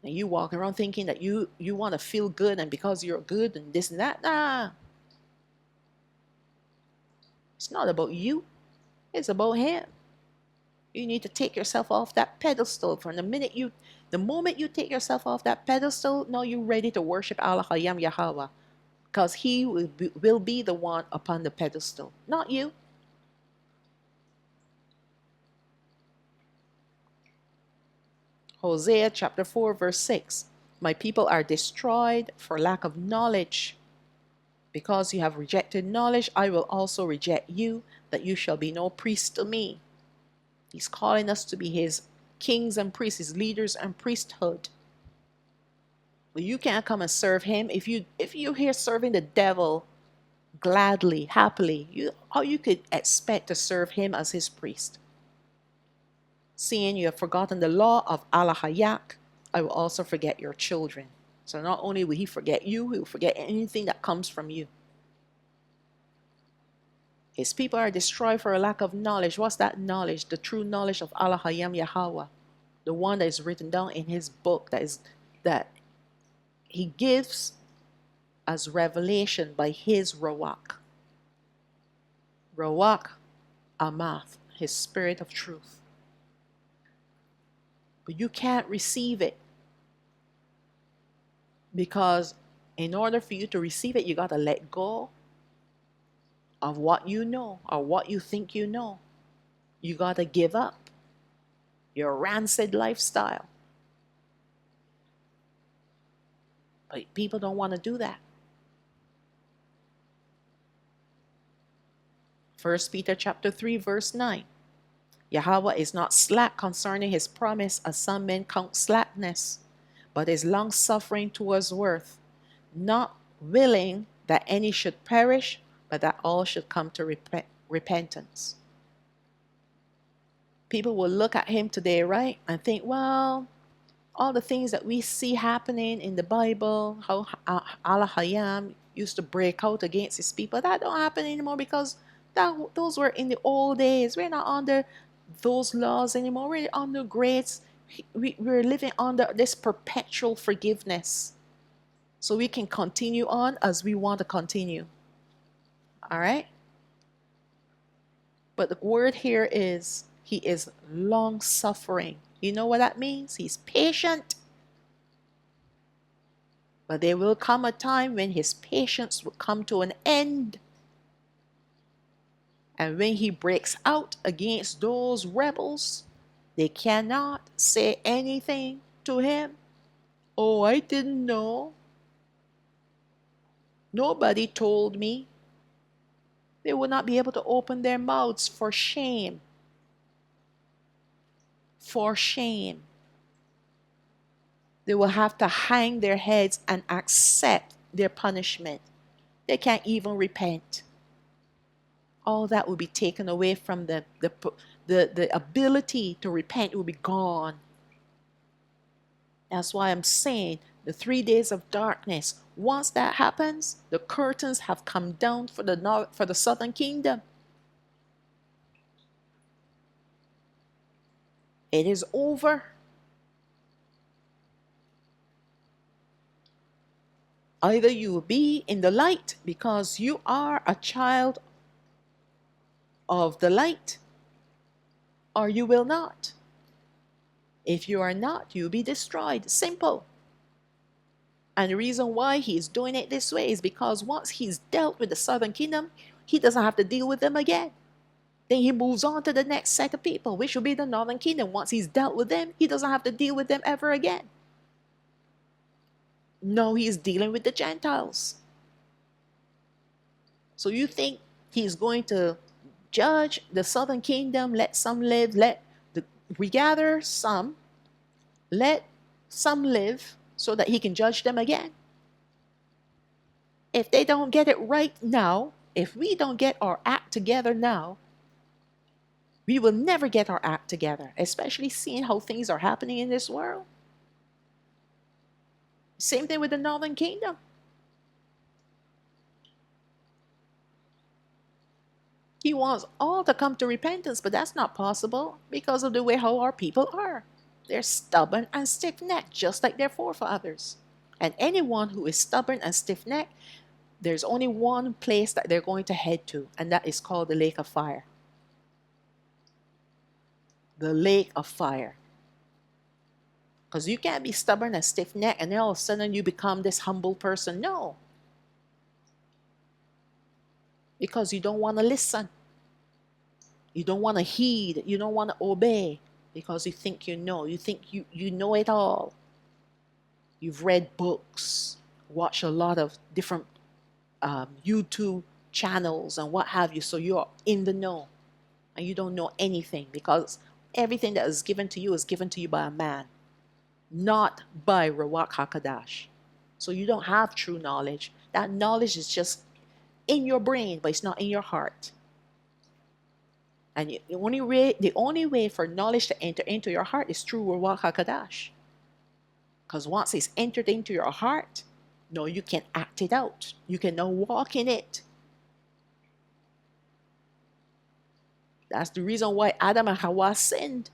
And you walk around thinking that you want to feel good, and because you're good and this and that. Nah. It's not about you. It's about Him. You need to take yourself off that pedestal. The moment you take yourself off that pedestal, now you're ready to worship Alahayam Yahawah. Because He will be the one upon the pedestal, not you. Hosea chapter 4 verse 6. My people are destroyed for lack of knowledge. Because you have rejected knowledge, I will also reject you, that you shall be no priest to me. He's calling us to be His kings and priests, His leaders and priesthood. But you can't come and serve Him. If you're here serving the devil gladly, happily, how you could expect to serve Him as His priest? Seeing you have forgotten the law of Alahayach, I will also forget your children. So not only will He forget you, He will forget anything that comes from you. His people are destroyed for a lack of knowledge. What's that knowledge? The true knowledge of Alahayam Yahawah. The one that is written down in His book, that He gives as revelation by His Rawak. Rawak Amath, His Spirit of truth. But you can't receive it. Because in order for you to receive it, you got to let go of what you know or what you think you know. You got to give up your rancid lifestyle. But people don't want to do that. 1 Peter chapter 3 verse 9. Yahawah is not slack concerning His promise, as some men count slackness, but is long-suffering towards worth, not willing that any should perish, but that all should come to repentance. People will look at Him today, right, and think, well, all the things that we see happening in the Bible, how Alahayam used to break out against His people, that don't happen anymore because those were in the old days. We're not under those laws anymore. We're under grace. We're living under this perpetual forgiveness. So we can continue on as we want to continue. All right? But the word here is, He is long-suffering. You know what that means? He's patient. But there will come a time when His patience will come to an end. And when He breaks out against those rebels, they cannot say anything to Him. Oh, I didn't know. Nobody told me. They will not be able to open their mouths for shame. For shame. They will have to hang their heads and accept their punishment. They can't even repent. All that will be taken away from them. The ability to repent will be gone. That's why I'm saying the 3 days of darkness. Once that happens, the curtains have come down for the southern kingdom. It is over. Either you will be in the light because you are a child of the light, or you will not. If you are not, you'll be destroyed. Simple. And the reason why He is doing it this way is because once He's dealt with the southern kingdom, He doesn't have to deal with them again. Then he moves on to the next set of people, which will be the northern kingdom. Once he's dealt with them, he doesn't have to deal with them ever again. No, he's dealing with the Gentiles. So you think he's going to judge the southern kingdom, let some live, regather some, let some live so that he can judge them again? If they don't get it right now, if we don't get our act together now, we will never get our act together, especially seeing how things are happening in this world. Same thing with the northern kingdom. He wants all to come to repentance, but that's not possible because of the way how our people are. They're stubborn and stiff-necked, just like their forefathers. And anyone who is stubborn and stiff-necked, there's only one place that they're going to head to, and that is called the lake of fire. The lake of fire. Because you can't be stubborn and stiff-necked and then all of a sudden you become this humble person. No. Because you don't want to listen. You don't want to heed. You don't want to obey. Because you think you know. You think you know it all. You've read books. Watched a lot of different YouTube channels and what have you. So you're in the know. And you don't know anything. Because everything that is given to you by a man. Not by Ruach HaKodesh. So you don't have true knowledge. That knowledge is just in your brain, but it's not in your heart. And the only way for knowledge to enter into your heart is through Ruach HaKodesh. Because once it's entered into your heart, no, you can act it out. You can now walk in it. That's the reason why Adam and Hawa sinned.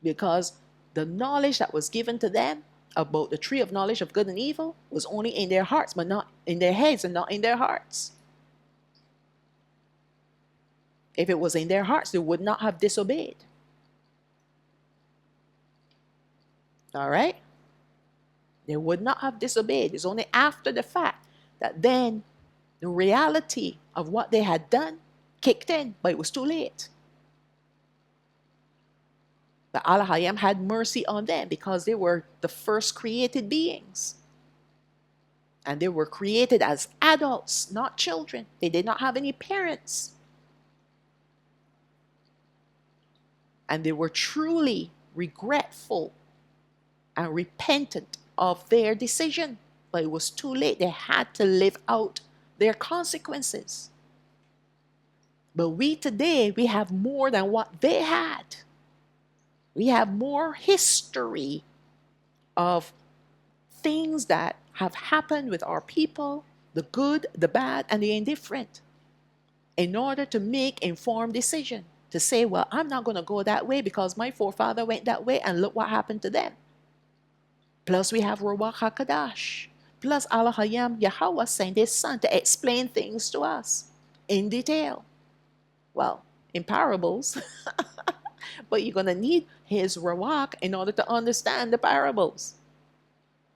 Because the knowledge that was given to them about the tree of knowledge of good and evil was only in their hearts, but not in their heads and not in their hearts. If it was in their hearts, they would not have disobeyed. All right? They would not have disobeyed. It's only after the fact that then the reality of what they had done kicked in, but it was too late. But Alahayam had mercy on them because they were the first created beings. And they were created as adults, not children. They did not have any parents. And they were truly regretful and repentant of their decision. But it was too late. They had to live out their consequences. But we today, we have more than what they had. We have more history of things that have happened with our people, the good, the bad, and the indifferent, in order to make informed decision. To say, well, I'm not going to go that way because my forefather went that way and look what happened to them. Plus we have Ruach HaKodesh. Plus Alahayam Yahawah sent his son to explain things to us in detail. Well, in parables. But you're going to need his Ruach in order to understand the parables.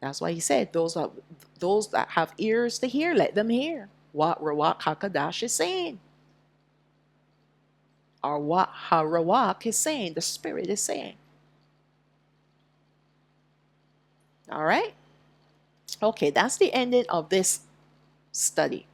That's why he said, those that have ears to hear, let them hear what Ruach HaKodesh is saying. Or what HaRuach is saying, the Spirit is saying. All right? Okay, that's the ending of this study.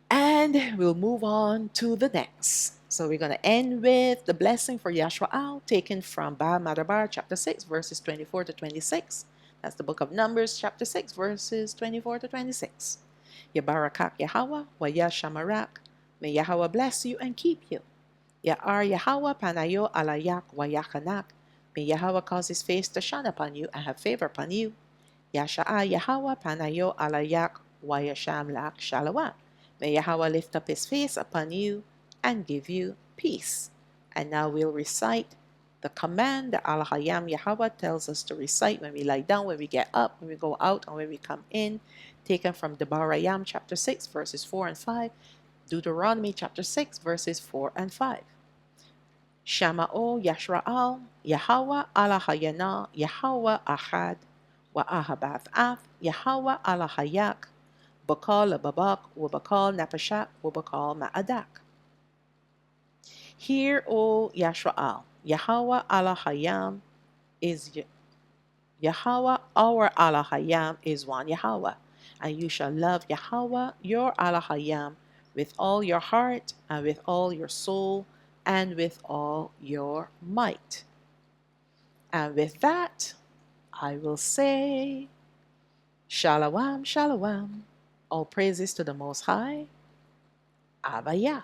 And we'll move on to the next. So we're going to end with the blessing for Yashwa'al, taken from Ba Madabar, chapter 6, verses 24 to 26. That's the book of Numbers, chapter 6, verses 24 to 26. Yabarakak Yahawah, wa Yashamarak. May Yahawah bless you and keep you. Ya'ar Yahawah panayo alayak wa yachanak. May Yahawah cause his face to shine upon you and have favor upon you. Yasha'a Yahawah panayo alayak wa yasham lak Shalawam. May Yahawah lift up his face upon you and give you peace. And now we'll recite the command that Alahayam Yahawah tells us to recite when we lie down, when we get up, when we go out, and when we come in, taken from Debarayam chapter 6, verses 4 and 5, Deuteronomy chapter 6, verses 4 and 5. Shama'o Yashra'al, Yahawah Alahayana, Yahawah Ahad, wa Ahabath Af, Yahawah Alahayak, Bakal Babak, Wabakal Napashak, Wabakal Ma'adak. Hear, O Yashraal, Yahawah Alahayam is Yahawah, our Alahayam is one Yahawah, and you shall love Yahawah, your Alahayam, with all your heart, and with all your soul, and with all your might. And with that, I will say, Shalawam, Shalawam. All praises to the Most High, Abba Yah.